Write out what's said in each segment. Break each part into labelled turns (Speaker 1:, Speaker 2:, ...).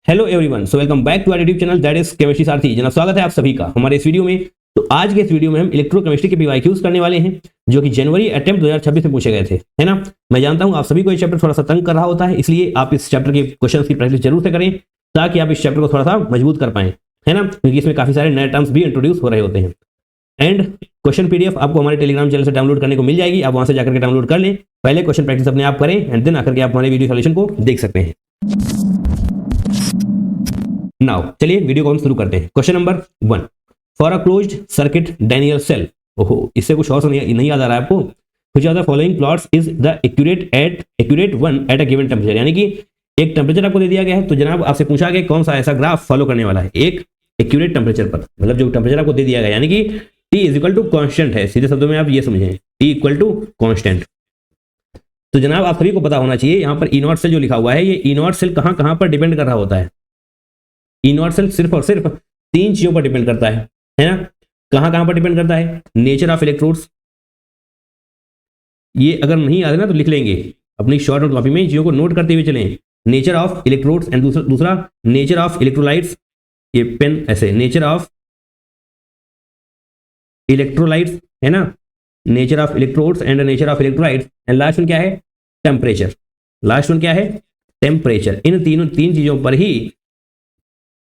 Speaker 1: Hello everyone, so welcome back to our YouTube channel that is chemistry Sarathi. जनाब स्वागत है आप सभी का हमारे इस वीडियो में। तो आज के इस वीडियो में हम इलेक्ट्रोकेमिस्ट्री के पीवाईक्यूज करने वाले हैं जो कि जनवरी अटेम्प्ट 2026 में पूछे गए थे, है ना। मैं जानता हूं आप सभी को ये चैप्टर थोड़ा सा तंग कर रहा होता है, इसलिए आप इस चैप्टर के क्वेश्चन की प्रैक्टिस जरूर से करें ताकि आप इस चैप्टर को थोड़ा सा मजबूत कर पाएं, है ना, क्योंकि इसमें काफी सारे नए टर्म्स भी इंट्रोड्यूस हो रहे होते हैं। एंड क्वेश्चन पीडीएफ आपको हमारे टेलीग्राम चैनल से डाउनलोड करने को मिल जाएगी, आप वहां से जाकर के डाउनलोड कर लें। पहले क्वेश्चन प्रैक्टिस अपने आप करें एंड देन आकर के आप हमारे वीडियो सॉल्यूशन को देख सकते हैं। नाउ चलिए वीडियो को हम शुरू करते हैं। Question number 1, for a closed circuit Daniell cell. ओहो, इससे कुछ और नहीं याद आ रहा है आपको। Which of the following plots is the accurate one eight a given temperature. यानी कि एक टेंपरेचर आपको दे दिया गया है, तो जनाब आपसे पूछा गया कौन सा ऐसा ग्राफ फॉलो करने वाला है एक एक्यूरेट टेंपरेचर पर, मतलब जो टेंपरेचर आपको दे दिया गया, यानी कि T is equal to constant है। सीधे शब्दों में आप ये समझें, T इक्वल टू कॉन्स्टेंट। तो जनाब आप सभी को पता होना चाहिए यहाँ पर E0 सेल जो लिखा हुआ है, ये E0 सेल कहां पर डिपेंड कर रहा होता है। E0 सेल सिर्फ और सिर्फ 3 चीजों पर डिपेंड करता है ना। कहां पर डिपेंड करता है? Nature of electrodes. ये अगर नहीं याद है ना तो लिख लेंगे अपनी शॉर्ट नोट कॉपी में, चीजों को नोट करते हुए चलें। नेचर ऑफ इलेक्ट्रोड्स एंड दूसरा नेचर ऑफ इलेक्ट्रोलाइट्स। ये पेन ऐसे, नेचर ऑफ इलेक्ट्रोलाइट्स, है ना, nature of electrodes and nature of electrolytes. And last one क्या है? टेम्परेचर। लास्ट वन क्या है? टेम्परेचर। इन तीन चीजों पर ही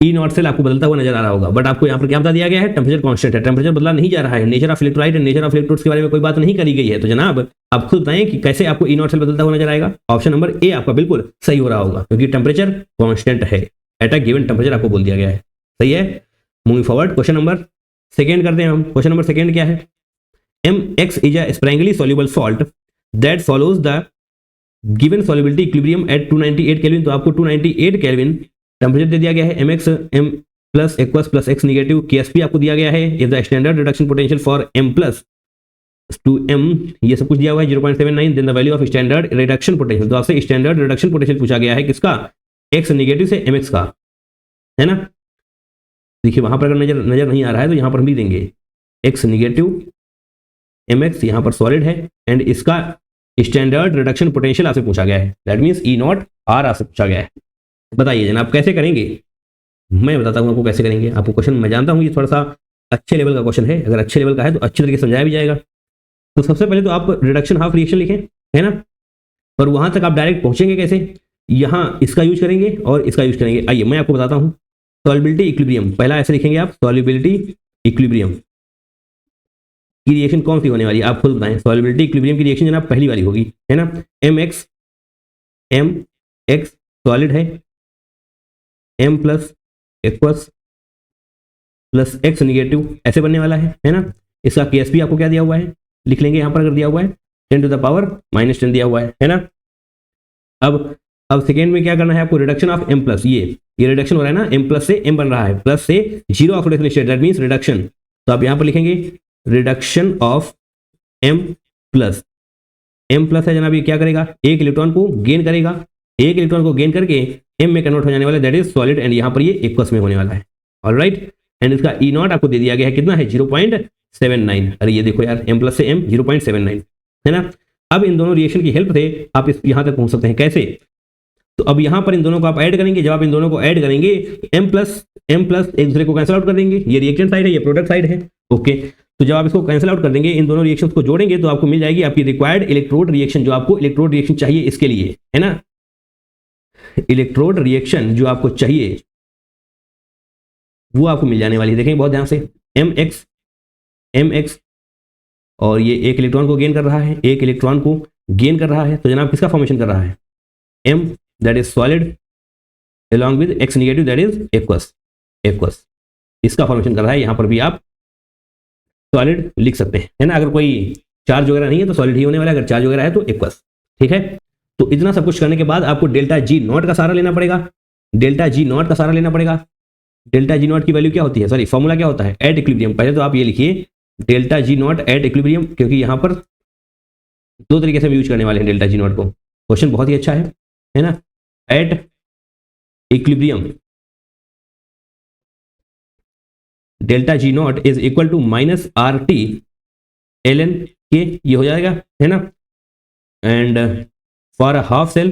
Speaker 1: E0 सेल आपको बदलता हुआ नजर आ रहा होगा, बट आपको यहाँ पर क्या बता दिया गया है? टेंपरेचर कांस्टेंट है, टेंपरेचर बदला नहीं जा रहा है। Nature of electrolyte and nature of electrodes के बारे में कोई बात नहीं करी गई है। तो जनाब आप खुद बताएं कि कैसे आपको E0 सेल बदलता हुआ नजर आएगा। ऑप्शन नंबर ए आपका बिल्कुल सही हो रहा होगा, क्योंकि टेंपरेचर कांस्टेंट है, एट अ गिवन टेंपरेचर आपको बोल दिया गया है। सही है। Moving forward, question number second करते हैं हम। क्वेश्चन नंबर सेकेंड क्या है? MX is a sparingly soluble salt that follows the given solubility equilibrium at 298 kelvin. तो आपको 298 केल्विन टेंपरेचर दे दिया गया है। MX M plus aqueous plus X negative, KSP आपको दिया गया है। Is the standard reduction potential for M plus two M, ये सब कुछ दिया हुआ है 0.79। Then the value of standard reduction potential. तो आपसे स्टैंडर्ड रिडक्शन पोटेंशियल पूछा गया है किसका? X निगेटिव से MX का, है ना। देखिए वहां पर अगर नजर नहीं आ रहा है तो यहां पर हम भी देंगे X निगेटिव MX, यहां पर सॉलिड है एंड इसका स्टैंडर्ड रिडक्शन पोटेंशियल आपसे पूछा गया है। दैट मींस E0 R आपसे पूछा गया है। बताइए जनाब कैसे करेंगे? मैं बताता हूं आपको कैसे करेंगे। आपको क्वेश्चन मैं जानता हूं ये थोड़ा सा अच्छे लेवल का क्वेश्चन है, अगर अच्छे लेवल का है तो अच्छे तरीके से समझाया भी जाएगा। तो सबसे पहले तो आप रिडक्शन हाफ रिएक्शन लिखें, है ना, पर वहां तक आप डायरेक्ट पहुंचेंगे कैसे? यहां इसका यूज करेंगे और इसका यूज करेंगे। आइए मैं आपको बताता हूं। सॉल्युबिलिटी इक्विलिब्रियम, पहला ऐसे लिखेंगे आप, सॉल्युबिलिटी इक्विलिब्रियम की रिएक्शन कौन सी होने वाली है आप खुद बताएं। सॉल्युबिलिटी इक्विलिब्रियम की रिएक्शन जनाब पहली वाली होगी, है ना। MX सॉलिड है, M plus aqueous plus X negative ऐसे बनने वाला है ना। इसका KSP आपको क्या दिया हुआ है? लिख लेंगे यहां पर, अगर दिया हुआ है 10 टू द पावर -10 दिया हुआ है ना। अब सेकेंड में क्या करना है आपको? रिडक्शन ऑफ M प्लस, ये रिडक्शन हो रहा है ना, M प्लस से M बन रहा है, प्लस से 0 oxidation state, that means reduction. तो आप यहां पर लिखेंगे reduction of M plus. M plus है जनाब, ये क्या करेगा? एक इलेक्ट्रॉन को गेन करेगा, एक इलेक्ट्रॉन को गेन करके M में कन्वर्ट हो जाने वाला, दैट इज सॉलिड, एंड यहां पर ये एक्वस में होने वाला है। ऑलराइट, एंड इसका E0 आपको दे दिया गया है, कितना है? 0.79। अरे ये देखो यार, M प्लस से M 0.79, है ना। अब इन दोनों रिएक्शन की हेल्प से आप इस यहां तक पहुंच सकते हैं। कैसे? तो अब यहां पर इन दोनों को आप ऐड करेंगे। जब आप इन दोनों को ऐड करेंगे, M प्लस एक दूसरे को कैंसिल आउट कर देंगे। ये रिएक्टेंट साइड है, ये प्रोडक्ट साइड है। ओके, तो जब आप इसको कैंसिल आउट कर देंगे, इन दोनों रिएक्शंस को जोड़ेंगे, तो आपको मिल जाएगी आपकी रिक्वायर्ड इलेक्ट्रोड रिएक्शन, जो आपको इलेक्ट्रोड रिएक्शन चाहिए इसके लिए, है ना। इलेक्ट्रोड रिएक्शन जो आपको चाहिए वो आपको मिल जाने वाली है। देखेंगे बहुत ध्यान से, MX और ये एक इलेक्ट्रॉन को गेन कर रहा है, एक इलेक्ट्रॉन को गेन कर रहा है। तो जनाब किसका फॉर्मेशन कर रहा है? M that is solid along with X negative that is aqueous, इसका फॉर्मेशन कर रहा है। यहां पर भी आप सॉलिड लिख सकते हैं, है ना। अगर कोई चार्ज वगैरह नहीं है तो सॉलिड ही होने वाला है, अगर चार्ज वगैरह है तो एक्वस, ठीक है। तो इतना सब कुछ करने के बाद आपको डेल्टा G0 का सहारा लेना पड़ेगा। डेल्टा G0 का सहारा लेना पड़ेगा। डेल्टा G0 की वैल्यू क्या होती है? सॉरी, फॉर्मूला क्या होता है? At equilibrium. पहले तो आप ये लिखिए डेल्टा G0 एट इक्विलिब्रियम, क्योंकि यहां पर दो तरीके से हम यूज करने वाले हैं डेल्टा G0 को। क्वेश्चन बहुत ही अच्छा है ना। At equilibrium delta G0 is equal to -RT ln K, ये हो जाएगा, है ना। And for a half cell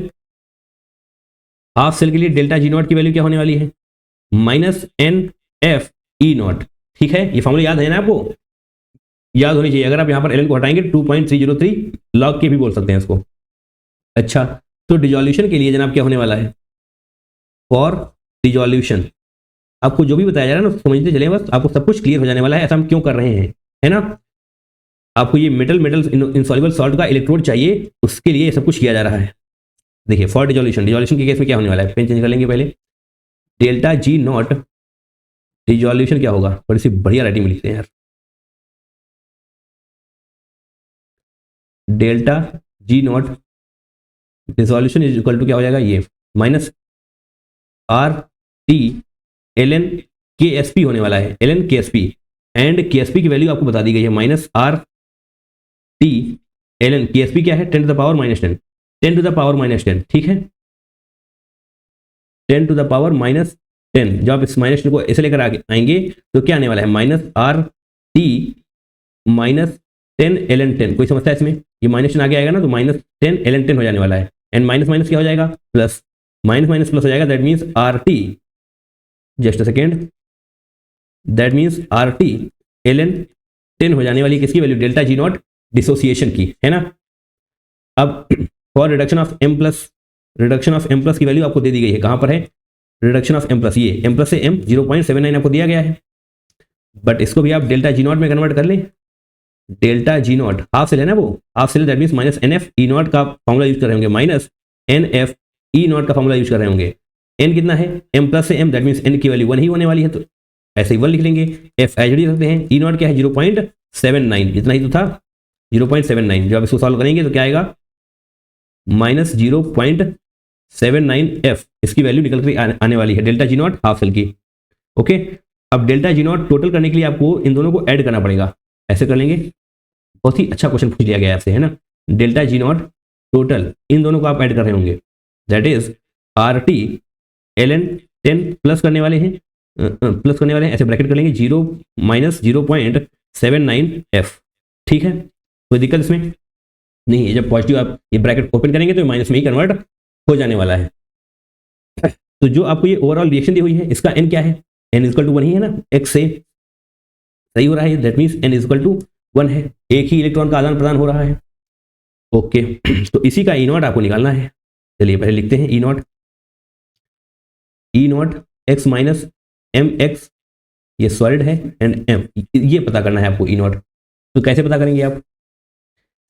Speaker 1: half cell के लिए डेल्टा जी नॉट की वैल्यू क्या होने वाली है, minus N F E naught. ठीक है, ये फॉर्मूला याद है ना आपको, याद होनी चाहिए। अगर आप यहाँ पर एल को हटाएंगे 2.303 लॉग के भी बोल सकते हैं इसको। अच्छा, तो डिजोल्यूशन के लिए जनाब क्या होने वाला है, फॉर डिजोल्यूशन आपको जो भी बताया जा रहा है ना समझते चले, बस आपको सब कुछ क्लियर हो जाने वाला है। ऐसा हम क्यों कर रहे हैं, है ना। आपको ये मेटल इंसॉल्युबल सॉल्ट का इलेक्ट्रोड चाहिए, उसके लिए सब कुछ किया जा रहा है। देखिए फॉर डिजोल्यूशन, डिजोल्यूशन के केस में क्या होने वाला है, पेन चेंज कर लेंगे पहले। डेल्टा जी नॉट डिजोल्यूशन क्या होगा, थोड़ी सी बढ़िया राइटिंग में लिखते हैं यार। Delta G naught dissolution is equal to क्या हो जाएगा, ये minus R T L N K S P होने वाला है, L N K S P. And K S P की वैल्यू आपको बता दी गई है, minus R T L N K S P क्या है, 10 to the power minus 10, 10 to the power minus 10। ठीक है, 10 टू द पावर माइनस 10। जब आप इस माइनस 10 को ऐसे लेकर आएंगे तो क्या आने वाला है, minus R T minus 10 L N 10। कोई समस्या है इसमें, ये माइनस 10 आगे आएगा ना तो माइनस 10 एल एन 10 हो जाने वाला है। एंड माइनस माइनस क्या हो जाएगा, प्लस, माइनस माइनस प्लस हो जाएगा, that means R T, just a second, that means R T L N 10 हो जाने वाली किसकी value, delta G naught dissociation की, है ना। अब for reduction of M plus, reduction of M plus की वैल्यू आपको दे दी गई है, कहां पर है, रिडक्शन ऑफ एम प्लस, ये एम प्लस से एम 0.79 आपको दिया गया है। बट इसको भी आप डेल्टा जी नॉट में कन्वर्ट कर लें। Delta G naught half cell है ना, वो half cell, that means minus N F E naught का फॉर्मूला यूज कर रहे होंगे, minus N F E naught का फॉर्मूला यूज कर रहे होंगे। एन कितना है, एम प्लस से एम, दैट मीन्स एन की वैल्यू 1 ही होने वाली है, तो ऐसे ही 1 लिख लेंगे। एफ एच डी रखते हैं, ई नॉट क्या है 0.79, इतना ही तो था 0.79। जब आप इसको सॉल्व करेंगे तो क्या आएगा, माइनस 0.79 एफ, इसकी वैल्यू निकल कर आने वाली है delta G naught half cell की। ओके, अब डेल्टा जी नॉट टोटल करने के लिए आपको इन दोनों को ऐड करना पड़ेगा, ऐसे कर लेंगे। बहुत ही अच्छा क्वेश्चन पूछ लिया गया आपसे, है ना। डेल्टा जी नॉट टोटल, इन दोनों को आप ऐड कर रहे होंगे, that is R T L N 10 plus करने वाले हैं, प्लस करने वाले हैं, ऐसे ब्रैकेट कर लेंगे, 0 माइनस 0.79 एफ। ठीक है, कोई दिक्कत इसमें नहीं है। जब पॉजिटिव आप ये ब्रैकेट ओपन करेंगे तो माइनस में ही कन्वर्ट हो जाने वाला है। तो जो आपको ये ओवरऑल रिएक्शन दी हुई है, इसका एन क्या है, एन इक्वल टू 1 ही है ना, एक्स से सही हो रहा है, that means N equal to 1 है, एक ही इलेक्ट्रॉन का आदान प्रदान हो रहा है। ओके, तो इसी का ई नॉट आपको निकालना है। चलिए पहले लिखते हैं E naught x minus m x, ये सॉलिड है, एंड एम, ये पता करना है आपको ई नॉट। तो कैसे पता करेंगे आप,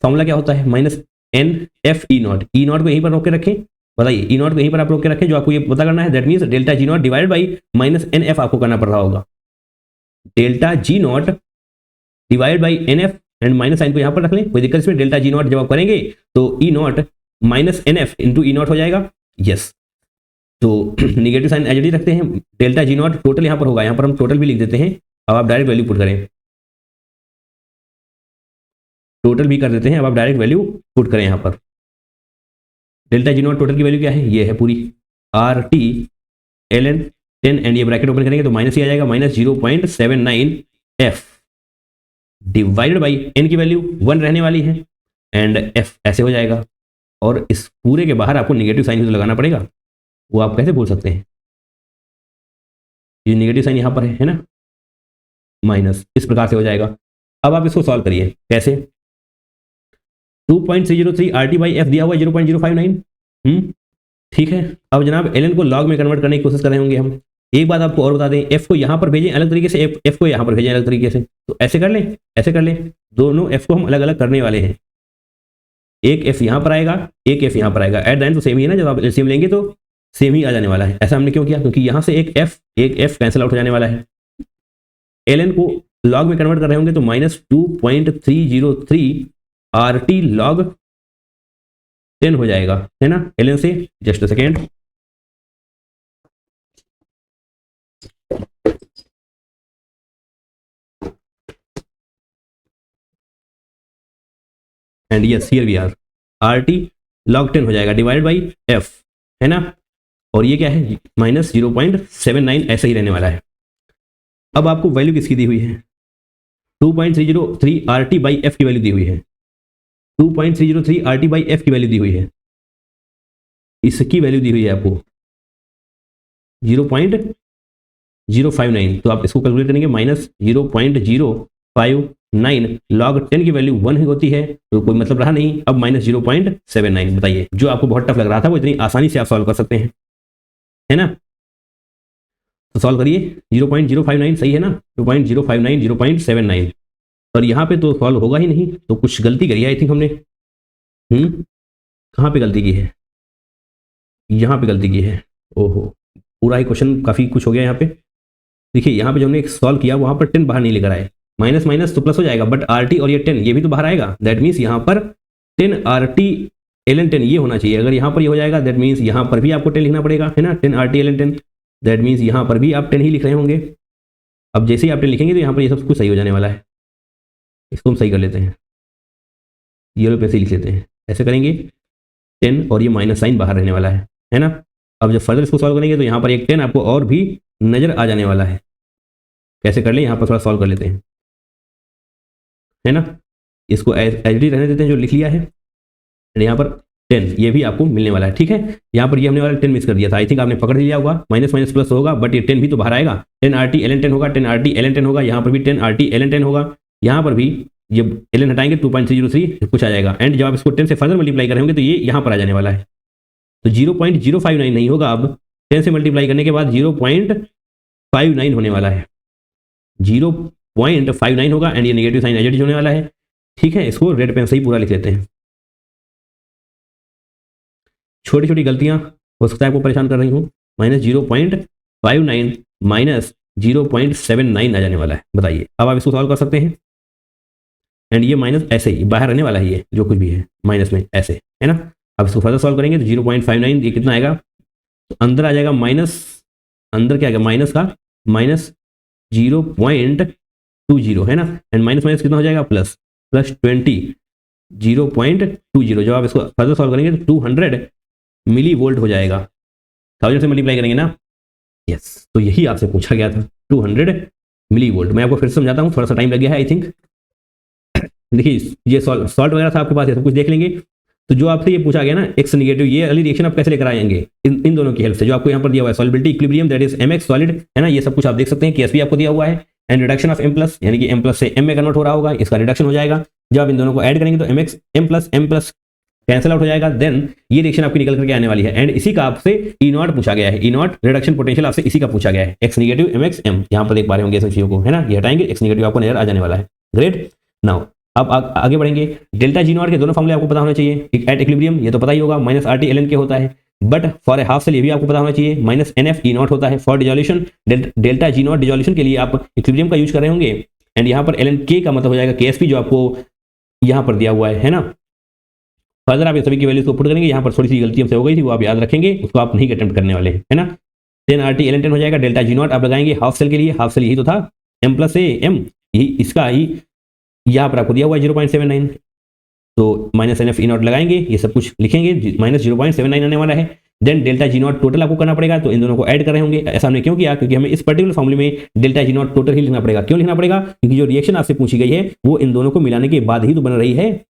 Speaker 1: फॉर्मूला क्या होता है, minus N F E naught. E naught को यहीं पर रोक के रखें, बताइए ई नॉट को यहीं पर आप रोक के रखें, जो आपको ये पता करना है, that means delta G naught divide by minus N F आपको करना पड़ रहा होगा। Delta G naught divide by N F, and minus sign को यहां पर रख लें, कोई दिक्कत इसमें। डेल्टा जी नॉट जब आप करेंगे तो E naught minus N F into E naught हो जाएगा, यस। तो निगेटिव साइन एच डी रखते हैं, डेल्टा जी नॉट टोटल यहां पर होगा, यहां पर हम टोटल भी लिख देते हैं। अब आप डायरेक्ट वैल्यू पुट करें, टोटल भी कर देते हैं, अब आप डायरेक्ट वैल्यू पुट करें यहां पर। डेल्टा जी नॉट टोटल की वैल्यू क्या है, ये है पूरी R T L N 10, and ये ब्रैकेट ओपन करेंगे तो माइनस ही आ जाएगा, minus 0.79 F divided by N की वैल्यू 1 रहने वाली है, एंड एफ ऐसे हो जाएगा। और इस पूरे के बाहर आपको निगेटिव साइन तो लगाना पड़ेगा, वो आप कैसे बोल सकते हैं, ये निगेटिव साइन यहां पर है ना, माइनस, इस प्रकार से हो जाएगा। अब आप इसको सॉल्व करिए, कैसे, 2.303 आर टी बाई एफ दिया हुआ 0.059। ठीक है, अब जनाब एल एन को लॉग में कन्वर्ट करने की कोशिश कर रहे होंगे हम। एक बात आपको और बता दें, एफ को यहाँ पर भेजें अलग तरीके से, एफ को यहाँ पर भेजें अलग तरीके से, तो ऐसे कर लें, ऐसे कर लें, दोनों एफ को हम अलग अलग करने वाले हैं। एक एफ यहाँ पर आएगा, एक एफ यहाँ पर आएगा, एट द एंड तो सेम ही है ना, जब आप एलसीएम लेंगे तो सेम ही आ जाने वाला है। ऐसा हमने क्यों किया, क्योंकि यहाँ से एक एफ कैंसिल आउट हो जाने वाला है। एल एन को लॉग में कन्वर्ट कर रहे होंगे तो माइनस 2.303 आर टी लॉग 10 हो जाएगा, है ना, एल एन से, just a second. And yes here we are, R T log 10 हो जाएगा डिवाइडेड बाई एफ, है ना, और ये क्या है, माइनस 0.79 ऐसे ही रहने वाला है। अब आपको वैल्यू किसकी दी हुई है, 2.303 आर टी बाई एफ की वैल्यू दी हुई है, 2.303 आर टी बाई एफ की वैल्यू दी हुई है, इसकी वैल्यू दी हुई है आपको 0.059, तो आप इसको कैलकुलेट करेंगे -0.059 log 10 की वैल्यू 1 ही होती है, तो कोई मतलब रहा नहीं। अब -0.79 बताइए, जो आपको बहुत टफ लग रहा था वो इतनी आसानी से आप सॉल्व कर सकते हैं, है ना। तो सॉल्व करिए, 0.059 सही है ना, 0.059 0.79, और यहाँ पे तो सॉल्व होगा ही नहीं, तो कुछ गलती करी है आई थिंक हमने। कहाँ पे गलती की है, यहाँ पे गलती की है। ओहो, पूरा ही क्वेश्चन काफ़ी कुछ हो गया यहाँ पे। देखिए यहाँ पे जो हमने सॉल्व किया वहाँ पर 10 बाहर नहीं लेकर आए, माइनस माइनस तो प्लस हो जाएगा, बट RT और ये 10 ये भी तो बाहर आएगा, दैट मीन्स यहाँ पर 10 RT ln 10 ये होना चाहिए। अगर यहाँ पर ये हो जाएगा दैट मीन्स यहाँ पर भी आपको 10 लिखना पड़ेगा, है ना, 10 RT ln 10, दैट मीन्स यहाँ पर भी आप 10 ही लिख रहे होंगे। अब जैसे ही आप 10 लिखेंगे तो यहाँ पर ये सब कुछ सही हो जाने वाला है। इसको हम सही कर लेते हैं, येलो पे से लिख लेते हैं, ऐसे करेंगे 10 और ये माइनस साइन बाहर रहने वाला है ना। अब जब फर्दर इसको सॉल्व करेंगे तो यहाँ पर एक 10 आपको और भी नजर आ जाने वाला है। कैसे कर ले, यहाँ पर थोड़ा सॉल्व कर लेते हैं, है ना। इसको एच रहने देते हैं जो लिख लिया है, यहाँ पर 10 ये भी आपको मिलने वाला है, ठीक है। यहाँ पर ये हमने वाला 10 मिस कर दिया था, आई थिंक आपने पकड़ लिया होगा, माइनस माइनस प्लस होगा, बट ये 10 भी तो बाहर आएगा, 10 RT ln 10 होगा, 10 RT ln 10 होगा, यहाँ पर भी 10 RT ln 10 होगा, यहाँ पर भी ये ln हटाएंगे 2.303 कुछ आ जाएगा, एंड जब आप इसको 10 से फर्दर मल्टीप्लाई करेंगे तो ये यहाँ पर आ जाने वाला है। तो 0.059 नहीं होगा, अब 10 से मल्टीप्लाई करने के बाद 0.59 होने वाला है, 0.59 होगा, एंड ये नेगेटिव साइन एज होने वाला है, ठीक है। इसको रेड पेन से ही पूरा लिख लेते हैं। छोटी छोटी गलतियां हो सकता है आपको परेशान कर रही हूँ, -0.59 माइनस 0.79 आ जाने वाला है, बताइए। अब आप इसको सॉल्व कर सकते हैं, एंड ये माइनस ऐसे ही बाहर रहने वाला है, ये जो कुछ भी है माइनस में ऐसे, है ना। अब इसको फर्दर सॉल्व करेंगे तो 0.59 ये कितना आएगा, तो अंदर आ जाएगा माइनस, अंदर क्या आएगा माइनस का -0.20, है ना, एंड माइनस माइनस कितना हो जाएगा प्लस 20, 0.20। जब आप इसको फर्दर सॉल्व करेंगे तो 200 मिली वोल्ट हो जाएगा, 1000 से मल्टीप्लाई करेंगे ना, यस। तो यही आपसे पूछा गया था, 200 मिली वोल्ट। मैं आपको फिर से समझाता हूँ, थोड़ा सा टाइम लग गया है आई थिंक। देखिए ये सॉल्ट वगैरह था आपके पास, ये सब कुछ देख लेंगे। तो जो आपसे ये पूछा गया ना एक्स नेगेटिव, ये वाली रिएक्शन आप कैसे लेकर आएंगे, इन दोनों की हेल्प से, जो आपको यहाँ पर दिया हुआ है solubility equilibrium that is MX solid, है ना, ये सब कुछ आप देख सकते हैं। केएस भी आपको दिया हुआ है, एंड रिडक्शन ऑफ M+, यानी कि M+ से M में कन्वर्ट हो रहा होगा, इसका रिडक्शन हो जाएगा। जब आप इन दोनों को ऐड करेंगे तो MX M+ कैंसिल आउट हो जाएगा, देन ये रिएक्शन आपकी निकल करके आने वाली है। एंड इसी का आपसे E0 पूछा गया है, E0 रिडक्शन पोटेंशियल आपसे इसी का पूछा गया है, एक्स नेगेटिव MX M, यहाँ पर देख पा रहे होंगे सब चीजों को, है ना। ये हटाएंगे, एक्स नेगेटिव आपको नजर आ जाने वाला है। ग्रेट, नाउ अब आगे बढ़ेंगे। डेल्टा G0 के दोनों फॉर्मूले आपको पता होना चाहिए। एट इक्विलिब्रियम ये तो पता ही होगा, -RT ln के होता है, but for a half cell ये भी आपको पता होना चाहिए, -NF E0 होता है। For dissolution delta G0 dissolution के लिए आप इक्विलिब्रियम का यूज कर रहे होंगे, एंड यहाँ पर ln K का मतलब हो जाएगा KSP, जो आपको यहाँ पर दिया हुआ है ना। फर्दर आप ये सभी की वैल्यूज को पुट करेंगे, यहाँ पर थोड़ी सी गलती हमसे हो गई थी, वो आप याद रखेंगे, उसको आप नहीं अटेम्प्ट करने वाले, है ना। 10 RT ln 10 हो जाएगा, डेल्टा G0 आप लगाएंगे हाफ सेल के लिए, हाफ सेल यही तो था M+A M, यही इसका ही यहाँ पर आपको दिया हुआ है 0.79, तो -NF E0 लगाएंगे, ये सब कुछ लिखेंगे, -0.79 आने वाला है। देन डेल्टा G0 टोटल आपको करना पड़ेगा, तो इन दोनों को ऐड कर रहे होंगे। ऐसा हमने क्यों किया, क्योंकि हमें इस पर्टिकुलर फॉर्मूले में डेल्टा G0 टोटल ही लिखना पड़ेगा। क्यों लिखना पड़ेगा, क्योंकि जो रिएक्शन आपसे पूछी गई है वो इन दोनों को मिलाने के बाद ही तो बन रही है।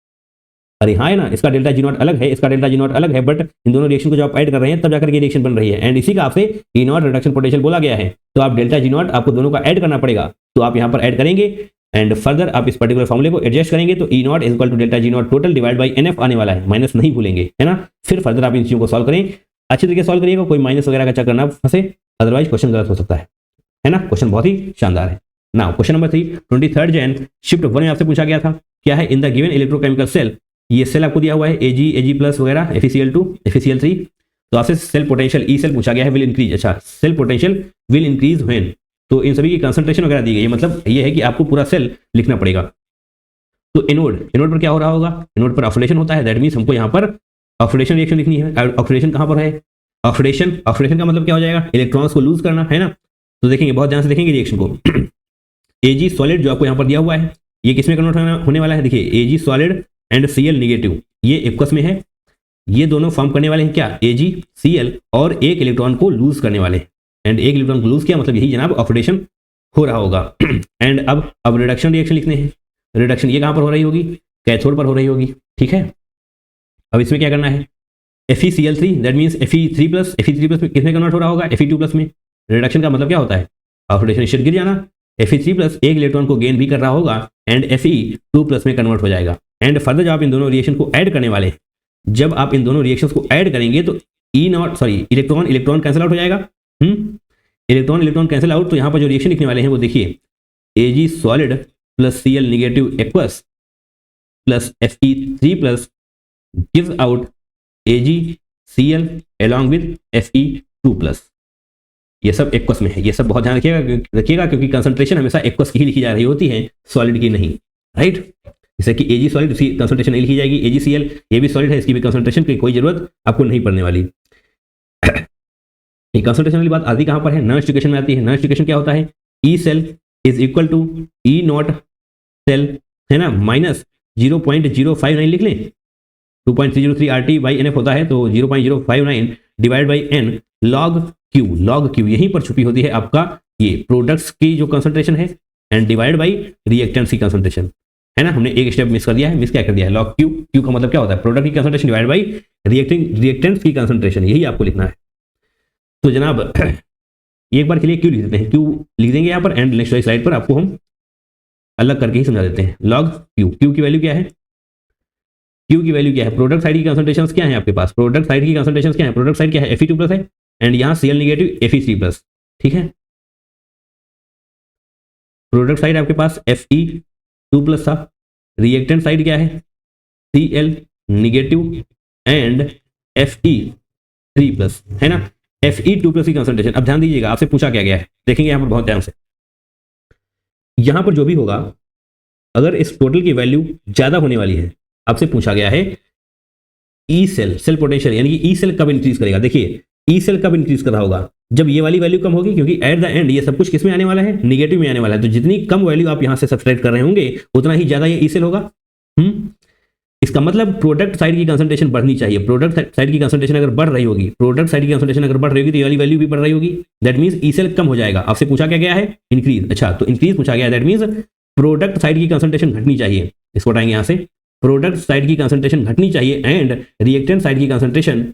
Speaker 1: अरे हाँ है ना, इसका डेल्टा G0 अलग है, इसका डेल्टा G0 अलग है, बट इन दोनों रिएक्शन को जब आप ऐड कर रहे हैं तब जाकर के रिएक्शन बन रही है, एंड इसी का आपसे E0 रिडक्शन पोटेंशियल बोला गया है। तो आप डेल्टा G0 आपको दोनों का ऐड करना पड़ेगा, तो आप यहाँ पर ऐड करेंगे, एंड फर्दर आप इस पर्टिकुलर फॉर्मूले को एडजस्ट करेंगे, तो E0 is equal to delta G0 total divide by NF आने वाला है, माइनस नहीं भूलेंगे, है ना। फिर फर्दर आप इन चीजों को सॉल्व करें, अच्छी तरीके से सॉल्व करिएगा, कोई माइनस वगैरह का चक्कर ना फंसे, अदरवाइज क्वेश्चन गलत हो सकता है ना। क्वेश्चन बहुत ही शानदार है। Now question number 3, 23 Jan shift 1 में आपसे पूछा गया था, क्या है, in the given electrochemical cell, ये सेल आपको दिया हुआ है Ag+ वगैरह, FeCl2 FeCl3, तो आपसे सेल पोटेंशियल ई सेल पूछा गया है, विल इंक्रीज। अच्छा, cell potential will increase when, तो इन सभी की कंसंट्रेशन वगैरह दी गई है, मतलब ये है कि आपको पूरा सेल लिखना पड़ेगा। तो एनोड पर क्या हो रहा होगा, एनोड पर ऑक्सीडेशन होता है, दैट मींस हमको यहाँ पर ऑक्सीडेशन रिएक्शन लिखनी है। ऑक्सीडेशन कहाँ पर है, ऑक्सीडेशन का मतलब क्या हो जाएगा, इलेक्ट्रॉन्स को लूज करना, है ना। तो देखेंगे, बहुत ध्यान से देखेंगे रिएक्शन को। Ag सॉलिड जो आपको यहाँ पर दिया हुआ है, ये किसमें कन्वर्ट होने वाला है, देखिए Ag solid and Cl negative, ये एक्वस में है, ये दोनों फॉर्म करने वाले हैं क्या, AgCl, और एक इलेक्ट्रॉन को लूज करने वाले, एंड एक इलेक्ट्रॉन को लूज किया मतलब यही जनाब ऑक्सीडेशन हो रहा होगा। एंड अब रिडक्शन रिएक्शन लिखने हैं। रिडक्शन ये कहाँ पर हो रही होगी, कैथोड पर हो रही होगी, ठीक है। अब इसमें क्या करना है, FeCl3 that means Fe3+, Fe3+ में किसमें कन्वर्ट हो रहा होगा, Fe2+ में। रिडक्शन का मतलब क्या होता है, ऑक्सीडेशन स्टेट गिर जाना। Fe3+ एक इलेक्ट्रॉन को गेन भी कर रहा होगा एंड Fe2+ में कन्वर्ट हो जाएगा। एंड फर्दर जब आप इन दोनों रिएक्शन को ऐड करने वाले हैं, जब आप इन दोनों रिएक्शंस को ऐड करेंगे तो इलेक्ट्रॉन कैंसिल आउट हो जाएगा। इलेक्ट्रॉन कैंसिल आउट, तो यहाँ पर जो रिएक्शन लिखने वाले हैं वो देखिए, Ag solid plus Cl negative aqueous plus Fe3+ gives out AgCl along with Fe2+। ये सब एक्वस में है, ये सब बहुत ध्यान रखिएगा क्योंकि कंसंट्रेशन हमेशा एक्वस की ही लिखी जा रही होती है, सॉलिड की नहीं, राइट। जैसे कि Ag सॉलिड, इसकी कंसंट्रेशन नहीं लिखी जाएगी, AgCl ये भी सॉलिड है, इसकी भी कंसंट्रेशन की कोई जरूरत आपको नहीं पड़ने वाली। ये कंसंट्रेशन वाली बात आती कहां पर है, नॉन स्टिकेशन में आती है। नॉन स्टिकेशन क्या होता है, E cell is equal to E not cell, है ना, माइनस 0.059 लिख लें, 2.303 RT/NF होता है, तो 0.059 divide by n log Q यहीं पर छुपी होती है आपका ये प्रोडक्ट्स की जो कंसंट्रेशन है एंड डिवाइड बाई रिएक्टेंट्स की कंसंट्रेशन, है ना। हमने एक स्टेप मिस कर दिया है, क्या कर दिया है, log Q का मतलब क्या होता है, प्रोडक्ट की कंसंट्रेशन डिवाइड बाई रिएक्टेंट्स की कंसंट्रेशन, यही आपको लिखना है। तो जनाब एक बार के लिए Q लिख देते हैं, Q लिख देंगे यहाँ पर एंड नेक्स्ट वाली स्लाइड पर आपको हम अलग करके ही समझा देते हैं। log Q की वैल्यू क्या है, Q की वैल्यू क्या है, प्रोडक्ट साइड की कंसंट्रेशंस क्या है आपके पास, प्रोडक्ट साइड की कंसंट्रेशंस क्या है, प्रोडक्ट साइड क्या है, Fe2+ है एंड यहाँ Cl नेगेटिव Fe3+, ठीक है। प्रोडक्ट साइड आपके पास Fe2+ था, रिएक्टेंट साइड क्या है, Cl नेगेटिव एंड Fe3+, है ना। Fe2+ की कंसंट्रेशन, अब ध्यान दीजिएगा आपसे पूछा क्या गया है, देखेंगे यहाँ पर बहुत ध्यान से। यहाँ पर जो भी होगा, अगर इस टोटल की वैल्यू ज्यादा होने वाली है, आपसे पूछा गया है ई सेल पोटेंशियल, यानी कि ई सेल कब इंक्रीज करेगा। देखिए ई सेल कब इंक्रीज कर रहा होगा, जब ये वाली वैल्यू कम होगी, क्योंकि एट द एंड ये सब कुछ किस में आने वाला है, निगेटिव में आने वाला है। तो जितनी कम वैल्यू आप यहां से सब्सट्रैक्ट कर रहे होंगे उतना ही ज्यादा ये ई सेल होगा। इसका मतलब प्रोडक्ट साइड की कंसंट्रेशन बढ़नी चाहिए। प्रोडक्ट साइड की कंसंट्रेशन अगर बढ़ रही होगी, प्रोडक्ट साइड की कंसंट्रेशन अगर बढ़ रही होगी तो ये वाली वैल्यू भी बढ़ रही होगी, दैट मींस ई सेल कम हो जाएगा। आपसे पूछा क्या गया है, इंक्रीज। अच्छा, तो इंक्रीज पूछा गया है, दैट मींस प्रोडक्ट साइड की कंसंट्रेशन घटनी चाहिए। इसको हटाएंगे यहां से, प्रोडक्ट साइड की कंसंट्रेशन घटनी चाहिए एंड रिएक्टेंट साइड की कंसंट्रेशन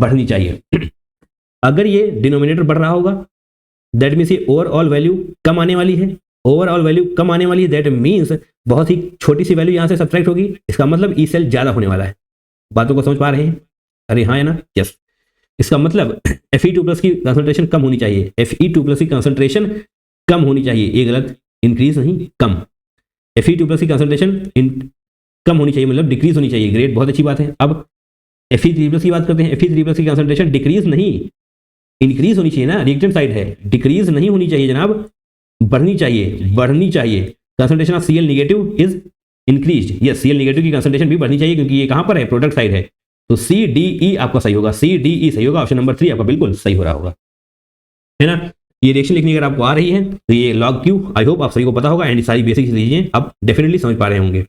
Speaker 1: बढ़नी चाहिए। अगर ये डिनोमिनेटर बढ़ रहा होगा, दैट मीन्स ये ओवरऑल वैल्यू कम आने वाली है। ओवरऑल वैल्यू कम आने वाली है, दैट मीन्स बहुत ही छोटी सी वैल्यू यहां से सब्ट्रैक्ट होगी। इसका मतलब ई सेल ज्यादा होने वाला है। बातों को समझ पा रहे हैं? अरे हाँ है ना, यस। इसका मतलब Fe2+ की कंसंट्रेशन कम होनी चाहिए, Fe2+ की कंसंट्रेशन कम होनी चाहिए, ये गलत, इंक्रीज नहीं, कम। Fe2+ की कंसंट्रेशन कम होनी चाहिए, मतलब डिक्रीज होनी चाहिए, ग्रेट, बहुत अच्छी बात है। अब Fe3+ की बात करते हैं। Fe3+ की कंसंट्रेशन डिक्रीज नहीं, इंक्रीज होनी चाहिए ना, रिएक्टेंट साइड है, डिक्रीज नहीं होनी चाहिए जनाब, बढ़नी चाहिए। Concentration of Cl negative is increased, yes, Cl negative की कंसंट्रेशन भी बढ़नी चाहिए क्योंकि ये कहां पर है, प्रोडक्ट साइड है। तो CDE आपका सही होगा, CDE सही होगा, ऑप्शन नंबर 3 आपका बिल्कुल सही हो रहा होगा, है ना। ये रिएक्शन लिखनी अगर आपको आ रही है तो ये log Q, आई होप आप सभी को पता होगा एंड सारी बेसिक्स लीजिए, आप डेफिनेटली समझ पा रहे होंगे।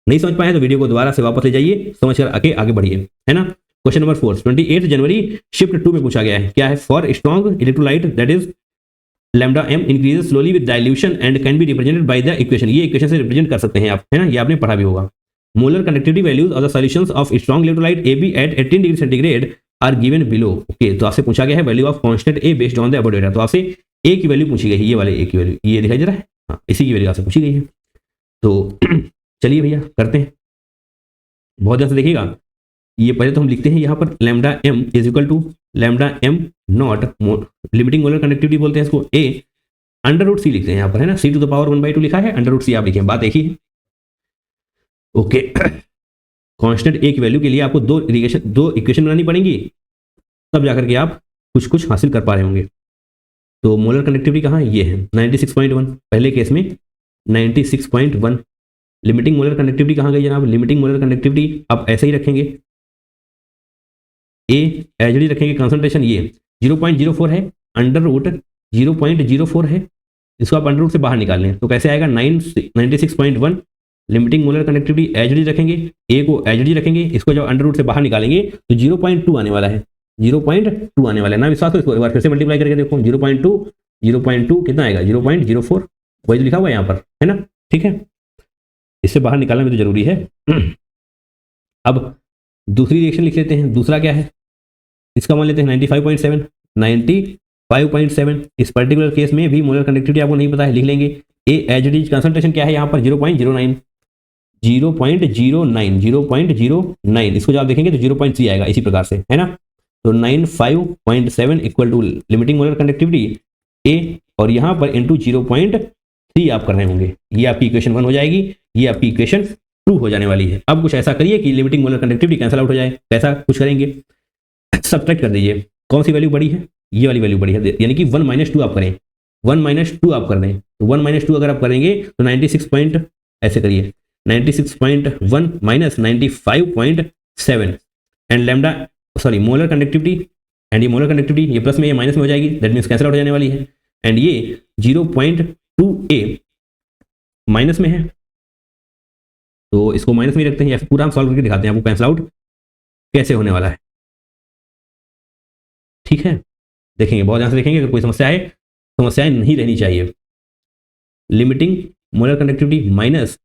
Speaker 1: नहीं समझ पाए तो वीडियो को दोबारा से वापस ले जाइए, समझ कर आगे बढ़िए, है ना। क्वेश्चन नंबर 4, 28 जनवरी शिफ्ट 2 में पूछा गया है, क्या है, for strong electrolyte that is lambda m increases slowly with dilution and can be represented by the equation. ये इक्वेशन से रिप्रेजेंट कर सकते हैं आप, है ना, ये आपने पढ़ा भी होगा। Molar conductivity values of the solutions of strong electrolyte AB at 18 degree centigrade are given below. Okay, तो आपसे पूछा गया है value of constant A based on the above data. तो आपसे A की वैल्यू पूछी गई है, ये वाले A की वैल्यू, ये दिखाई दे रहा है, हाँ, इसी की वैल्यू आपसे पूछी गई है। तो चलिए भैया करते हैं, बहुत ध्यान से देखिएगा। ये पहले तो हम लिखते हैं यहाँ पर lambda m is equal to lambda m naught, limiting molar conductivity बोलते हैं इसको, A अंडर रूट C लिखते हैं यहाँ पर, है ना, C टू द पावर 1/2 लिखा है, अंडर रूट C आप लिखें, बात एक ही है। ओके, कांस्टेंट A की वैल्यू के लिए आपको दो इक्वेशन बनानी पड़ेंगी, तब जाकर के आप कुछ हासिल कर पा रहे होंगे। तो मोलर कंडक्टिविटी कहाँ है, ये है 96.1, पहले केस में 96.1। लिमिटिंग मोलर कंडक्टिविटी कहाँ गई जनाब, लिमिटिंग मोलर कंडक्टिविटी आप ऐसे ही रखेंगे, A एचडी रखेंगे, कंसंट्रेशन ये 0.04 है, अंडर रूट 0.04 है, इसको आप अंडर रूट से बाहर निकाल लें तो कैसे आएगा 96.1। लिमिटिंग मोलर कनेक्टिविटी एचडी रखेंगे, A को एचडी रखेंगे, इसको जब अंडर रूट से बाहर निकालेंगे तो 0.2 आने वाला है, 0.2 आने वाला है ना, विश्वास हो, इसको एक बार फिर से मल्टीप्लाई करके देखो, 0.2 कितना आएगा, 0.04, वही लिखा हुआ है यहाँ पर, है ना, ठीक है। इससे बाहर निकालना भी तो जरूरी है। अब दूसरी रिएक्शन लिख लेते हैं। दूसरा क्या है, इसका मान लेते हैं 95.7। 95.7 इस पर्टिकुलर केस में भी मोलर कंडक्टिविटी आपको नहीं पता है, लिख लेंगे। ए एज इट इज, कंसंट्रेशन क्या है यहाँ पर 0.09, 0.09, इसको जब आप देखेंगे तो 0.3 आएगा इसी प्रकार से, है ना। तो 95.7 equal to limiting molar conductivity A, और यहाँ पर इंटू 0.3 आप कर रहे होंगे। ये आपकी इक्वेशन 1 हो जाएगी, ये आपकी इक्वेशन 2 हो जाने वाली है। अब कुछ ऐसा करिए कि limiting molar conductivity cancel out हो जाए। कैसा कुछ करेंगे, सब्ट्रैक्ट कर दीजिए। कौन सी वैल्यू बड़ी है, ये वाली वैल्यू बड़ी है, यानी कि 1 - 2 आप करें, 1 - 2 आप कर दें। तो 1 - 2 अगर आप करेंगे तो 96 ऐसे करिए, 96.1 - 95.7 and lambda, sorry molar conductivity, and ये मोलर कंडक्टिविटी ये प्लस में ये माइनस में हो जाएगी, दैट मीन्स कैंसिल आउट हो जाने वाली है। एंड ये 0.2a माइनस में है, तो इसको माइनस में रखते हैं, या फिर पूरा हम सॉल्व करके दिखाते हैं आपको कैंसिल आउट कैसे होने वाला है। ठीक है, देखेंगे, बहुत ध्यान से देखेंगे। अगर कोई समस्या है, समस्याएं नहीं रहनी चाहिए। Limiting molar conductivity minus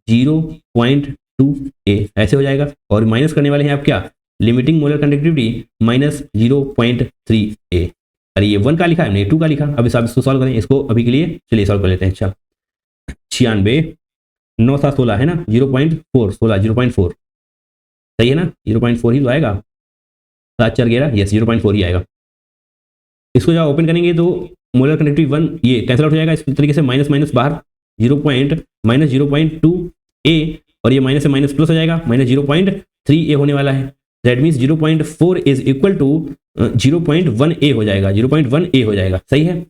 Speaker 1: 0.2a ऐसे हो जाएगा, और माइनस करने वाले हैं आप क्या, limiting molar conductivity minus 0.3a। अरे ये 1 का लिखा है, हमने 2 का लिखा। अब इस आप इसको सॉल्व करें, इसको अभी के लिए चलिए सॉल्व कर लेते हैं। अच्छा 96 9 7 16 है ना, 0.4 16 0.4 सही है ना, 0.4 ही तो आएगा। 7 4 11 यस 0.4 ही आएगा। इसको जब ओपन करेंगे तो मोलर कंडक्टिविटी 1 ये कैंसिल आउट हो जाएगा इस तरीके से, माइनस माइनस बाहर, -0.2a, और ये माइनस से माइनस प्लस हो जाएगा, -0.3a होने वाला है। That means 0.4 is equal to 0.1a हो जाएगा, 0.1a हो जाएगा, सही है।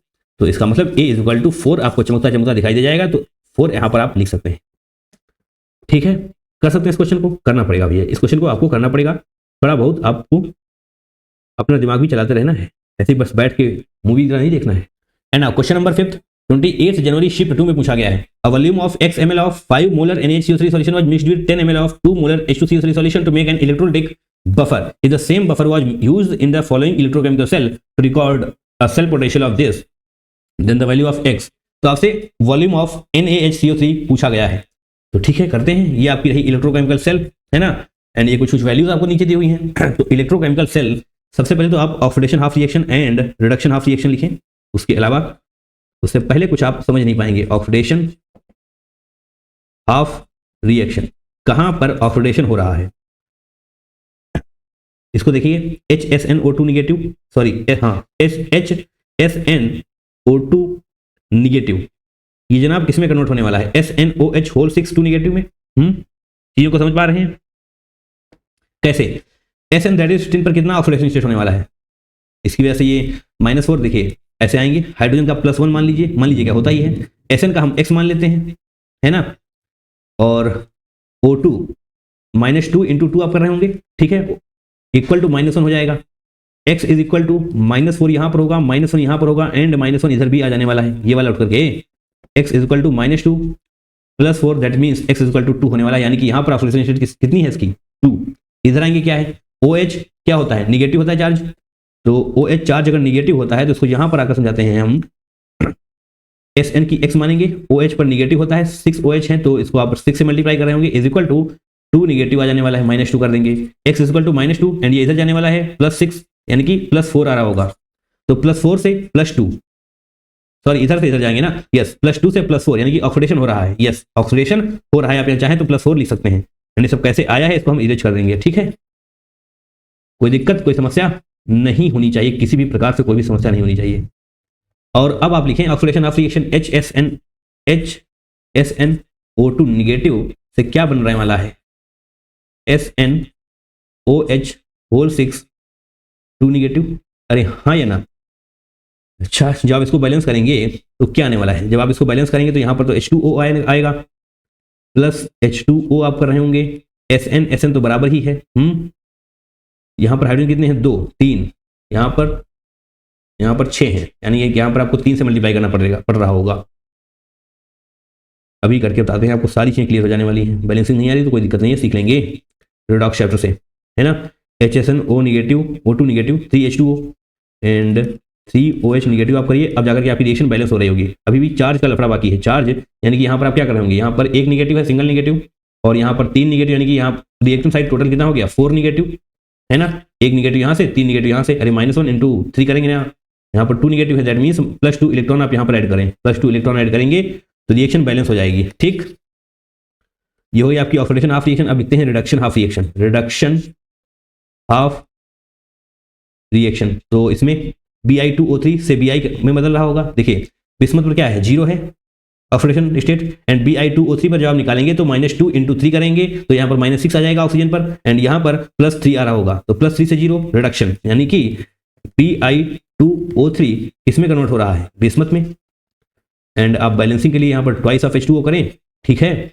Speaker 1: तो इसका मतलब a इज इक्वल टू 4 आपको चमकता चमकता दिखाई दे जाएगा, तो 4 यहाँ पर आप लिख सकते हैं। ठीक है, कर सकते हैं। इस क्वेश्चन को करना पड़ेगा भैया, इस क्वेश्चन को आपको करना पड़ेगा, थोड़ा बहुत आपको अपना दिमाग भी चलाते रहना है, ऐसे बस बैठ के मूवी नहीं देखना है। एंड नाउ क्वेश्चन नंबर 5 28 जनवरी शिफ्ट 2 में पूछा गया है। A volume of x ml of 5 molar NaHCO3 solution was mixed with 10 ml of 2 molar H2CO3 solution to make an electrolytic buffer. If the same buffer was used in the following electrochemical cell to record a cell potential of this, then the value of x। तो आपसे volume of NaHCO3 पूछा गया है, तो ठीक है करते हैं। ये आपकी रही इलेक्ट्रोकेमिकल सेल, है ना, एंड ये कुछ वैल्यूज आपको नीचे दी हुई हैं। तो इलेक्ट्रोकेमिकल सेल, सबसे पहले तो आप oxidation half reaction and reduction half reaction लिखें। उसके अलावा उससे पहले कुछ आप समझ नहीं पाएंगे। ऑक्सीडेशन हाफ रिएक्शन, कहां पर ऑक्सीडेशन हो रहा है, इसको देखिए HSNO2 निगेटिव, सॉरी हाँ HSNO2 निगेटिव, ये जनाब किसमें कन्वर्ट होने वाला है, SNOH होल 6 2 निगेटिव में। चीजों को समझ पा रहे हैं कैसे। SN दैट इज 15 पर कितना ऑक्सीडेशन स्टेट होने वाला है, इसकी वजह से ये -4 देखिए ऐसे आएंगे। हाइड्रोजन का +1 मान लीजिए क्या होता ही है। SN का हम x मान लेते हैं, है ना, और O2 -2 × 2 आप कर रहे होंगे, ठीक है, इक्वल टू -1 हो जाएगा। x इज इक्वल टू -4 यहाँ पर होगा, -1 यहाँ पर होगा, एंड -1 इधर भी आ जाने वाला है, ये वाला उठ करके x is equal to -2 + 4, that means x is equal to 2 होने वाला है। यानी कि यहाँ पर ऑक्सीडेशन स्टेट कितनी है इसकी 2। इधर आएंगे क्या है, OH क्या होता है, निगेटिव होता है चार्ज। तो OH चार्ज अगर निगेटिव होता है तो इसको यहां पर आकर समझाते हैं हम। SN की x मानेंगे, OH पर निगेटिव होता है, 6 OH है, तो इसको आप 6 से मल्टीप्लाई कर रहे होंगे, इज इक्वल टू 2 निगेटिव आ जाने वाला है, -2 कर देंगे, x is equal to -2, and ये इधर जाने वाला है +6, यानी कि +4 आ रहा होगा। तो +4 से +2, सॉरी इधर से इधर जाएंगे ना, यस, +2 से +4, यानी कि ऑक्सीडेशन हो रहा है, यस ऑक्सीडेशन हो रहा है। आप यहाँ चाहें तो +4 लिख सकते हैं, यानी सब कैसे आया है इसको हम इरेज कर देंगे। ठीक है, कोई दिक्कत कोई समस्या नहीं होनी चाहिए, किसी भी प्रकार से कोई भी समस्या नहीं होनी चाहिए। और अब आप लिखें oxidation of reaction HSNO2 negative से क्या बन रहे वाला है, SNOH होल 6 2 निगेटिव। अरे हाँ या ना, अच्छा जब आप इसको बैलेंस करेंगे तो क्या आने वाला है, जब आप इसको बैलेंस करेंगे तो यहाँ पर तो H2O आएगा, प्लस H2O आप कर रहे होंगे, SN तो बराबर ही है। यहाँ पर हाइड्रोजन कितने हैं, 2 3, यहाँ पर 6 हैं, यानी यहाँ पर आपको 3 से मल्टीप्लाई करना पड़ रहा होगा। अभी करके बताते हैं आपको, सारी चीजें क्लियर हो जाने वाली हैं। बैलेंसिंग नहीं आ रही तो कोई दिक्कत नहीं है, सीख लेंगे रिडॉक्स चैप्टर से, है ना। HSNO negative, O2 negative, 3H2O and 3OH negative आप करिए। अब जाकर के आपकी रिएक्शन बैलेंस हो रही होगी। अभी भी चार्ज का लफड़ा बाकी है, चार्ज यानी कि यहाँ पर आप क्या कर रहे होंगे, यहाँ पर एक निगेटिव है, सिंगल निगेटिव, और यहाँ पर 3 निगेटिव, यानी कि यहाँ रिएक्टिव साइड टोटल कितना हो गया 4 निगेटिव, है ना, एक निगेटिव यहाँ से 3 निगेटिव यहाँ से, अरे -1 इंटू 3 करेंगे ना, यहाँ पर 2 निगेटिव है, दैट मीन्स +2 इलेक्ट्रॉन आप यहाँ पर ऐड करें, +2 इलेक्ट्रॉन ऐड करेंगे तो रिएक्शन बैलेंस हो जाएगी। ठीक, ये हो गई आपकी ऑक्सीडेशन हाफ रिएक्शन। अब लिखते हैं reduction half reaction, reduction half reaction. तो इसमें Bi2O3 से Bi में बदल रहा होगा। देखिए बिस्मथ पर क्या है 0 है ऑक्सीडेशन स्टेट, एंड Bi2O3 पर जब आप निकालेंगे तो -2 इंटू 3 करेंगे तो यहाँ पर -6 आ जाएगा ऑक्सीजन पर, एंड यहाँ पर +3 आ रहा होगा, तो +3 से 0 रिडक्शन, यानी कि Bi2O3 किसमें कन्वर्ट हो रहा है बिस्मथ में, एंड आप बैलेंसिंग के लिए यहाँ पर ट्वाइस ऑफ H2O करें, ठीक है,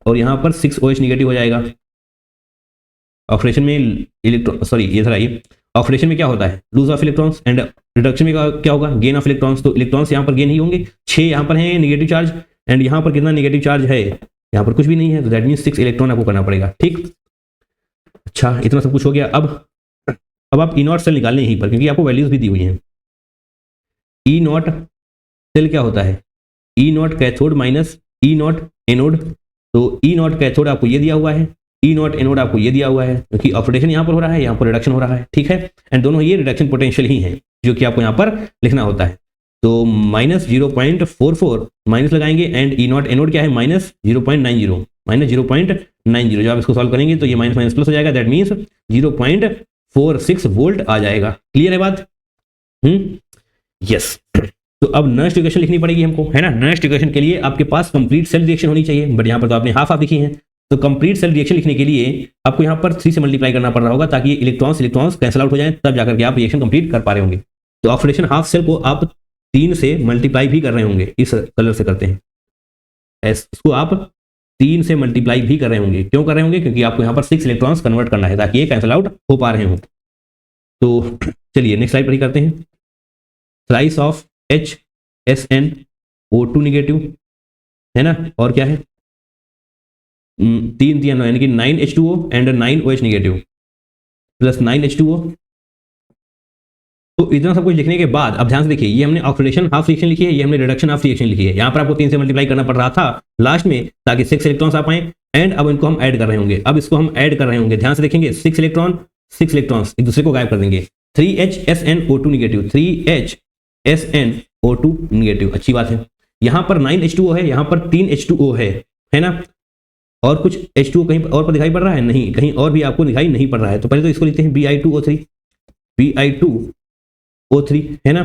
Speaker 1: और यहाँ पर 6OH निगेटिव हो जाएगा। ऑक्सीडेशन में इलेक्ट्रॉन, सॉरी ये थोड़ा ये ऑक्सीडेशन में क्या होता है lose of electrons, and reduction में क्या होगा गेन ऑफ इलेक्ट्रॉन्स। तो इलेक्ट्रॉन्स यहाँ पर गेन ही होंगे, 6 यहाँ पर हैं नेगेटिव चार्ज, एंड यहाँ पर कितना नेगेटिव चार्ज है, यहाँ पर कुछ भी नहीं है, तो दैट मीन्स 6 इलेक्ट्रॉन आपको करना पड़ेगा। ठीक, अच्छा इतना सब कुछ हो गया। अब आप E0 सेल निकालने यहीं पर, क्योंकि आपको वैल्यूज भी दी हुई हैं। E0 सेल क्या होता है, E0 cathode minus E0 anode, तो E0 कैथोड आपको ये दिया हुआ है, E0 एनोड आपको ये दिया हुआ है, क्योंकि ऑक्सीडेशन यहाँ पर हो रहा है, यहाँ पर रिडक्शन हो रहा है, ठीक है, एंड दोनों ये रिडक्शन पोटेंशियल ही है जो कि आपको यहाँ पर लिखना होता है। तो -0.44 माइनस लगाएंगे, एंड E0 एनोड क्या है -0.90, -0.90, जब आप इसको सॉल्व करेंगे तो ये माइनस माइनस प्लस हो जाएगा, दैट मीन्स 0.46 वोल्ट आ जाएगा। क्लियर है बात? यस। तो अब नेक्स्ट इक्वेशन लिखनी पड़ेगी हमको, है ना। नेक्स्ट इक्वेशन के लिए आपके पास कंप्लीट सेल रिएक्शन होनी चाहिए, बट यहाँ पर तो आपने हाफ लिखी है, तो कंप्लीट सेल रिएक्शन लिखने के लिए आपको यहाँ पर 3 से मल्टीप्लाई करना पड़ रहा होगा, ताकि इलेक्ट्रॉन्स कैंसिल आउट हो जाए, तब जाकर के आप रिएक्शन कंप्लीट कर पा रहे होंगे। तो ऑक्सीडेशन हाफ सेल को आप 3 से मल्टीप्लाई भी कर रहे होंगे, इस कलर से करते हैं, इसको आप 3 से मल्टीप्लाई भी कर रहे होंगे। क्यों कर रहे होंगे? क्योंकि आपको यहाँ पर 6 इलेक्ट्रॉन्स कन्वर्ट करना है, ताकि ये कैंसिल आउट हो पा रहे हो। तो चलिए नेक्स्ट स्लाइड पर ही करते हैं। स्लाइस ऑफ HSnO2 निगेटिव, है ना, और क्या है 3 यानी कि 9H2O and 9OH negative plus 9H2O। तो इतना सब कुछ लिखने के बाद अब ध्यान से देखिए, ये हमने ऑक्सीडेशन हाफ रिएक्शन लिखी है, ये हमने रिडक्शन हाफ रिएक्शन लिखी है। यहाँ पर आपको 3 से मल्टीप्लाई करना पड़ रहा था लास्ट में, ताकि 6 इलेक्ट्रॉन्स आ पाए, एंड अब इनको हम ऐड कर रहे होंगे। अब इसको हम ऐड कर रहे होंगे, ध्यान से देखेंगे, 6 इलेक्ट्रॉन्स एक दूसरे को गायब कर देंगे। 3HSnO2 निगेटिव, 3HSnO2 निगेटिव, अच्छी बात है। यहाँ पर 9H2O है, यहाँ पर 3H2O है ना, और कुछ H2O कहीं और पर दिखाई पड़ रहा है? नहीं, कहीं और भी आपको दिखाई नहीं पड़ रहा है। तो पहले तो इसको लिखते हैं Bi2O3, है ना,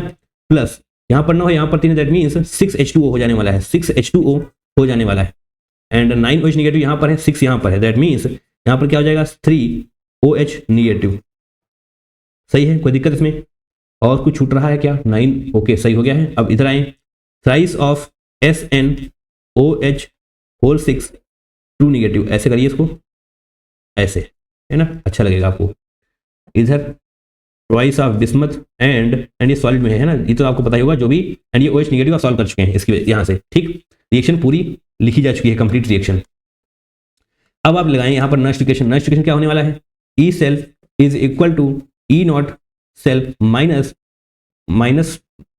Speaker 1: प्लस यहाँ पर 9 है, यहाँ पर 3, दैट मीन्स 6H2O हो जाने वाला है, 6H2O हो जाने वाला है, एंड 9OH निगेटिव यहाँ पर है, 6 यहाँ पर है, दैट मीन्स यहाँ पर क्या हो जाएगा 3OH निगेटिव। सही है, कोई दिक्कत इसमें? और कुछ छूट रहा है क्या? 9, ओके सही हो गया है। अब इधर आए, size of SnOH whole 6 2 negative, ऐसे करिए इसको, ऐसे, है ना, अच्छा लगेगा आपको। इधर ट्वाइस ऑफ बिस्मथ एंड ये सॉलिड में है ना, ये तो आपको पता ही होगा जो भी, एंड ये OH निगेटिव आप सॉल्व कर चुके हैं इसकी यहाँ से। ठीक, रिएक्शन पूरी लिखी जा चुकी है, कंप्लीट रिएक्शन। अब आप लगाएं यहाँ पर नेक्स्ट इक्वेशन। नेक्स्ट इक्वेशन क्या होने वाला है? E cell is equal to E0 cell minus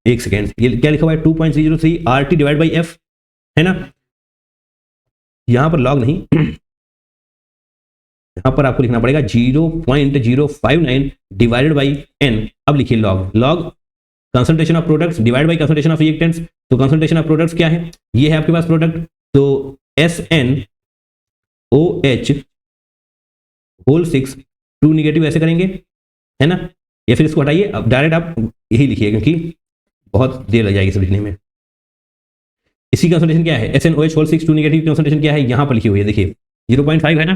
Speaker 1: एक सेकेंड, ये क्या लिखा हुआ है 2.303 RT डिवाइड बाई F, है ना। यहां पर लॉग नहीं, यहां पर आपको लिखना पड़ेगा 0.059 डिवाइडेड बाई N। अब लिखिए log concentration of products divide by concentration of reactants. तो कंसंट्रेशन ऑफ प्रोडक्ट्स क्या है? ये है आपके पास प्रोडक्ट, तो SnOH होल 6 2 निगेटिव, ऐसे करेंगे, है ना, या फिर इसको हटाइए, अब डायरेक्ट आप यही लिखिए, क्योंकि बहुत देर लग जाएगी इसे लिखने में। इसकी कंसंट्रेशन क्या है? SnOH होल 6 2 निगेटिव की कंसंट्रेशन क्या है? यहाँ पर लिखी हुई है, देखिए 0.5 है ना,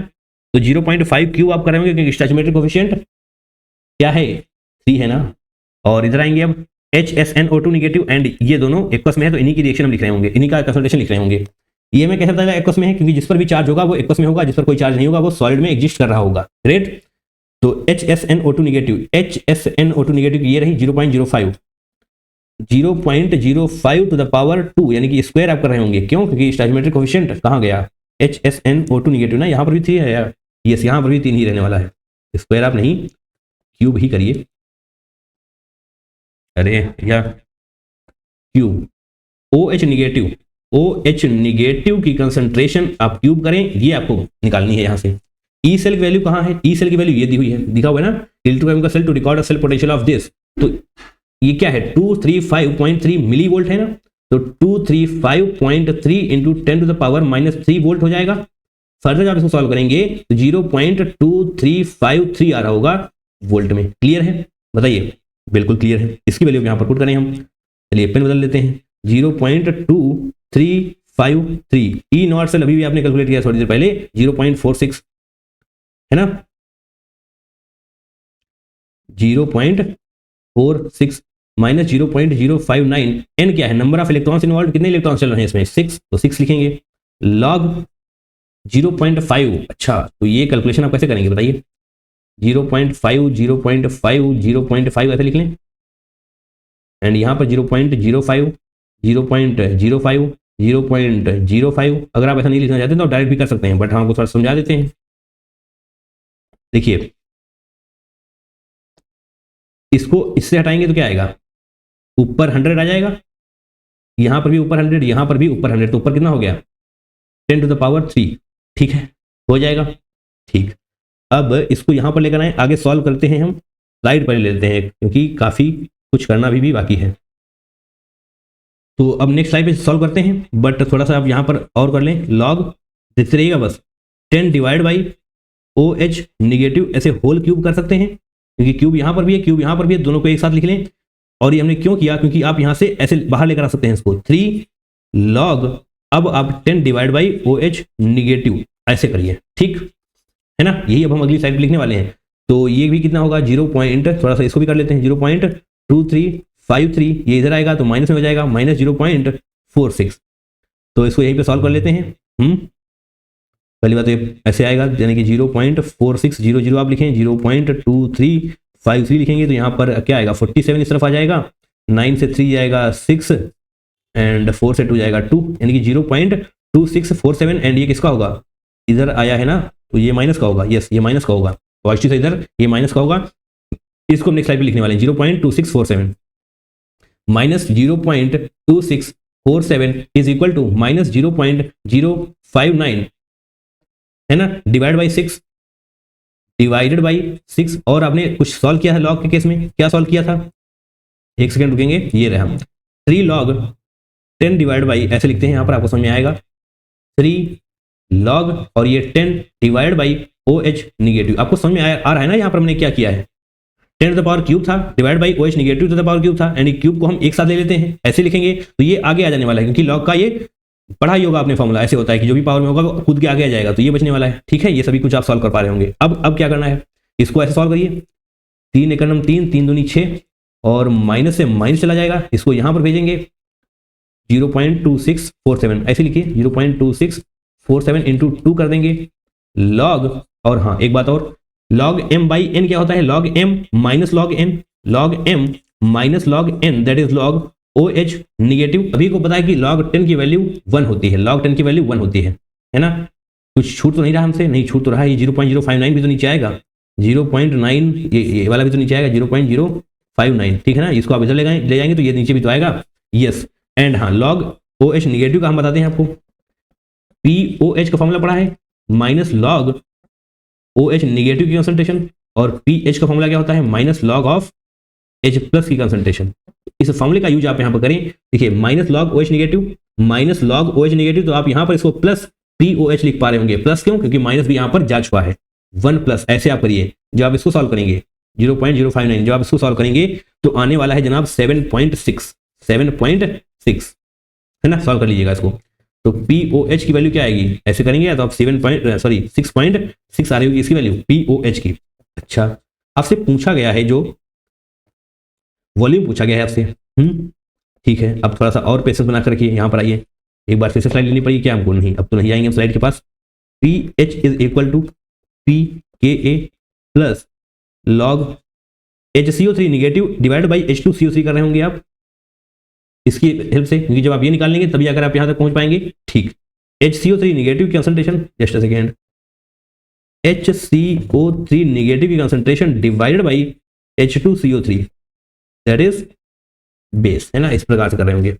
Speaker 1: तो 0.5 क्यों आप करेंगे? क्योंकि स्टोइचियोमेट्रिक कोएफिशिएंट क्या है 3 है ना। और इधर आएंगे अब HSnO2 निगेटिव, एंड ये दोनों एक्वस में है, तो इन्हीं की रिएक्शन हम लिख रहे होंगे, इन्हीं का कंसंट्रेशन लिख रहे होंगे। ये मैं कैसे बताया एक्वस में है? क्योंकि जिस पर भी चार्ज होगा वो एक्वस में होगा, जिस पर कोई चार्ज नहीं होगा वो सॉलिड में एग्जिस्ट कर रहा होगा, राइट। तो HSnO2 निगेटिव ये रही 0.05 टू द पावर 2, यानी कि स्क्वायर आप कर रहे होंगे। क्यों? क्योंकि स्टोइचियोमेट्रिक कोएफिशिएंट कहाँ गया? HSnO2 निगेटिव ना, यहाँ पर भी 3 है यार, यस यहाँ पर भी 3 ही रहने वाला है, स्क्वायर आप नहीं क्यूब ही करिए, अरे या cube. OH negative OH negative की कंसंट्रेशन आप क्यूब करें, ये आपको निकालनी है यहाँ से। ई सेल की वैल्यू कहाँ है? ई सेल की वैल्यू ये दी हुई है, दिखा हुआ है ना, electrochemical cell to record cell potential of this. तो ये क्या है? 235.3 मिली वोल्ट है ना, तो 235.3 into 10 to the power -3 volt हो जाएगा। फर्दर जब इसको सॉल्व करेंगे तो 0.2353 आ रहा होगा वोल्ट में। क्लियर है? बताइए। बिल्कुल क्लियर है। इसकी वैल्यू यहाँ पर पुट करें हम। चलिए पेन बदल लेते हैं। 0.2353 ई नॉट सेल अभी भी आपने कैलकुलेट किया थोड़ी देर पहले 0.46 है ना, 0.46 माइनस 0.059। एन क्या है? Number of electrons involve. कितने इलेक्ट्रॉन्स चल रहे हैं इसमें? 6, तो 6 लिखेंगे। लॉग 0.5। अच्छा, तो ये कैलकुलेशन आप कैसे करेंगे बताइए? 0.5 0.5 0.5 ऐसे लिख लें, एंड यहाँ पर 0.05 0.05 0.05। अगर आप ऐसा नहीं लिखना चाहते तो डायरेक्ट भी कर सकते हैं, बट हम आपको थोड़ा समझा देते हैं। देखिए, इसको इससे हटाएंगे तो क्या आएगा? ऊपर 100 आ जाएगा, यहां पर भी ऊपर 100, यहां पर भी ऊपर 100, तो ऊपर कितना हो गया? 10 टू द पावर 3। ठीक है, हो जाएगा। ठीक, अब इसको यहां पर लेकर आए, आगे सॉल्व करते हैं हम। स्लाइड पर ले लेते हैं क्योंकि काफी कुछ करना भी बाकी है। तो अब नेक्स्ट स्लाइड पे सॉल्व करते हैं, बट थोड़ा सा आप यहाँ पर और कर लें। लॉग देखते रहिएगा बस। 10 डिवाइड बाई OH निगेटिव, ऐसे होल क्यूब कर सकते हैं क्योंकि क्यूब यहाँ पर भी है, क्यूब यहाँ पर भी है, दोनों को एक साथ लिख लें। और ये हमने क्यों किया? क्योंकि आप यहाँ से ऐसे बाहर लेकर आ सकते हैं इसको। 3 लॉग, अब आप 10 डिवाइड बाई OH निगेटिव ऐसे करिए। ठीक है ना, यही अब हम अगली स्लाइड पे लिखने वाले हैं। तो ये भी कितना होगा? 0. थोड़ा सा इसको भी कर लेते हैं। 0.2353, ये इधर आएगा तो माइनस में हो जाएगा, -0.46। तो इसको यहीं पे सॉल्व कर लेते हैं। पहली बात तो ये ऐसे आएगा, यानी कि 0.4600 आप लिखें, 0.2353 लिखेंगे तो यहाँ पर क्या आएगा? 47 इस तरफ आ जाएगा, 9 से 3 जाएगा 6, एंड 4 से 2 जाएगा 2, यानी कि 0.2647। एंड ये किसका होगा? इधर आया है ना, तो ये माइनस का होगा। यस, ये माइनस का होगा, पॉजिटिव से इधर ये माइनस का होगा। इसको नेक्स्ट स्लाइड पे लिखने वाले हैं। 0.2647 minus 0.2647 is equal to minus 0.059 है ना, डिवाइड बाई 6, डिवाइडेड बाई 6। और आपने कुछ सॉल्व किया है लॉग के केस में, क्या सॉल्व किया था? एक सेकंड रुकेंगे, ये रहा। 3 लॉग 10 डिवाइड बाई, ऐसे लिखते हैं यहाँ पर, आपको समझ में आएगा। 3 लॉग और ये 10 डिवाइड बाई OH निगेटिव। आपको समझ में आ रहा है ना यहाँ पर हमने क्या किया है? 10 टू द पावर क्यूब था, divide by OH negative to the power cube था, यानी क्यूब को हम एक साथ ले लेते हैं, ऐसे लिखेंगे तो ये आगे आ जाने वाला है, क्योंकि लॉग का ये पढ़ा ही होगा आपने फॉर्मूला। ऐसे होता है कि जो भी पावर में होगा वो खुद के आगे आ जाएगा, तो ये बचने वाला है। ठीक है, ये सभी कुछ आप सॉल्व कर पा रहे होंगे। अब क्या करना है? इसको ऐसे सॉल्व करिए। 3 एकड़ 3, 3 दूनी 6, और माइनस से माइनस चला जाएगा, इसको यहाँ पर भेजेंगे। 0.2647 ऐसे लिखिए, 0.2647 इंटू 2 कर देंगे लॉग। और हाँ, एक बात और, log m बाई n क्या होता है? log m minus log n, log m minus log n, that is log OH negative. अभी को पता है कि log 10 की वैल्यू 1 होती है, log 10 की वैल्यू 1 होती है ना? कुछ छूट तो नहीं रहा हमसे? नहीं छूट तो रहा है। 0.059 भी तो नीचे आएगा, 0.9 ये वाला भी तो नीचे आएगा, 0.059। ठीक है ना, इसको आप इधर ले जाएंगे तो ये नीचे भी तो आएगा। यस, एंड हाँ, log OH निगेटिव का हम बताते हैं आपको। POH का फॉर्मूला पढ़ा है, माइनस log OH निगेटिव की कंसंट्रेशन, और पीएच का फॉर्मूला क्या होता है? Minus log of H plus की कंसंट्रेशन। इस फॉर्मूले का यूज आप यहाँ पर करें। देखिए, minus log OH negative, minus log OH negative, तो आप यहाँ पर इसको प्लस POH लिख पा रहे होंगे। प्लस क्यों? क्योंकि माइनस भी यहाँ पर जा चुका है। 1 प्लस, ऐसे आप करिए। जब आप इसको सॉल्व करेंगे 0.059, जब आप इसको सॉल्व करेंगे तो आने वाला है जनाब 7.6 है ना। सॉल्व कर लीजिएगा इसको। तो POH की वैल्यू क्या आएगी? ऐसे करेंगे तो आप 6.6 आ रही होगी इसकी वैल्यू POH की। अच्छा, आपसे पूछा गया है, जो वॉल्यूम पूछा गया है आपसे। ठीक है, अब थोड़ा सा और पेशेंस बना कर रखिए। यहाँ पर आइए, एक बार फिर से स्लाइड लेनी पड़ेगी क्या हमको? नहीं, अब तो नहीं आएंगे हम स्लाइड के पास। PH is equal to pKa plus log HCO3 negative divide by H2CO3 कर रहे होंगे आप इसकी हेल्प से, क्योंकि जब आप ये निकाल लेंगे तभी अगर आप यहाँ तक पहुंच पाएंगे। ठीक, HCO3 negative concentration, just a second, HCO3 negative की concentration divided by H2CO3, that is base, है ना। इस प्रकार से कर रहे होंगे।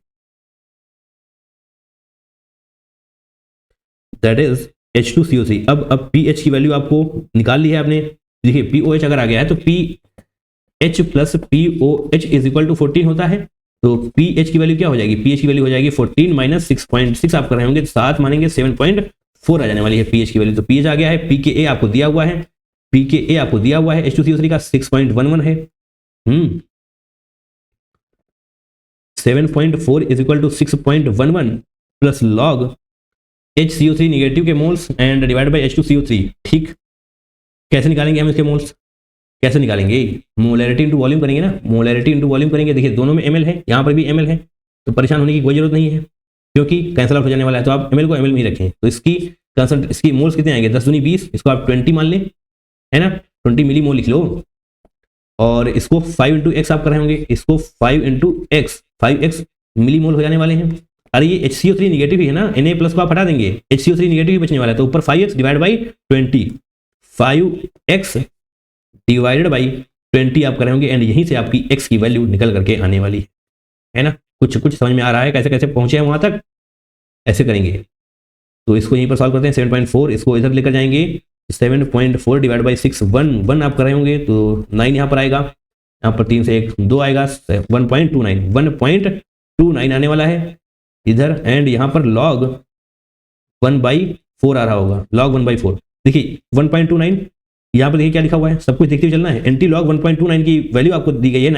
Speaker 1: That is H2CO3। अब pH की वैल्यू आपको निकाल ली है आपने। देखिए POH अगर आ गया है तो pH plus POH is equal to 14 होता है। तो pH की वैल्यू क्या हो जाएगी, pH की वैल्यू हो जाएगी 14 माइनस 6.6 आप कर रहे होंगे, 7 मानेंगे 7.4 आ जाने वाली है pH की वैल्यू। तो pH आ गया है। pKa आपको दिया हुआ है, pKa आपको दिया हुआ है H2CO3 का 6.11 है। 7.4 is equal to 6.11 plus log HCO3 negative के moles and divide by H2CO3। ठीक, कैसे निकालेंगे हम इसके मोल्स, कैसे निकालेंगे, मोलैरिटी इंटू वॉल्यूम करेंगे ना, मोलैरिटी इंटू वॉल्यूम करेंगे। देखिए दोनों में ml है, यहाँ पर भी ml है, तो परेशान होने की कोई जरूरत नहीं है क्योंकि कैंसिल आउट हो जाने वाला है। तो आप ml को ml में ही रखें। तो इसकी मोल्स कितने आएंगे, 10 दूनी 20, इसको आप 20 मान लें, है ना, 20 मिली मोल लिख लो। और इसको 5 इंटू एक्स आप कर रहे होंगे, इसको 5 इंटू एक्स, 5x मिली मोल हो जाने वाले हैं। अरे ये HCO3 निगेटिव ही है ना, Na प्लस को आप हटा देंगे, HCO3 निगेटिव ही बचने वाला है। तो ऊपर 5x divide by 20, 5x divided by 20 आप कर होंगे एंड यहीं से आपकी x की वैल्यू निकल करके आने वाली है ना। कुछ समझ में आ रहा है कैसे कैसे पहुंचे हैं वहां तक, ऐसे करेंगे। तो इसको यहीं पर सॉल्व करते हैं। 7.4 इसको इधर लेकर जाएंगे, 7.4 डिवाइड बाई 6 1 आप कर रहे होंगे तो 9 यहाँ पर आएगा, यहाँ पर 3 से 1 2 आएगा, 1.29 आने वाला है इधर। एंड यहाँ पर log 1/4 आ रहा होगा, log 1/4। देखिए 1.29 यहाँ पर देखिए क्या लिखा हुआ है, सब कुछ देखते हुए चलना है। एंटी लॉग 1.29 की वैल्यू आपको दी गई है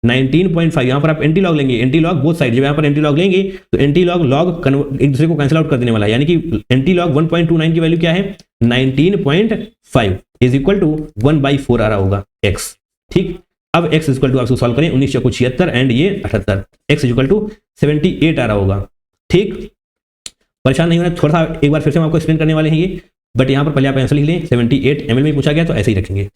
Speaker 1: 19.5 यहाँ पर आप एंटी लॉग लेंगे, एंटी लॉग बोथ साइड, जब यहाँ पर एंटी लॉग लेंगे तो एंटी लॉग एक दूसरे को कैंसिल आउट कर देने वाला है, यानी कि एंटी लॉग 1.29 की वैल्यू क्या है 19.5 इज इक्वल टू 1/4 आ रहा होगा x। ठीक, अब x इज इक्वल टू आपको सॉल्व करें, 1976 एंड ये 78, x इज इक्वल टू 78 आ रहा होगा। ठीक, परेशान नहीं होना, थोड़ा सा एक बार फिर से हम आपको एक्सप्लेन करने वाले हैं ये, बट यहाँ पर पहले आप आंसर लिख लें। 78 ml में पूछा गया तो ऐसे ही रखेंगे।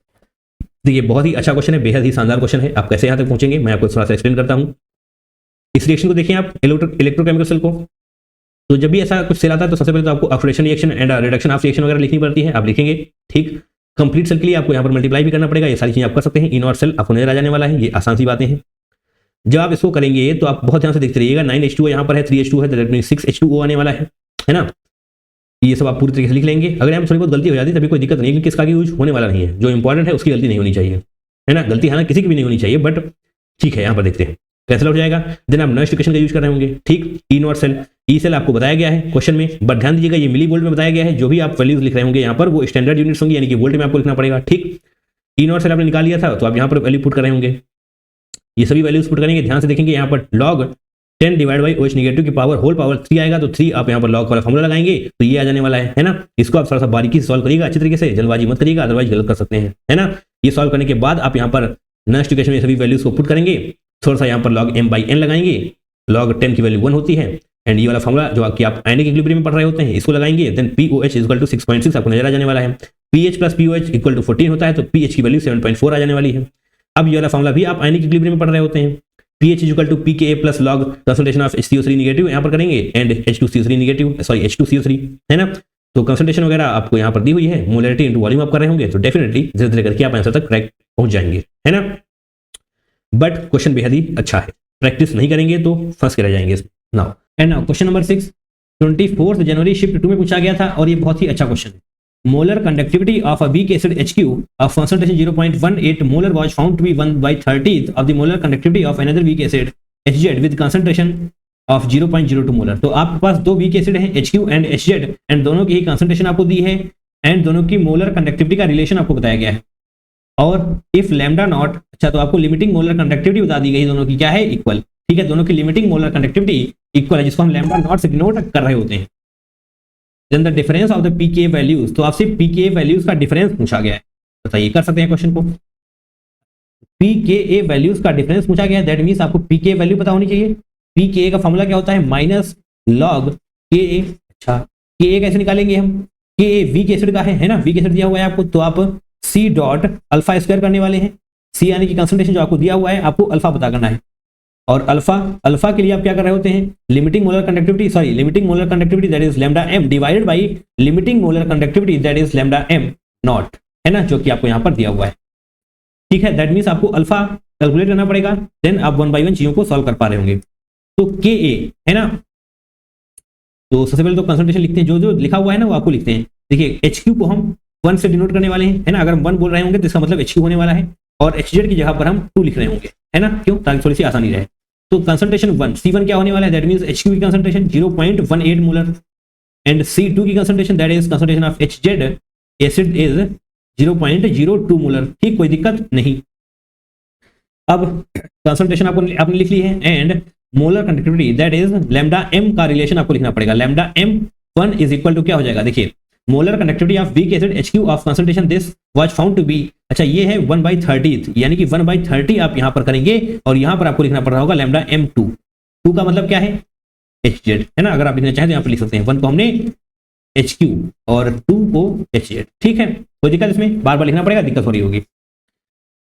Speaker 1: देखिए बहुत ही अच्छा क्वेश्चन है, बेहद ही शानदार क्वेश्चन है। आप कैसे यहाँ तक पहुंचेंगे मैं आपको थोड़ा सा एक्सप्लेन करता हूँ। इस रिएक्शन को देखिए आप, इलेक्ट्रोकेमिकल सेल को, तो जब भी ऐसा कुछ सेल आता है तो सबसे पहले तो आपको oxidation reaction and reduction of reaction वगैरह लिखनी पड़ती है, आप लिखेंगे। ठीक, कंप्लीट सेल के लिए आपको यहाँ पर मल्टीप्लाई भी करना पड़ेगा, ये सारी चीजें आप कर सकते हैं। इन और सेल आपको नजर आ जाने वाला है, ये आसान सी बातें हैं। जब आप इसको करेंगे तो आप बहुत ध्यान से देखते रहिएगा, 9H2 यहाँ पर है, 3H2 है, दैट मींस 6H2O आने वाला है ना। ये सब आप पूरी तरीके से लिख लेंगे। अगर यहाँ थोड़ी बहुत गलती हो जाती है तभी कोई दिक्कत नहीं, क्योंकि इसका यूज होने वाला नहीं है। जो इंपॉर्टेंट है उसकी गलती नहीं होनी चाहिए, है ना। गलती हालांकि किसी की भी नहीं होनी चाहिए, बट ठीक है यहाँ पर देखते हैं कैसे हो जाएगा। देन आप नेक्स्ट इक्वेशन का यूज कर रहे होंगे। ठीक, ई नॉट सेल, ई सेल आपको बताया गया है क्वेश्चन में, बट ध्यान दीजिएगा ये मिली वोल्ट में बताया गया है। जो भी आप वैल्यूज लिख रहे होंगे यहाँ पर वो स्टैंडर्ड यूनिट्स होंगी, यानी कि वोल्ट में आपको लिखना पड़ेगा। ठीक, ई नॉट सेल आपने निकाल लिया था तो आप यहाँ पर वैल्यू पुट कर रहे होंगे, ये सभी वैल्यूज पुट करेंगे। ध्यान से देखेंगे यहाँ पर log 10 divide by OH negative की पावर होल पावर 3 आएगा, तो 3 आप यहाँ पर log वाला फॉर्मूला लगाएंगे तो ये आ जाने वाला है ना। इसको आप थोड़ा सा बारीकी से सॉल्व करिएगा, अच्छी तरीके से, जल्दबाजी मत करिएगा, अदरवाइज गलत कर सकते हैं, है ना। ये सॉल्व करने के बाद आप यहाँ पर नेक्स्ट इक्वेशन में सभी वैल्यूज को पुट करेंगे, थोड़ा सा यहाँ पर log m/n लगाएंगे, log 10 की वैल्यू 1 होती है, एंड ये वाला फॉर्मूला जो आपकी आप आयनिक इक्विलिब्रियम में पढ़ रहे होते हैं इसको लगाएंगे। देन POH इक्वल टू 6.6 आपको नजर आ जाने वाला है, pH plus POH equal to 14 होता है, तो pH की वैल्यू 7.4 आ जाने वाली है। अब ये वाला फॉर्मूला भी आप आयनिक इक्विलिब्रियम में पढ़ रहे होते हैं, pH equal to pKa plus log concentration of HCO3 negative यहाँ पर करेंगे and H2CO3 negative, sorry H2CO3, है ना। तो कंसंट्रेशन वगैरह आपको यहाँ पर दी हुई है, मोलैरिटी इनटू वॉल्यूम आप कर रहे होंगे, तो डेफिनेटली धीरे धीरे करके आप आंसर तक करेक्ट पहुंच जाएंगे, है ना। बट क्वेश्चन बेहद ही अच्छा है, प्रैक्टिस नहीं करेंगे तो फंस के रह जाएंगे now. And now question number 6, 24 January shift 2 में पूछा गया था और ये बहुत ही अच्छा क्वेश्चन है। Molar conductivity of a weak acid HQ of concentration 0.18 molar was found to be 1/30th of the molar conductivity of another weak acid HZ with concentration of 0.02 molar। तो आपके पास दो वीक एसिड हैं HQ and HZ, and दोनों की ही concentration आपको दी है and दोनों की मोलर कंडक्टिविटी का रिलेशन आपको बताया गया है। और इफ लैम्डा नॉट, अच्छा तो आपको लिमिटिंग मोलर कंडक्टिविटी बता दी गई, दोनों की क्या है, इक्वल। ठीक है, दोनों की लिमिटिंग मोलर कंडक्टिविटी इक्वल है, जिसको हम लैम्डा नॉट से डिनोट कर रहे होते हैं। Then the difference of the pKa values, तो आपसे pKa वैल्यूज का डिफरेंस पूछा गया है, बताइए कर सकते हैं क्वेश्चन को। pKa वैल्यूज का डिफरेंस पूछा गया है, दैट मींस आपको pKa वैल्यू पता होनी चाहिए। pKa का फॉर्मूला क्या होता है, माइनस log Ka। अच्छा Ka कैसे निकालेंगे हम, Ka वीक एसिड का है ना, वीक एसिड दिया हुआ है आपको, तो आप C डॉट अल्फा स्क्वायर करने वाले हैं। C यानी कि कंसंट्रेशन जो आपको दिया हुआ है, आपको अल्फा पता करना है। और अल्फा के लिए आप क्या कर रहे होते हैं, limiting molar conductivity that is lambda m divided by limiting molar conductivity that is lambda m not, है ना, जो कि आपको यहाँ पर दिया हुआ है। ठीक है, दैट मींस आपको अल्फा कैलकुलेट करना पड़ेगा, देन आप 1 by 1 चीजों को सॉल्व कर पा रहे होंगे। तो Ka, है ना, तो सबसे पहले तो कंसंट्रेशन लिखते हैं, जो जो लिखा हुआ है ना वो आपको लिखते हैं। देखिए एच क्यू को हम 1 से डिनोट करने वाले हैं, है ना। अगर हम 1 बोल रहे होंगे तो इसका मतलब एच क्यू होने वाला है, और एच जेड की जगह पर हम 2 लिख रहे होंगे, है ना, क्यों, ताकि थोड़ी सी आसानी रहे। तो कंसंट्रेशन 1 C1 क्या होने वाला है, दैट मींस एच क्यू की कंसंट्रेशन 0.18 मोलर, एंड C2 की concentration that is concentration of H Z acid is 0.02 molar. ठीक, कोई दिक्कत नहीं। अब कंसंट्रेशन आपने लिख ली है, and molar conductivity that is lambda M का रिलेशन आपको लिखना पड़ेगा। Lambda M 1 is equal to क्या हो जाएगा, देखिए molar conductivity of weak acid HQ of concentration this was found to be, अच्छा ये है 1/30, यानी कि 1/30 आप यहां पर करेंगे, और यहां पर आपको लिखना पड़ रहा होगा लैम्डा M2। 2 का मतलब क्या है, HZ, है ना। अगर आप लिखना चाहें तो यहां पर लिख सकते हैं। 1 को हमने HQ और 2 को HZ। ठीक है, कोई दिक्कत इसमें बार बार लिखना पड़ेगा, दिक्कत हो रही होगी।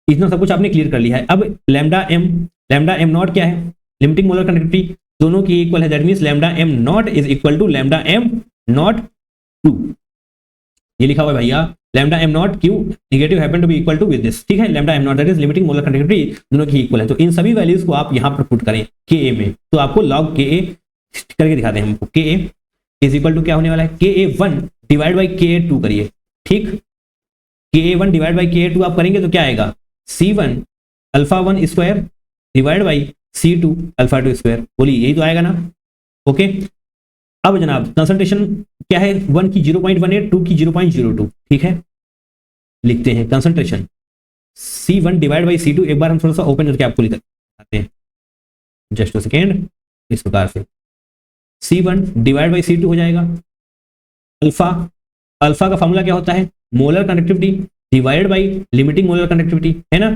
Speaker 1: इतना सब कुछ आपने क्लियर कर लिया है। अब लैम्डा एम नॉट क्या है, लिमिटिंग मोलर कंडक्टिविटी दोनों की इक्वल है, that means lambda M not is equal to lambda M not 2। ये लिखा हुआ है भैया, lambda M not Q negative happen to be equal to with this. ठीक है, lambda M not that is limiting molar conductivity दोनों की equal है। तो इन सभी वैल्यूज को आप यहां पर पुट करें के में, तो आपको लॉग के ए करके दिखाते हैं हमको। के ए इज इक्वल टू क्या होने वाला है, के ए 1 डिवाइड बाई के ए 2 करिए। ठीक, के ए 1 डिवाइड बाई के ए 2 आप करेंगे तो क्या आएगा, C1 alpha 1 square divide by C2 alpha 2 square. बोलिए यही तो आएगा ना। ओके, अब जनाब कंसंट्रेशन क्या है, 1 की 0.18, 2 की 0.02। ठीक है, लिखते हैं concentration C1 divide by C2। एक बार हम थोड़ा सा ओपन करके आपको लिखते हैं, जस्ट सेकेंड। इस प्रकार से C1 डिवाइड बाई C2 हो जाएगा अल्फा। अल्फा का फॉर्मूला क्या होता है, molar conductivity divide by limiting molar conductivity, है ना।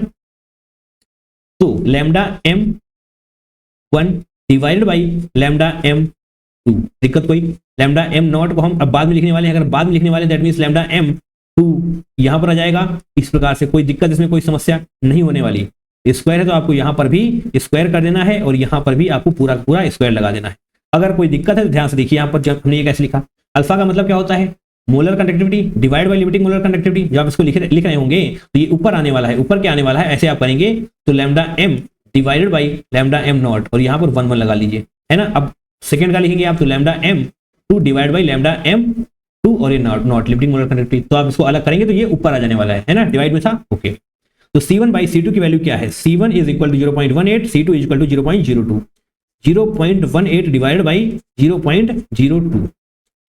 Speaker 1: तो lambda M1 divided by lambda M2। दिक्कत कोई, लैम्डा एम नॉट को हम अब बाद में लिखने वाले हैं, अगर बाद में लिखने वाले दैट मींस लैम्डा M2 यहां पर आ जाएगा। इस प्रकार से कोई दिक्कत, इसमें कोई समस्या नहीं होने वाली। स्क्वायर है तो आपको यहां पर भी स्क्वायर कर देना है, और यहां पर भी आपको पूरा पूरा स्क्वायर लगा देना है। अगर कोई दिक्कत है तो ध्यान से देखिए, यहां पर जब हमने ये कैसे लिखा, अल्फा का मतलब क्या होता है, molar conductivity divide by limiting molar conductivity. जब आप इसको लिख रहे होंगे तो ये ऊपर आने वाला है, ऊपर क्या आने वाला है, ऐसे आप करेंगे तो lambda M divided by lambda M not, और यहाँ पर 1 1 लगा लीजिए, है ना। अब सेकंड का लिखेंगे आप तो lambda M2 divide by lambda M2, और ये नॉट लिमिटिंग मोलर कंडक्टिविटी। तो आप इसको अलग करेंगे तो ये ऊपर आ जाने वाला है ना, डिवाइड में था। ओके, तो C1 बाई C2 की वैल्यू क्या है, C1 is equal to 0.18, C2 is equal to 0.02। 0.18 divide by 0.02।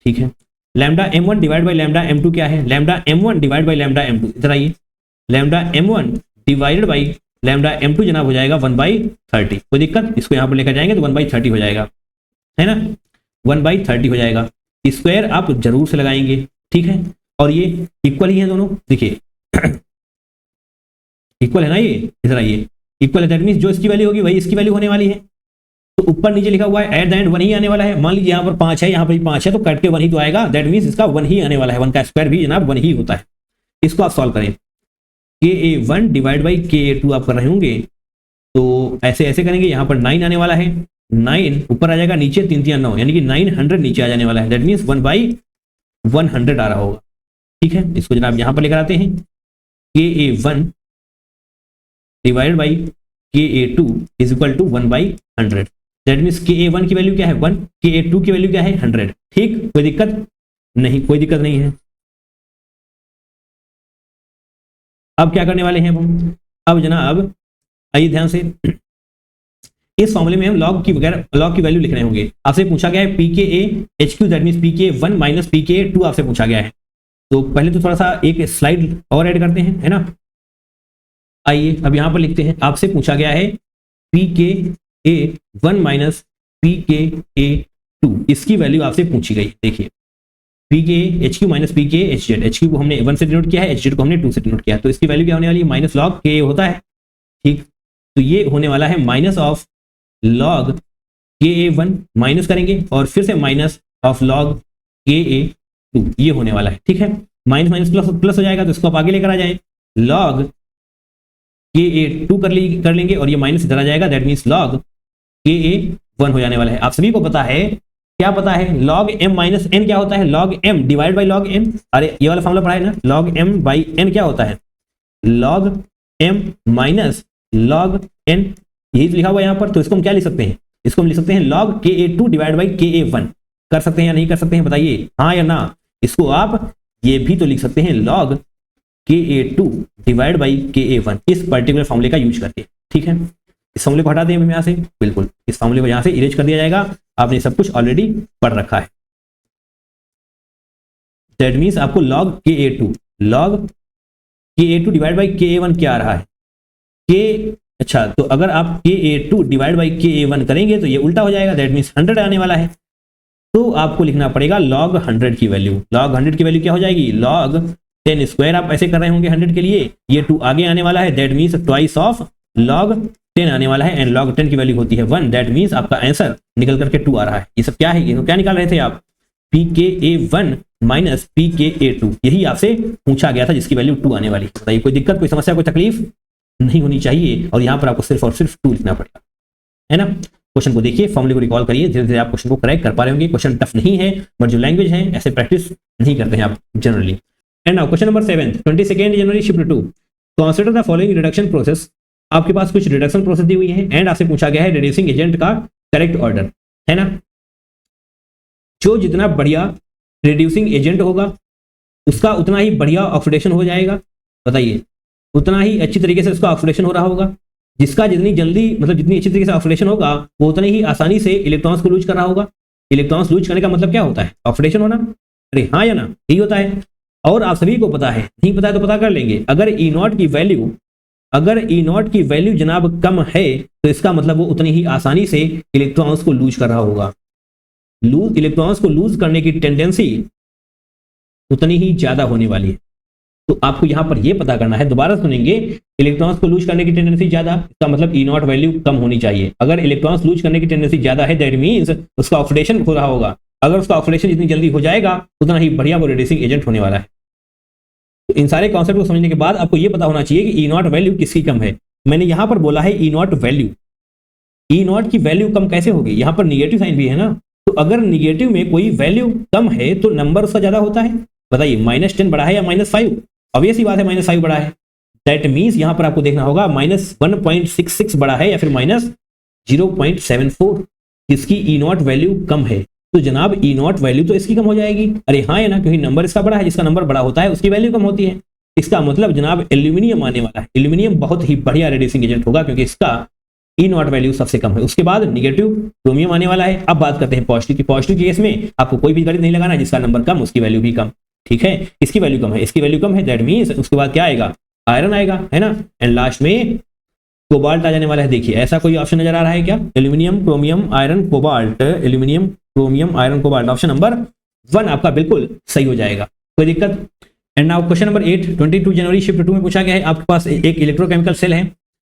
Speaker 1: ठीक है, lambda M1 divide by lambda M2 क्या है, lambda M1 divide by lambda M2। इधर आइए, lambda M1 divided by lambda M2 जनाब हो जाएगा 1/30। कोई दिक्कत, इसको यहाँ पर लेकर जाएंगे तो 1/30 हो जाएगा, है ना, 1/30 हो जाएगा। स्क्वायर आप जरूर से लगाएंगे, ठीक है, और ये इक्वल ही है दोनों। देखिए इक्वल है ना, ये इधर आइए, इक्वल है, दैट मींस जो इसकी वैल्यू होगी वही इसकी वैल्यू होने वाली है। तो ऊपर नीचे लिखा हुआ है एट द एंड 1 ही आने वाला है। मान लीजिए यहाँ पर 5 है, यहाँ पर 5 है, तो कट के 1 ही तो आएगा, दैट मींस इसका 1 ही आने वाला है। 1 का स्क्वायर भी जनाब 1 ही होता है। इसको आप सॉल्व करें, KA1 डिवाइड बाई KA2 आप कर रहे होंगे तो ऐसे ऐसे करेंगे। यहाँ पर 9 आने वाला है, 9 ऊपर आ जाएगा, नीचे 3 3 9, यानी कि 900 नीचे आ जाने वाला है, दैट मींस 1/100 आ रहा होगा। ठीक है, इसको जनाब यहाँ पर लेकर आते हैं, KA1 divide by KA2 is equal to 1/100। That means KA1 की वैल्यू क्या है 1, KA2 की वैल्यू क्या है 100। ठीक, कोई दिक्कत नहीं, कोई दिक्कत नहीं है। अब क्या करने वाले हैं हम, अब जनाब आइए ध्यान से, इस फॉर्मूले में हम लॉग की वैल्यू लिख रहे होंगे। आपसे पूछा गया है pKa HQ, that means pKa1 minus pKa2 आपसे पूछा गया है। तो पहले तो थोड़ा सा एक स्लाइड और ऐड करते हैं, है ना। आइए अब यहां पर लिखते हैं, आपसे पूछा गया है pKa1 माइनस pKa2, इसकी वैल्यू आपसे पूछी गई। देखिए pKa HQ minus pKa HZ, HQ को हमने 1 से डिनोट किया है, HZ को हमने 2 से डिनोट किया है, तो इसकी वैल्यू क्या होने वाली है, माइनस लॉग Ka होता है। ठीक, तो ये होने वाला है minus of log Ka1 minus करेंगे, और फिर से माइनस ऑफ लॉग Ka2, ये होने वाला है। ठीक है, माइनस माइनस प्लस प्लस हो जाएगा, तो इसको आप आगे लेकर आ जाए, लॉग Ka2 कर लेंगे, और ये माइनस इधर आ जाएगा, दैट मींस लॉग Ka1 हो जाने वाला है। आप सभी को पता है, क्या पता है, लॉग m माइनस n क्या होता है, log m divide by log n। अरे ये वाला फॉर्मूला पढ़ा है ना, लॉग m बाई n क्या होता है, log m minus log n, यही लिखा हुआ है यहाँ पर। तो इसको हम क्या लिख सकते हैं, इसको हम लिख सकते हैं log Ka2 divide by Ka1। कर सकते हैं या नहीं कर सकते हैं, बताइए हाँ या ना। इसको आप ये भी तो लिख सकते हैं log Ka2 divide by Ka1 इस पर्टिकुलर फॉर्मूले का यूज करके, ठीक है। इस फॉर्मूले को हटा दें हम यहाँ से, बिल्कुल इस फॉर्मूले को यहाँ से इरेज कर दिया जाएगा। आपने सब कुछ ऑलरेडी पढ़ रखा है। दैट मीन्स आपको log Ka2 divide by Ka1 क्या आ रहा है, K, अच्छा तो अगर आप Ka2 डिवाइड बाई Ka1 करेंगे तो ये उल्टा हो जाएगा, दैट मीन्स 100 आने वाला है। तो आपको लिखना पड़ेगा log 100 की वैल्यू। log 100 की वैल्यू क्या हो जाएगी, log 10 स्क्वायर आप ऐसे कर रहे होंगे 100 के लिए, ये 2 आगे आने वाला है, that means twice of log 10 आने वाला है, एंड log 10 की वैल्यू होती है 1, दैट मीन्स आपका आंसर निकल करके 2 आ रहा है। ये सब क्या है, ये क्या निकाल रहे थे आप, pKa1 माइनस pKa2, यही आपसे पूछा गया था जिसकी वैल्यू 2 आने वाली है। बताइए कोई दिक्कत, कोई समस्या, कोई तकलीफ नहीं होनी चाहिए, और यहाँ पर आपको सिर्फ और सिर्फ 2 लिखना पड़ेगा, है ना। क्वेश्चन को देखिए, फॉर्मूले को रिकॉल करिए, धीरे धीरे आप क्वेश्चन को करेक्ट कर पा रहे होंगे। क्वेश्चन टफ नहीं है, बट जो लैंग्वेज है ऐसे प्रैक्टिस नहीं करते हैं आप generally. And now question number 7, 22 January shift 2, consider the following reduction process. आपके पास कुछ रिडक्शन प्रोसेस दी हुई है, एंड आपसे पूछा गया है रिड्यूसिंग एजेंट का करेक्ट ऑर्डर, है ना। जो जितना बढ़िया रिड्यूसिंग एजेंट होगा उसका उतना ही बढ़िया ऑक्सीडेशन हो जाएगा, बताइए उतना ही अच्छी तरीके से उसका ऑक्सीडेशन हो रहा होगा। जिसका जितनी जल्दी मतलब जितनी अच्छी तरीके से ऑक्सीडेशन होगा वो उतनी ही आसानी से इलेक्ट्रॉन्स को लूज कर रहा होगा। इलेक्ट्रॉन्स लूज करने का मतलब क्या होता है, ऑक्सीडेशन होना, अरे हाँ या ना, यही होता है। और आप सभी को पता है, नहीं पता है तो पता कर लेंगे, अगर E0 की वैल्यू जनाब कम है तो इसका मतलब वो उतनी ही आसानी से इलेक्ट्रॉन्स को लूज कर रहा होगा। इलेक्ट्रॉन्स को लूज करने की टेंडेंसी उतनी ही ज्यादा होने वाली है। तो आपको यहां पर यह पता करना है, दोबारा सुनेंगे, इलेक्ट्रॉन्स को लूज करने की टेंडेंसी ज्यादा, इसका मतलब E0 वैल्यू कम होनी चाहिए। अगर इलेक्ट्रॉन्स लूज करने की टेंडेंसी ज्यादा है दैट मींस उसका ऑक्सीडेशन हो रहा होगा। अगर उसका ऑक्सीडेशन जितनी जल्दी हो जाएगा उतना ही बढ़िया वो रिड्यूसिंग एजेंट होने वाला है। तो इन सारे कॉन्सेप्ट को समझने के बाद आपको यह पता होना चाहिए कि E0 वैल्यू किसकी कम है। मैंने यहां पर बोला है E0 वैल्यू, E0 की वैल्यू कम कैसे होगी, यहां पर निगेटिव साइन भी है ना, तो अगर निगेटिव में कोई वैल्यू कम है तो नंबर उसका ज्यादा होता है। बताइए -10 बड़ा है या -5, ऑब्वियस ही बात है -5 बड़ा है। दैट मीन्स यहां पर आपको देखना होगा -1.66 बड़ा है या फिर -0.74, जिसकी E0 वैल्यू कम है। तो जनाब E0 वैल्यू तो इसकी कम हो जाएगी, अरे हाँ या ना, क्योंकि नंबर इसका बड़ा है, जिसका नंबर बड़ा होता है उसकी वैल्यू कम होती है। इसका मतलब जनाब एल्यूमिनियम आने वाला है। एल्यूमिनियम बहुत ही बढ़िया रिड्यूसिंग एजेंट होगा क्योंकि इसका E0 वैल्यू सबसे कम है। उसके बाद निगेटिव क्रोमियम आने वाला है। अब बात करते हैं पॉजिटिव की। पॉजिटिव केस में आपको कोई भी गणित नहीं लगाना है, जिसका नंबर कम उसकी वैल्यू भी कम, ठीक है। इसकी वैल्यू कम है, इसकी वैल्यू कम है, दैट मींस उसके बाद क्या आएगा, आयरन आएगा, है ना। एंड लास्ट में कोबाल्ट आ जाने वाला है। देखिए ऐसा कोई ऑप्शन नजर आ रहा है क्या, aluminium chromium iron cobalt, aluminium chromium iron cobalt, option number 1 आपका बिल्कुल सही हो जाएगा, कोई दिक्कत। And now question number 8, 22 January shift 2 में पूछा गया है, आपके पास एक इलेक्ट्रोकेमिकल सेल है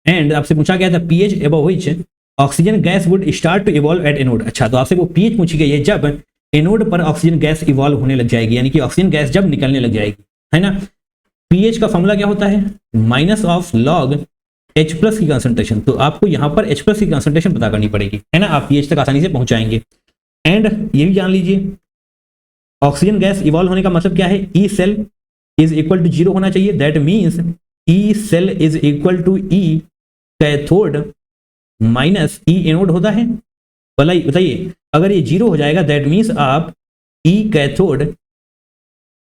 Speaker 1: एंड आपसे पूछा गया था pH above which oxygen gas would start to evolve at anode. अच्छा, तो आपसे वो pH पूछी गई है जब एनोड पर ऑक्सीजन गैस इवॉल्व होने लग जाएगी, यानी कि ऑक्सीजन गैस जब निकलने लग जाएगी, है ना। pH का फॉर्मूला क्या होता है, -log H+ की कंसंट्रेशन। तो आपको यहां पर H+ की कंसंट्रेशन पता करनी पड़ेगी, है ना, आप pH तक आसानी से पहुंचाएंगे। एंड ये भी जान लीजिए ऑक्सीजन गैस इवॉल्व होने का मतलब क्या है, E cell is equal to 0 होना चाहिए, that means E cell is equal to E cathode minus E anode होता है। बताइए अगर ये 0 हो जाएगा दैट मीन्स आप E cathode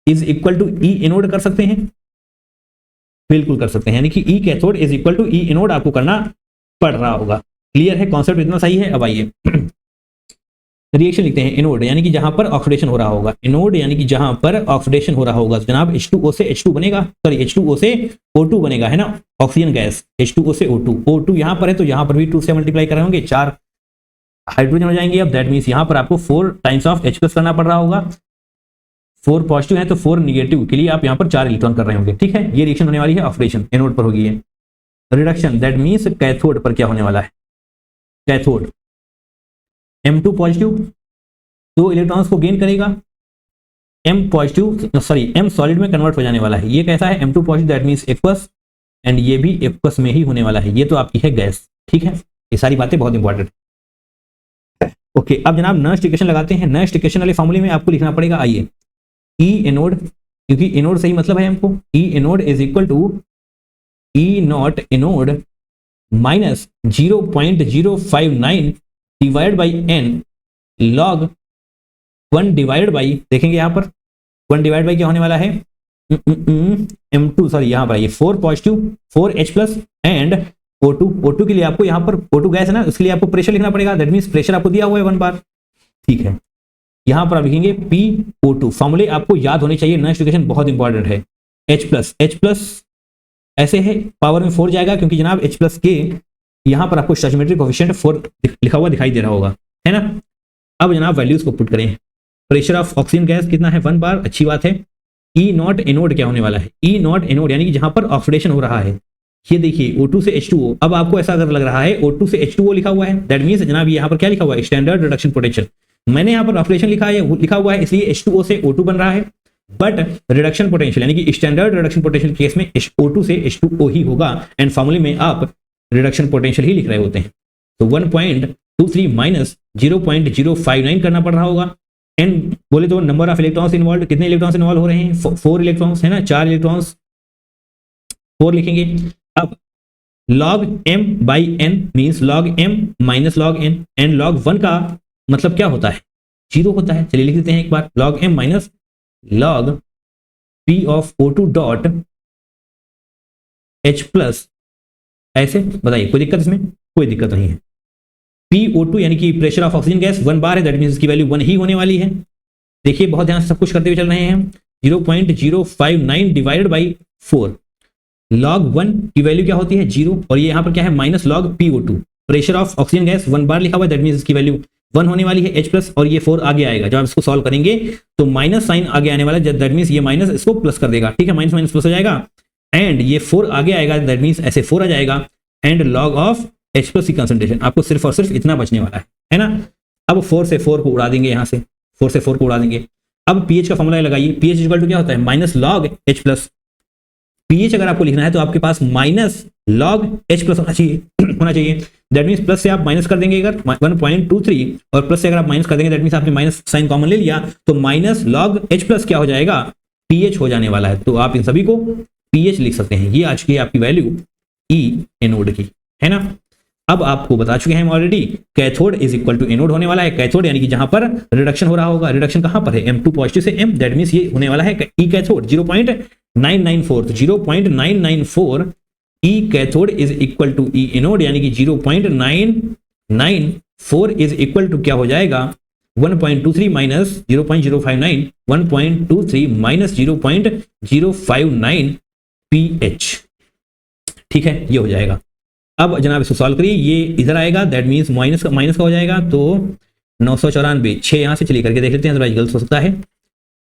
Speaker 1: is equal to E anode कर सकते हैं, बिल्कुल कर सकते हैं, यानी कि E cathode is equal to E anode आपको करना पड़ रहा होगा। क्लियर है, कॉन्सेप्ट इतना सही है। अब आइए रिएक्शन लिखते हैं। एनोड यानी कि जहां पर ऑक्सीडेशन हो रहा होगा, एनोड यानी कि जहां पर ऑक्सीडेशन हो रहा होगा जनाब H2O से H2 बनेगा, सॉरी H2O से O2 बनेगा, है ना। ऑक्सीजन गैस H2O से O2, O2 यहां पर है तो यहां पर भी 2 से मल्टीप्लाई कर रहे होंगे, 4 हाइड्रोजन हो जाएंगे। अब दैट मीन्स यहां पर आपको 4 टाइम्स ऑफ H+ करना पड़ रहा होगा। 4 पॉजिटिव है तो 4 निगेटिव के लिए आप यहां पर 4 इलेक्ट्रॉन कर रहे होंगे, ठीक है। ये रिएक्शन होने वाली है, ऑक्सीडेशन एनोड पर होगी है। रिडक्शन दैट मीन्स कैथोड पर क्या होने वाला है, कैथोड M2 पॉजिटिव 2 इलेक्ट्रॉन्स को गेन करेगा, M सॉलिड में कन्वर्ट हो जाने वाला है। ये कैसा है, M2 positive that means aqueous, and ये भी एक्वस में ही होने वाला है। ये तो आपकी है गैस, ठीक है। ये सारी बातें बहुत इंपॉर्टेंट है। ओके, अब जनाब नर्स्ट इक्वेशन लगाते हैं। नर्स्ट इक्वेशन वाले फॉर्मूले में आपको लिखना पड़ेगा, आइए E एनोड, क्योंकि एनोड से ही मतलब है हमको, E anode is equal to E0 anode minus 0.059 divide by N log 1 divide by, देखेंगे यहाँ पर 1 डिवाइड बाई क्या होने वाला है, M2, सॉरी यहाँ पर ये 4 positive 4H plus and O2 के लिए आपको यहाँ पर O2 गैस है ना, उसके लिए आपको प्रेशर लिखना पड़ेगा, दैट मीन्स प्रेशर आपको दिया हुआ है 1 बार, ठीक है। यहाँ पर आप लिखेंगे PO2, फॉर्मूले आपको याद होने चाहिए, नेक्स्ट इक्वेशन बहुत इंपॉर्टेंट है। H प्लस ऐसे है, पावर में 4 जाएगा क्योंकि जनाब H प्लस के यहाँ पर आपको स्टोइचियोमेट्रिक कोएफिशिएंट 4 लिखा हुआ दिखाई दे रहा होगा, है ना। अब जनाब वैल्यूज को पुट करें, प्रेशर ऑफ ऑक्सीजन गैस कितना है 1 बार, अच्छी बात है। ई नॉट एनोड क्या होने वाला है, ई नॉट एनोड यानी कि जहां पर ऑक्सीडेशन हो रहा है, ये देखिए O2 से H2O, अब आपको ऐसा अगर लग रहा है O2 से H2O लिखा हुआ है, दैट मीन्स जनाब यहाँ पर क्या लिखा हुआ है, स्टैंडर्ड रिडक्शन पोटेंशियल, मैंने यहाँ पर ऑक्सीडेशन लिखा हुआ है इसलिए H2O से O2 बन रहा है, बट रिडक्शन पोटेंशियल यानी कि स्टैंडर्ड रिडक्शन पोटेंशियल केस में O2 से H2O ही होगा, एंड फॉर्मूले में आप रिडक्शन पोटेंशियल ही लिख रहे होते हैं। तो 1.23 माइनस 0.059 करना पड़ रहा होगा, एंड बोले तो नंबर ऑफ इलेक्ट्रॉन्स इन्वॉल्व, कितने इलेक्ट्रॉन्स इन्वॉल्व हो रहे हैं, 4 इलेक्ट्रॉन्स है ना, 4 इलेक्ट्रॉन्स 4 लिखेंगे। अब log m by n means log m minus log n, and log 1 का मतलब क्या होता है, 0 होता है। चलिए लिख देते हैं एक बार, log m minus log p of O2 dot H plus, ऐसे बताइए कोई दिक्कत इसमें, कोई दिक्कत नहीं है। PO2 यानी कि प्रेशर ऑफ ऑक्सीजन गैस 1 बार है, दैट मींस इसकी वैल्यू 1 ही होने वाली है। देखिए बहुत ध्यान से सब कुछ करते हुए चल रहे हैं, 0.059 डिवाइडेड बाई 4, log 1 की वैल्यू क्या होती है 0, और ये यहाँ पर क्या है minus log PO2, pressure of oxygen gas 1 बार लिखा हुआ है, दैट मींस इसकी वैल्यू 1 होने वाली है H प्लस, और ये 4 आगे आएगा, जब आप इसको सॉल्व करेंगे तो माइनस साइन आगे आने वाला है, दैट मींस ये माइनस इसको प्लस कर देगा, ठीक है, माइनस माइनस प्लस हो जाएगा, एंड ये 4 आगे आएगा, दैट मींस ऐसे 4 आ जाएगा, and log of H plus की कंसंट्रेशन आपको सिर्फ और सिर्फ इतना बचने वाला है ना। अब 4 से 4 को उड़ा देंगे, यहाँ से 4 से 4 को उड़ा देंगे। अब pH का फॉर्मूला लगाइए, pH इक्वल टू क्या होता है minus log H plus, pH अगर आपको लिखना है तो आपके पास माइनस log H प्लस होना चाहिए, दैट मींस प्लस से आप माइनस कर देंगे अगर 1.23, और प्लस से अगर आप माइनस कर देंगे दैट मींस आपने माइनस साइन कॉमन ले लिया, तो माइनस log H प्लस क्या हो जाएगा, pH हो जाने वाला है। तो आप इन सभी को pH लिख सकते हैं, ये आज की आपकी वैल्यू E एनोड की, है ना। अब आपको बता चुके हैं हम already, cathode is equal to anode होने वाला है, कैथोड यानी कि जहां पर रिडक्शन हो रहा होगा, रिडक्शन कहां पर है M2 पॉजिटिव से M, दैट मींस ये होने वाला है E कैथोड 0.994, तो 0.994 E cathode is equal to E anode, यानी कि 0.994 इज इक्वल टू क्या हो जाएगा 1.23 माइनस 0.059, 1.23 माइनस 0.059 pH, ठीक है, ये हो जाएगा। अब जनाब इसको सॉल्व करिए, ये इधर आएगा, दैट मींस माइनस का हो जाएगा, तो 994 6 यहाँ से चलिए करके देख लेते हैं, थोड़ा गलत हो सकता है,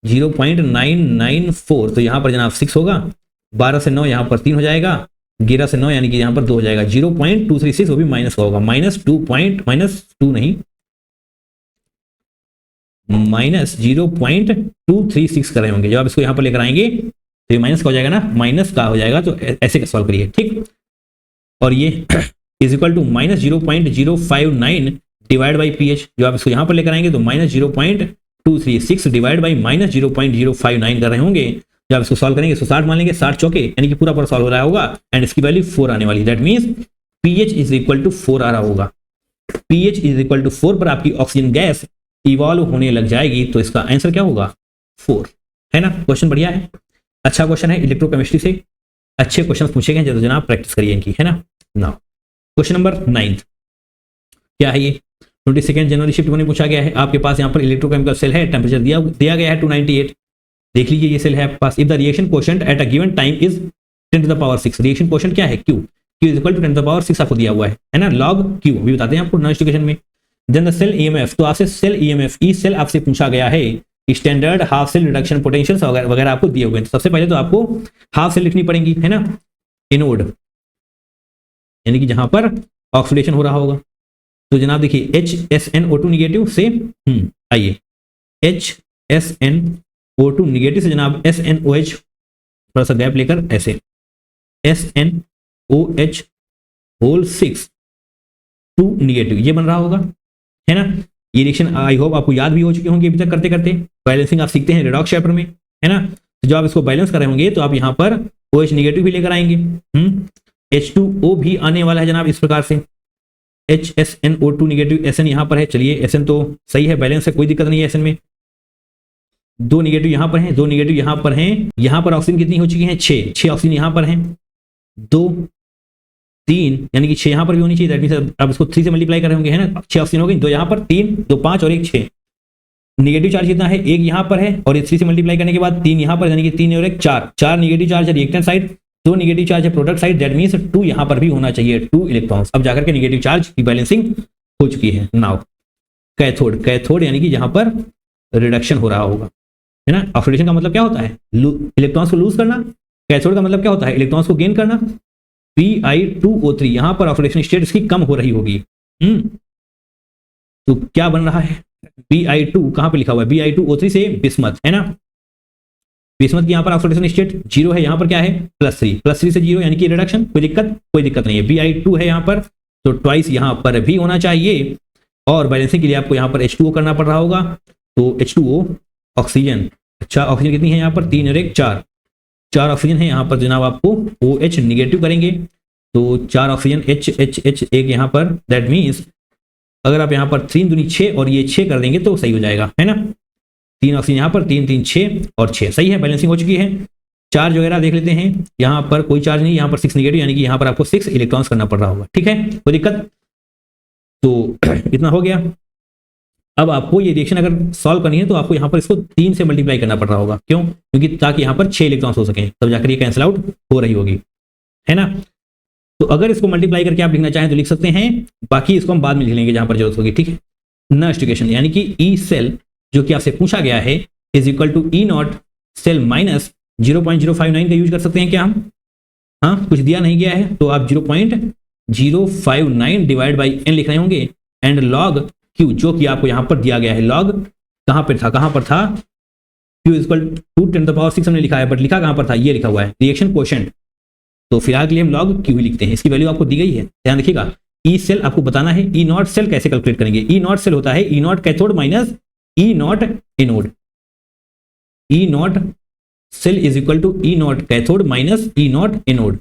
Speaker 1: 0.994, तो यहाँ पर जनाब 6 होगा, 12 से 9 यहाँ पर 3 हो जाएगा, 11 से 9 यानी कि यहाँ पर 2 हो जाएगा, 0.236 वो भी माइनस का होगा, माइनस 0.236 कर रहे होंगे, जब आप इसको यहाँ पर लेकर आएंगे तो ये माइनस का हो जाएगा ना, माइनस का हो जाएगा, तो ऐसे का सॉल्व करिए, ठीक। और ये is equal to minus 0.059 divide by pH, जो आप इसको यहाँ पर लेकर आएंगे तो माइनस 0.236 डिवाइड बाई माइनस 0.059 कर रहे होंगे, जब आप इसको सॉल्व करेंगे 160 मान लेंगे, 60 चौके यानी कि पूरा सॉल्व हो रहा होगा, एंड इसकी वैल्यू 4 आने वाली है, that means pH is equal to 4 आ रहा होगा, pH इज इक्वल टू 4 पर आपकी ऑक्सीजन गैस इवॉल्व होने लग जाएगी, तो इसका आंसर क्या होगा 4, है ना। क्वेश्चन बढ़िया है, अच्छा क्वेश्चन है, इलेक्ट्रोकेमिस्ट्री से अच्छे क्वेश्चन पूछे गए, जब जनाब प्रैक्टिस करिए इनकी, है ना। नाउ क्वेश्चन नंबर 9 क्या है, ये 22 जनवरी शिफ्ट में पूछा गया है, आपके पास यहाँ पर इलेक्ट्रोकेमिकल सेल है, टेम्परेचर दिया गया है 298, देख लीजिए ये सेल है आपके पास, if the reaction quotient at a given time is 10 to the power 6, reaction quotient क्या है Q is equal to 10 to the power 6 आपको दिया हुआ है ना, log Q भी बताते हैं आपको नोटिफिकेशन में। देन द सेल EMF, तो आपसे सेल EMF ई सेल आपसे पूछा गया है, standard half cell reduction potential वगैरह आपको दिए हुए हैं, तो सबसे पहले तो आपको हाफ सेल लिखनी पड़ेगी, है ना, एनोड यानी कि जहां पर ऑक्सीडेशन हो रहा होगा, तो जनाब देखिए HSNO2 निगेटिव से आइए HSNO2 निगेटिव से जनाब SNOH थोड़ा सा गैप लेकर ऐसे SNOH होल 6 2 निगेटिव, ये बन रहा होगा, है ना। ये रिएक्शन आई होप आपको याद भी हो चुके होंगे अभी तक करते करते, बैलेंसिंग आप सीखते हैं रेडॉक्स चैप्टर में, है ना। तो जब आप इसको बैलेंस कर रहे होंगे तो आप यहाँ पर OH निगेटिव भी लेकर आएंगे, H2O भी आने वाला है जनाब इस प्रकार से, HSNO2 निगेटिव, SN यहाँ पर है, चलिए SN तो सही है, बैलेंस है, कोई दिक्कत नहीं है SN में, दो निगेटिव यहां पर हैं, दो निगेटिव यहां पर हैं, यहां पर ऑक्सीजन कितनी हो चुकी है, 6 ऑक्सीजन यहां पर हैं, 2 3 यानी कि 6 यहां पर भी होनी चाहिए, दैट मींस अब इसको 3 से मल्टीप्लाई कर रहे होंगे, है ना, 6 ऑक्सीजन हो गई, 2 यहां पर, 3 2 5 और 1 6। निगेटिव चार्ज कितना है, 1 यहां पर है और 3 से मल्टीप्लाई करने के बाद 3 यहां पर, यानी कि 3 और 1 4 निगेटिव चार्ज है रिएक्टेंट साइड, 2 निगेटिव चार्ज है प्रोडक्ट साइड, दैट मींस 2 यहां पर भी होना चाहिए, 2 इलेक्ट्रॉन्स। अब जाकर के निगेटिव चार्ज की बैलेंसिंग हो चुकी है। नाउ कैथोड यानी कि जहां पर रिडक्शन हो रहा होगा, है ना। ऑक्सीडेशन का मतलब क्या होता है, इलेक्ट्रॉन्स को लूज करना। कैथोड का मतलब क्या होता है, इलेक्ट्रॉन्स को गेन करना। Bi2O3 यहां पर ऑक्सीडेशन स्टेट इसकी कम हो रही होगी। तो क्या बन रहा है, Bi2 कहां पे लिखा हुआ है, Bi2O3 से बिस्मथ, है ना। बिस्मथ की यहां पर ऑक्सीडेशन स्टेट 0 है, यहां पर क्या है +3 से 0 यानी कि रिडक्शन, कोई दिक्कत नहीं है। Bi2 है यहां पर, तो ट्वाइस यहां पर भी होना चाहिए, और बैलेंसिंग के लिए आपको यहां पर H2O करना पड़ रहा होगा, तो H2O ऑक्सीजन। अच्छा, ऑक्सीजन कितनी है यहां पर, 3 और 1 4 ऑक्सीजन है यहां पर जनाब, आपको OH निगेटिव करेंगे, तो 4 ऑक्सीजन H एक यहां पर, दैट मीन्स अगर आप यहां पर 3 दूनी 6 और ये 6 कर देंगे तो सही हो जाएगा, है ना। 3 ऑक्सीजन यहां पर, 3 3 6 और 6, सही है, बैलेंसिंग हो चुकी है। चार्ज वगैरह देख लेते हैं, यहां पर कोई चार्ज नहीं, यहां पर 6 निगेटिव, यानी कि यहां पर आपको 6 इलेक्ट्रॉन्स करना पड़ रहा होगा, ठीक है, कोई दिक्कत। तो इतना हो गया। अब आपको ये रिएक्शन अगर सॉल्व करनी है तो आपको यहाँ पर इसको 3 से मल्टीप्लाई करना पड़ रहा होगा, क्यों, क्योंकि ताकि यहाँ पर 6 इलेक्ट्रॉन्स हो सकें, तब जाकर ये कैंसिल आउट हो रही होगी, है ना। तो अगर इसको मल्टीप्लाई करके आप लिखना चाहें तो लिख सकते हैं, बाकी इसको हम बाद में लिख लेंगे जहां पर जरूरत होगी, ठीक है। नेक्स्ट इक्वेशन यानी कि ई सेल जो कि आपसे पूछा गया है is equal to E not cell minus 0.059 का यूज कर सकते हैं क्या हम, हाँ, कुछ दिया नहीं गया है तो आप 0.059 डिवाइड बाई एन लिख रहे होंगे, एंड लॉग क्यू जो कि आपको यहां पर दिया गया है, लॉग कहां पर था, क्यू इक्वल टू 10⁶ हमने लिखा है, बट लिखा कहां पर था, ये लिखा हुआ है रिएक्शन कोशेंट, तो फिलहाल के लिए हम लॉग क्यू ही लिखते हैं, इसकी वैल्यू आपको दी गई है, ध्यान रखिएगा। ई सेल आपको बताना है, ई नॉट सेल कैसे कैलकुलेट करेंगे, ई नॉट सेल होता है E naught cathode minus E naught anode, E not cell is equal to E naught cathode minus E naught anode.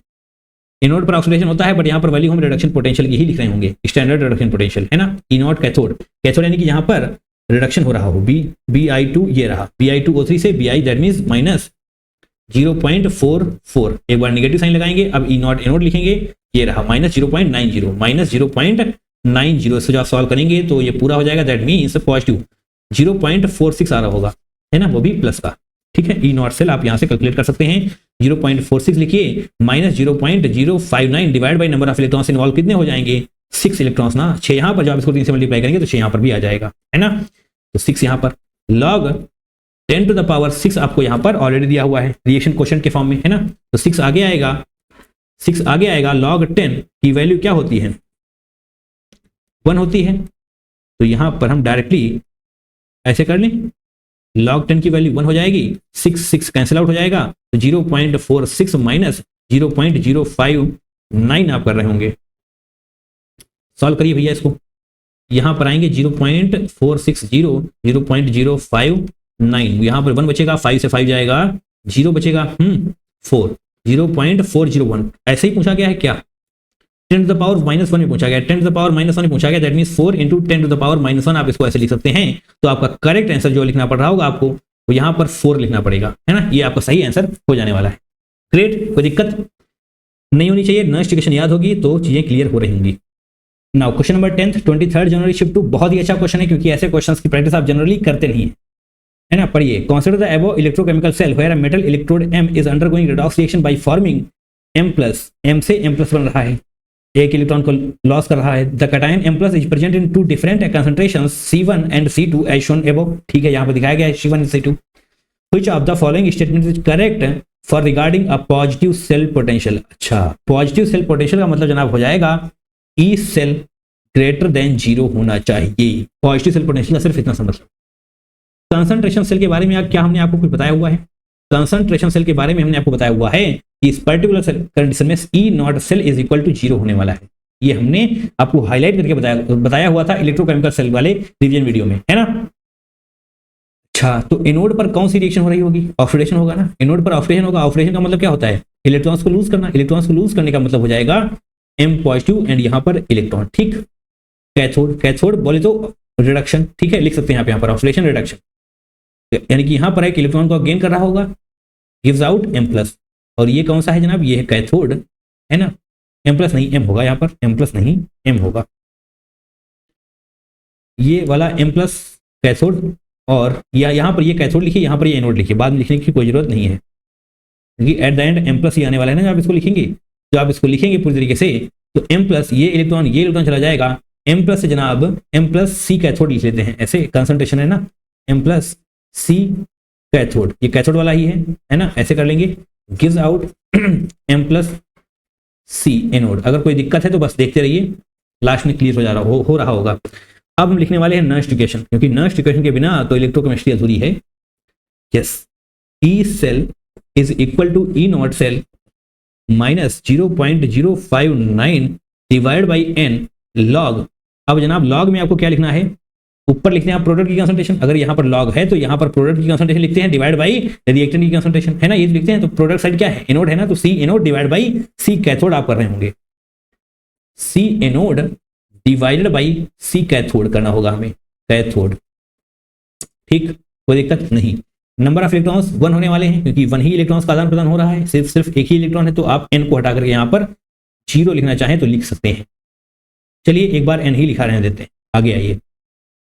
Speaker 1: Anode पर ऑक्सीडेशन होता है, बट यहाँ पर वैल्यू हम रिडक्शन पोटेंशियल की ही लिख रहे होंगे, स्टैंडर्ड रिडक्शन पोटेंशियल, है ना। ई नॉट कैथोड यानी कि यहाँ पर रिडक्शन हो रहा हो, Bi2 ये रहा, Bi2O3 से Bi, दैट मींस माइनस 0.44, एक बार नेगेटिव साइन लगाएंगे, अब ई नॉट एनोड लिखेंगे, ये रहा माइनस 0.90, इसको जब सॉल्व करेंगे तो ये पूरा हो जाएगा, दैट मींस पॉजिटिव 0.46 आ रहा होगा, है ना, वो भी प्लस का, ठीक है। ई नॉट सेल आप यहां से कैलकुलेट कर सकते हैं, 0.46 लिखिए minus 0.059 divide by number of electrons involve, कितने हो जाएंगे, 6 इलेक्ट्रॉन्स ना, 6 यहां पर, जब आप इसको 3 से मल्टीप्लाई करेंगे तो 6 यहां पर भी आ जाएगा, है ना। तो 6 यहां पर, लॉग 10⁶ आपको यहां पर ऑलरेडी दिया हुआ है रिएक्शन क्वोशिएंट के फॉर्म में, है ना। तो 6 आगे आएगा, लॉग 10 की वैल्यू क्या होती है, 1 होती है, तो यहां पर हम डायरेक्टली ऐसे कर लें, log 10 की वैल्यू 1 हो जाएगी, 6 कैंसिल आउट हो जाएगा, तो 0.46 माइनस 0.059 आप कर रहे होंगे। सॉल्व करिए भैया इसको, यहां पर आएंगे 0.460, 0.059, यहां पर 1 बचेगा, 5 से 5 जाएगा, 0 बचेगा, 4, 0.401, ऐसे ही पूछा गया है क्या, 10⁻⁻1 में पूछा गया, 10⁻⁻1 में पूछा गया, दैट मींस 4 इंटू 10⁻⁻1, आप इसको ऐसे लिख सकते हैं। तो आपका करेक्ट आंसर जो लिखना पड़ रहा होगा आपको, वो यहां पर 4 लिखना पड़ेगा, है ना, ये आपका सही आंसर हो जाने वाला है। ग्रेट, कोई दिक्कत नहीं होनी चाहिए, नेक्स्ट इक्वेशन याद होगी तो चीजें क्लियर हो रही होंगी। नाउ क्वेश्चन नंबर 10th 23 जनवरी शिफ्ट 2, बहुत ही अच्छा क्वेश्चन है, क्योंकि ऐसे क्वेश्चंस की प्रैक्टिस आप जनरली करते नहीं है ना। पढ़िए, consider the above electrochemical cell where a metal electrode M is undergoing redox reaction by forming M+, M से M+ बन रहा है, एक इलेक्ट्रॉन को लॉस कर रहा है, the cation M+ is present in 2 different concentrations C1 and C2 as shown above, ठीक है, यहाँ पर दिखाया गया है C1 and C2। Which of the following statement is correct for regarding a positive cell potential. अच्छा, पॉजिटिव सेल पोटेंशियल का मतलब जनाब हो जाएगा ई सेल ग्रेटर देन 0 होना चाहिए, पॉजिटिव सेल पोटेंशियल का सिर्फ इतना समझ लो। कंसंट्रेशन सेल के बारे में क्या हमने आपको कुछ बताया हुआ है, कंसंट्रेशन सेल के बारे में हमने आपको बताया हुआ है कि इस पर्टिकुलर कंडीशन में E not cell is equal to 0 होने वाला है, ये हमने आपको हाईलाइट करके बताया हुआ था इलेक्ट्रोकेमिकल सेल वाले रिवीजन वीडियो में, है ना। अच्छा, तो एनोड पर कौन सी रिएक्शन हो रही होगी, ऑक्सीडेशन होगा ना, एनोड पर ऑक्सीडेशन होगा, ऑक्सीडेशन का मतलब क्या होता है, इलेक्ट्रॉन्स को लूज करना, इलेक्ट्रॉन्स को लूज करने का मतलब हो जाएगा M पॉजिटिव एंड यहाँ पर इलेक्ट्रॉन, ठीक। कैथोड बोले तो रिडक्शन, ठीक है, लिख सकते हैं यहाँ पर ऑक्सीडेशन रिडक्शन। यानी कि यहाँ पर एक इलेक्ट्रॉन को गेन कर रहा होगा, गिव्स आउट M+। और ये कौन सा है जनाब, ये है कैथोड, है ना। M+ नहीं, M होगा यहाँ पर, M+ नहीं, M होगा, ये वाला M+ कैथोड। और यहाँ पर ये कैथोड लिखिए, यहाँ पर ये एनोड लिखिए, बाद में लिखने की कोई जरूरत नहीं है, क्योंकि एट द एंड M+ ही आने वाला है ना। जब आप इसको लिखेंगे, जो आप इसको लिखेंगे पूरी तरीके से, तो M+, ये इलेक्ट्रॉन चला जाएगा, M+ से जनाब M+C कैथोड लिख लेते हैं, ऐसे कंसंट्रेशन है ना, M+C कैथोड, ये कैथोड वाला ही है ना, ऐसे कर लेंगे, गिव्स आउट M+C एनोड। अगर कोई दिक्कत है तो बस देखते रहिए, लास्ट में क्लियर हो रहा होगा। अब हम लिखने वाले हैं नॉइस इक्वेशन, क्योंकि नॉइस इक्वेशन के बिना तो इलेक्ट्रोकेमिस्ट्री अधूरी है। Yes, E cell is equal to E not cell minus 0.059 divide by n log. अब जनाब लॉग में आपको क्या लिखना है, ऊपर लिखते हैं आप प्रोडक्ट की कंसंट्रेशन, अगर यहाँ पर लॉग है तो यहाँ पर प्रोडक्ट की कंसंट्रेशन लिखते हैं, डिवाइड बाई रिएक्टेंट की कंसंट्रेशन, है ना, ये लिखते हैं। तो प्रोडक्ट साइड क्या है, एनोड है ना, तो C anode divide by C cathode आप कर रहे होंगे, C anode divided by C cathode करना होगा हमें, कैथोड। ठीक, कोई दिक्कत नहीं। नंबर ऑफ इलेक्ट्रॉन्स 1 होने वाले हैं, क्योंकि 1 ही इलेक्ट्रॉन्स का आदान प्रदान हो रहा है, सिर्फ एक ही इलेक्ट्रॉन है, तो आप n को हटा करके यहाँ पर 0 लिखना चाहें तो लिख सकते हैं। चलिए एक बार n ही लिखा रहने देते हैं, आगे आइए।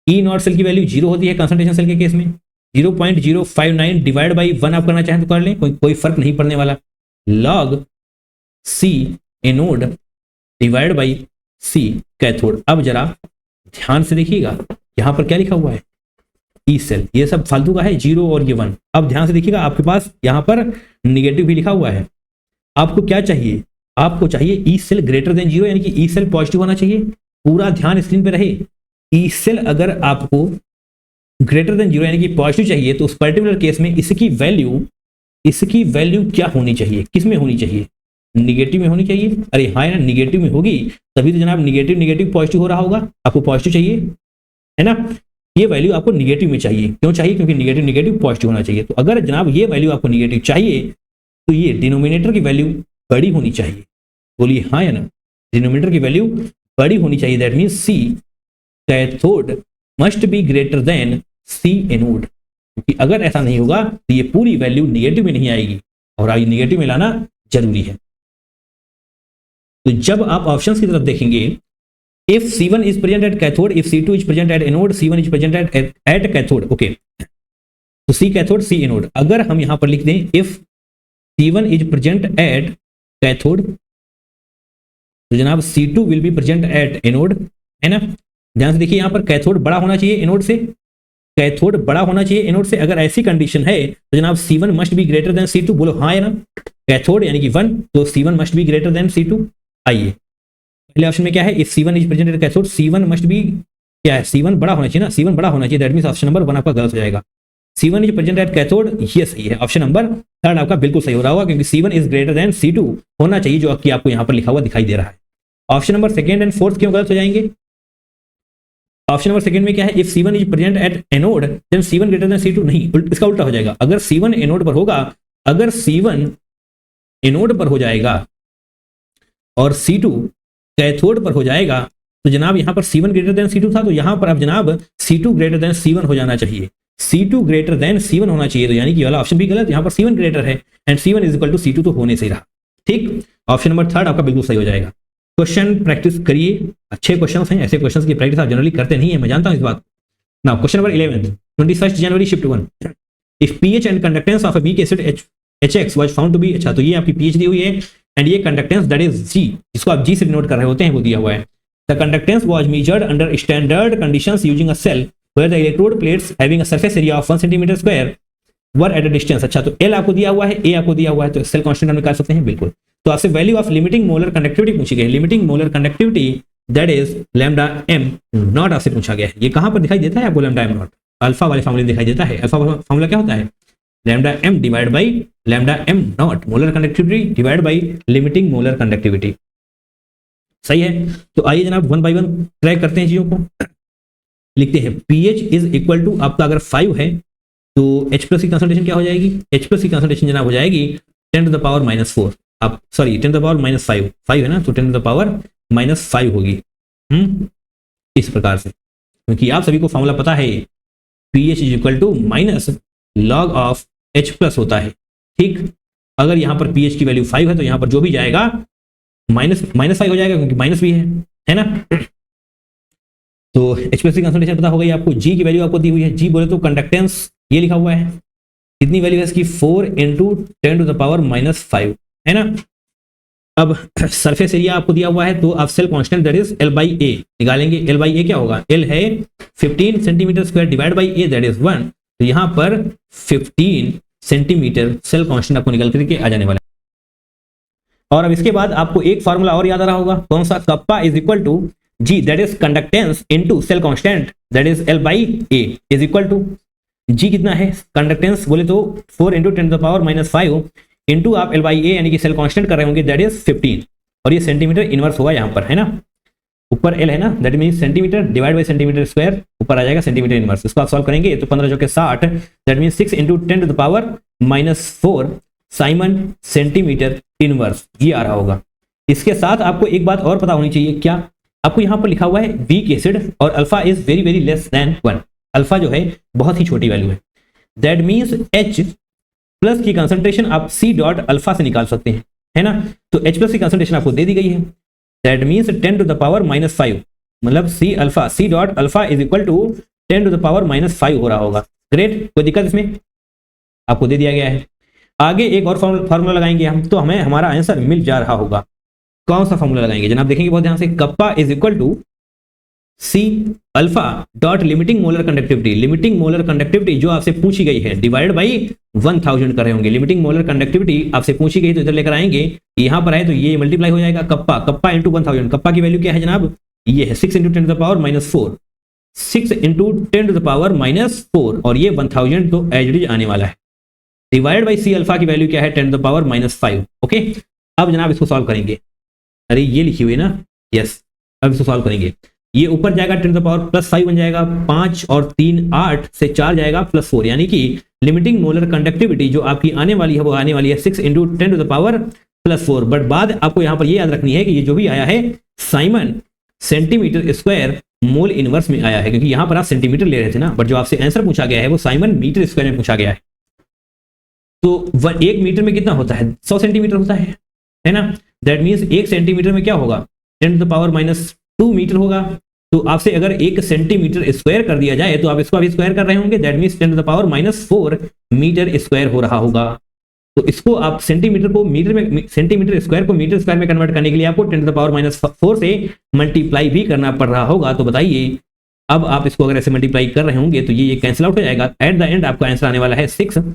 Speaker 1: E नॉट सेल की वैल्यू 0 होती है कंसंट्रेशन सेल के केस में, 0.059 डिवाइड बाई 1 आप करना चाहें तो कर लें, कोई फर्क नहीं पड़ने वाला, log C anode divide by C cathode. अब जरा ध्यान से देखिएगा, यहाँ पर क्या लिखा हुआ है, E सेल, ये सब फालतू का है, 0 और ये 1। अब ध्यान से देखिएगा, आपके पास यहाँ पर निगेटिव भी लिखा हुआ है। आपको क्या चाहिए, आपको चाहिए E सेल ग्रेटर देन 0, यानी कि E सेल पॉजिटिव होना चाहिए। पूरा ध्यान स्क्रीन पे रहे, E सेल अगर आपको ग्रेटर देन 0 यानी कि पॉजिटिव चाहिए, तो उस पर्टिकुलर केस में इसकी वैल्यू क्या होनी चाहिए, किस में होनी चाहिए, निगेटिव में होनी चाहिए। अरे हाँ ना, निगेटिव में होगी तभी तो जनाब निगेटिव पॉजिटिव हो रहा होगा। आपको पॉजिटिव चाहिए, है ना, ये वैल्यू आपको निगेटिव में चाहिए। क्यों चाहिए, क्योंकि निगेटिव पॉजिटिव होना चाहिए। तो अगर जनाब ये वैल्यू आपको निगेटिव चाहिए, तो ये डिनोमिनेटर की वैल्यू बड़ी होनी चाहिए। बोलिए हाँ या ना, डिनोमिनेटर की वैल्यू बड़ी होनी चाहिए। That means C cathode must be greater than C anode, क्योंकि अगर ऐसा नहीं होगा तो ये पूरी वैल्यू निगेटिव में नहीं आएगी, और आई निगेटिव में लाना जरूरी है। तो जब आप ऑप्शंस की तरफ देखेंगे, if C1 is present at cathode, if C2 is present at anode, C1 is present at cathode, okay, तो C cathode C anode। अगर हम यहां पर लिख दें if C1 is present at cathode, तो जनाब C2 will be present at anode, है ना। ध्यान से देखिए, यहां पर कैथोड बड़ा होना चाहिए एनोड से, कैथोड बड़ा होना चाहिए एनोड से। अगर ऐसी कंडीशन है तो जनाब C1 must be greater than C2। बोलो हाँ या ना, कैथोड यानी कि 1, तो C1 must be greater than C2। आइए पहले ऑप्शन में क्या है, if C1 is present at cathode, C1 must be क्या है, C1 बड़ा होना चाहिए ना, C1 बड़ा होना चाहिए। दैट मींस ऑप्शन नंबर 1 आपका गलत हो जाएगा। C1 is present at cathode, ये सही है, ऑप्शन नंबर 3 आपका बिल्कुल सही हो रहा होगा, क्योंकि C1 is greater than C2 होना चाहिए, जो कि आपको यहाँ पर लिखा हुआ दिखाई दे रहा है। ऑप्शन नंबर 2 एंड 4 क्यों गलत हो जाएंगे। ऑप्शन नंबर 2 में क्या है, if C1 is present at anode then C1 greater than C2, नहीं, इसका उल्टा हो जाएगा। अगर C1 एनोड पर होगा, अगर C1 एनोड पर हो जाएगा और C2 कैथोड पर हो जाएगा, तो जनाब यहां पर C1 ग्रेटर देन C2 था, तो यहां पर अब जनाब C2 ग्रेटर देन C1 हो जाना चाहिए, C2 ग्रेटर देन C1 होना चाहिए। तो यानी कि वाला ऑप्शन भी गलत, यहां पर C1 ग्रेटर है and C1 is equal to C2 तो होने से ही रहा। ठीक, ऑप्शन नंबर 3 आपका बिल्कुल सही हो जाएगा। क्वेश्चन प्रैक्टिस करिए, अच्छे क्वेश्चन हैं, ऐसे क्वेश्चन की प्रैक्टिस आप जनरली करते नहीं है, मैं जानता हूं इस बात। Now question number 11, 21 January shift 1, if pH and conductance of a weak acid HX was found to be, अच्छा तो ये आपकी pH दी हुई है एंड ये कंडक्टेंस दैट इज G, जिसको आप G से डिनोट कर रहे होते हैं, वो दिया हुआ है। The conductance was measured under standard conditions using a cell where the electrode plates having a surface area of 1 centimetre square were at a distance. अच्छा तो L आपको दिया हुआ है, A आपको दिया हुआ है, तो सेल कांस्टेंट हम निकाल सकते हैं बिल्कुल। तो आपसे value of limiting molar conductivity पूछी गई, limiting molar conductivity that is lambda m not आपसे पूछा गया है। ये कहां पर दिखाई देता है आपको, लैम्डा m नॉट अल्फा वाले फार्मूले दिखाई देता है। अल्फा फार्मूला क्या होता है, lambda m divide by lambda m not molar conductivity divide by limiting molar conductivity. सही है, तो आइए जनाब 1 बाय 1 ट्रैक करते हैं चीजों को। लिखते हैं pH इज इक्वल टू, आपका अगर 5 है तो H प्लस की कंसंट्रेशन क्या हो जाएगी, H प्लस की कंसंट्रेशन जनाब हो जाएगी 10 टू द पावर -4, आप सॉरी 10 टू द पावर -5 है ना, तो 10 टू द पावर -5 होगी। इस प्रकार से, क्योंकि आप सभी को फॉर्मूला पता है, pH is equal to log of H plus होता है। ठीक, अगर यहाँ पर pH की वैल्यू 5 है तो यहाँ पर जो भी जाएगा -5 हो जाएगा, क्योंकि माइनस भी है ना। तो H प्लस की कंसंट्रेशन पता हो गई आपको। G की वैल्यू आपको दी हुई है। G बोले तो कंडक्टेंस ये लिखा हुआ है, कितनी वैल्यू है इसकी 4 × 10⁻⁵ है ना। अब सरफेस एरिया आपको दिया हुआ है, तो आप cell constant that is L/A निकालेंगे। L/A क्या होगा, L है 15 centimetre square divide by A that is 1, तो यहाँ पर 15 सेंटीमीटर सेल कांस्टेंट आपको निकल करके आ जाने वाला है। और अब इसके बाद आपको एक फार्मूला और याद आ रहा होगा, कौन सा, kappa is equal to G that is conductance into cell constant that is L/A is equal to G कितना है, कंडक्टेंस बोले तो 4 × 10⁻⁵ इंटू आप L/A यानी कि सेल कांस्टेंट कर रहे होंगे दैट इज 15, और ये सेंटीमीटर इनवर्स होगा यहाँ पर, है ना। ऊपर L है ना, that mean centimetre divide by centimetre square, ऊपर आ जाएगा सेंटीमीटर इनवर्स। इसको आप सॉल्व करेंगे तो 15 × 60 that mean 6 × 10⁻⁴ Simon centimetre inverse, ये आ रहा होगा। इसके साथ आपको एक बात और पता होनी चाहिए, क्या, आपको यहाँ पर लिखा हुआ है वीक एसिड और alpha is very very less than 1, alpha जो है बहुत ही छोटी वैल्यू है। दैट मीन्स H प्लस की कंसंट्रेशन आप C डॉट अल्फा से निकाल सकते हैं, है ना। तो H प्लस की कंसंट्रेशन आपको दे दी गई है, दैट मीन्स 10⁻⁵, मतलब C dot alpha is equal to 10⁻⁵ हो रहा होगा। ग्रेट, कोई दिक्कत इसमें, आपको दे दिया गया है। आगे एक और फार्मूला लगाएंगे हम, तो हमें हमारा आंसर मिल जा रहा होगा। कौन सा फार्मूला लगाएंगे जनाब, देखेंगे बहुत ध्यान से। Kappa is equal to C alpha dot limiting molar conductivity, limiting molar conductivity जो आपसे पूछी गई है डिवाइड बाई 1000 कर रहे होंगे। लिमिटिंग मोलर कंडक्टिविटी आपसे पूछी गई तो इधर लेकर आएंगे, यहाँ पर आए तो ये मल्टीप्लाई हो जाएगा, कप्पा इंटू 1000। कप्पा की वैल्यू क्या है जनाब, ये है 6 × 10⁻⁴, 6 × 10⁻⁴, और ये 1000 तो एज इट इज आने वाला है। डिवाइड बाई C अल्फा की वैल्यू क्या है 10⁻⁵। ओके, अब जनाब इसको सॉल्व करेंगे। अरे ये लिखी हुई ना, यस, अब इसको सॉल्व करेंगे। ये ऊपर जाएगा 10⁻+5 बन जाएगा, 5 और 3 8 से 4 जाएगा +4, यानी कि लिमिटिंग मोलर कंडक्टिविटी जो आपकी आने वाली है वो आने वाली है 6 × 10⁻+4। बट बाद आपको यहाँ पर ये याद रखनी है कि ये जो भी आया है Simon centimetre square mole inverse में आया है, क्योंकि यहाँ पर आप सेंटीमीटर ले रहे थे ना, बट जो आपसे आंसर पूछा गया है वो साइमन मीटर स्क्वायर में पूछा गया है। तो 1 मीटर में कितना होता है, 100 सेंटीमीटर होता है ना। दैट मीन्स 1 सेंटीमीटर में क्या होगा, 10⁻⁻2 मीटर होगा। तो आपसे अगर 1 सेंटीमीटर स्क्वायर कर दिया जाए तो आप इसको अभी स्क्वायर कर रहे होंगे, दैट मीन्स 10⁻⁻4 मीटर स्क्वायर हो रहा होगा। तो इसको आप सेंटीमीटर को मीटर में, सेंटीमीटर स्क्वायर को मीटर स्क्वायर में कन्वर्ट करने के लिए आपको 10⁻⁻4 से मल्टीप्लाई भी करना पड़ रहा होगा। तो बताइए, अब आप इसको अगर ऐसे मल्टीप्लाई कर रहे होंगे तो ये कैंसिल आउट हो जाएगा। एट द एंड आपका आंसर आने वाला है 6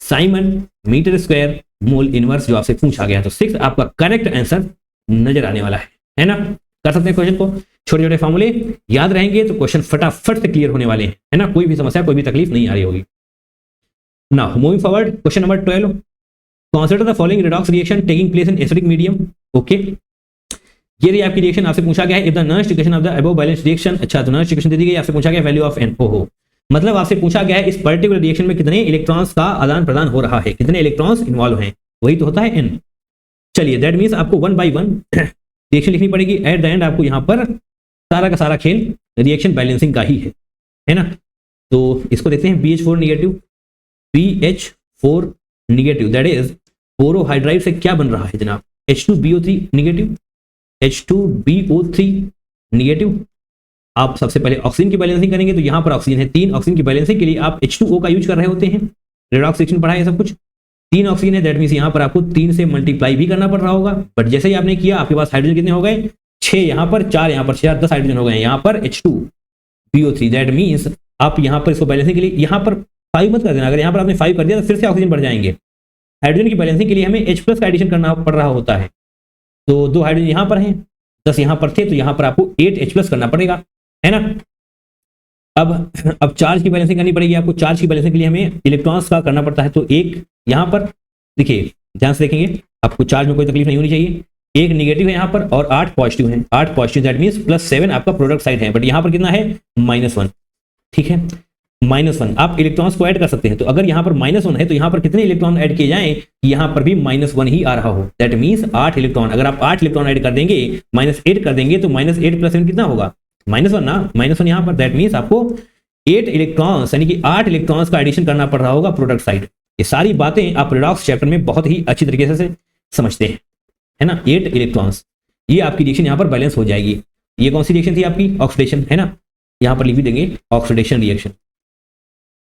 Speaker 1: siemens metre square mole inverse जो आपसे पूछा गया। तो 6 आपका करेक्ट आंसर नजर आने वाला है ना। कर सकते हैं क्वेश्चन को, छोटे छोटे फॉर्मूले याद रहेंगे तो क्वेश्चन फटाफट से क्लियर होने वाले हैं, है ना। कोई भी समस्या, कोई भी तकलीफ नहीं आ रही होगी। Now moving forward, question number 12, consider the following redox reaction taking place in acidic medium. Okay, ये रही आपकी रिएक्शन, आपसे पूछा गया है इफ द नॉन स्टिकेशन of the above balance reaction. अच्छा, तो नॉन स्टिकेशन दे दी गई, आपसे पूछा गया वैल्यू ऑफ एन। ओहो, मतलब आपसे पूछा गया है इस पर्टिकुलर रिएक्शन में कितने इलेक्ट्रॉन्स का आदान प्रदान हो रहा है, कितने इलेक्ट्रॉन्स इन्वॉल्व हैं, वही तो होता है एन। चलिए, दैट मीन्स आपको 1 by 1 रिएक्शन लिखनी पड़ेगी। एट द एंड आपको यहाँ पर सारा का सारा खेल रिएक्शन बैलेंसिंग का ही है ना। तो इसको देखते हैं, BH4 negative, BH4 negative that is borohydride से क्या बन रहा है जनाब, H2BO3 निगेटिव, H2BO3 निगेटिव। आप सबसे पहले ऑक्सीजन की बैलेंसिंग करेंगे, तो यहाँ पर ऑक्सीजन है 3, ऑक्सीजन की बैलेंसिंग के लिए आप H2O का यूज कर रहे होते हैं। रेडॉक्स रिएक्शन पढ़ा है सब कुछ, 3 ऑक्सीजन है, दैट मीन्स यहाँ पर आपको 3 से मल्टीप्लाई भी करना पड़ रहा होगा। बट जैसे ही आपने किया, आपके पास हाइड्रोजन कितने हो गए, 6 यहाँ पर, 4 यहाँ पर, 4 10 हाइड्रोजन हो गए यहाँ पर H2BO3। दैट मीन्स आप यहाँ पर इसको बैलेंसिंग के लिए यहाँ पर 5 मत कर देना, अगर यहाँ पर आपने 5 कर दिया तो फिर से ऑक्सीजन बढ़ जाएंगे। हाइड्रोजन की बैलेंसिंग के लिए हमें H+ का एडिशन करना पड़ रहा होता है। तो 2 हाइड्रोजन यहाँ पर हैं, 10 यहाँ पर थे, तो यहाँ पर आपको 8 H+ करना पड़ेगा, है ना। अब चार्ज की बैलेंसिंग करनी पड़ेगी आपको। चार्ज की बैलेंसिंग के लिए हमें इलेक्ट्रॉन्स का करना पड़ता है, तो एक यहाँ पर देखिए, ध्यान से देखेंगे, आपको चार्ज में कोई तकलीफ नहीं होनी चाहिए। 1 निगेटिव है यहाँ पर और 8 पॉजिटिव हैं, 8 पॉजिटिव दैट मीन्स +7 आपका प्रोडक्ट साइड है। बट यहाँ पर कितना है, -1, ठीक है, -1। आप इलेक्ट्रॉन्स को ऐड कर सकते हैं, तो अगर यहाँ पर -1 है तो यहाँ पर कितने इलेक्ट्रॉन ऐड किए जाएं, यहाँ पर भी -1 ही आ रहा हो। दैट मीन्स 8 इलेक्ट्रॉन, अगर आप 8 इलेक्ट्रॉन ऐड कर देंगे, -8 कर देंगे, तो -8 + 7 कितना होगा, -1 ना, -1 यहाँ पर। दैट मीन्स आपको 8 इलेक्ट्रॉन्स यानी कि 8 इलेक्ट्रॉन्स का एडिशन करना पड़ रहा होगा प्रोडक्ट साइड। ये सारी बातें आप रिडॉक्स चैप्टर में बहुत ही अच्छी तरीके से समझते हैं, है ना। 8 इलेक्ट्रॉन्स, ये आपकी रिएक्शन यहाँ पर बैलेंस हो जाएगी। ये कौन सी रिएक्शन थी आपकी? ऑक्सीडेशन, है ना। यहाँ पर लिख भी देंगे ऑक्सीडेशन रिएक्शन।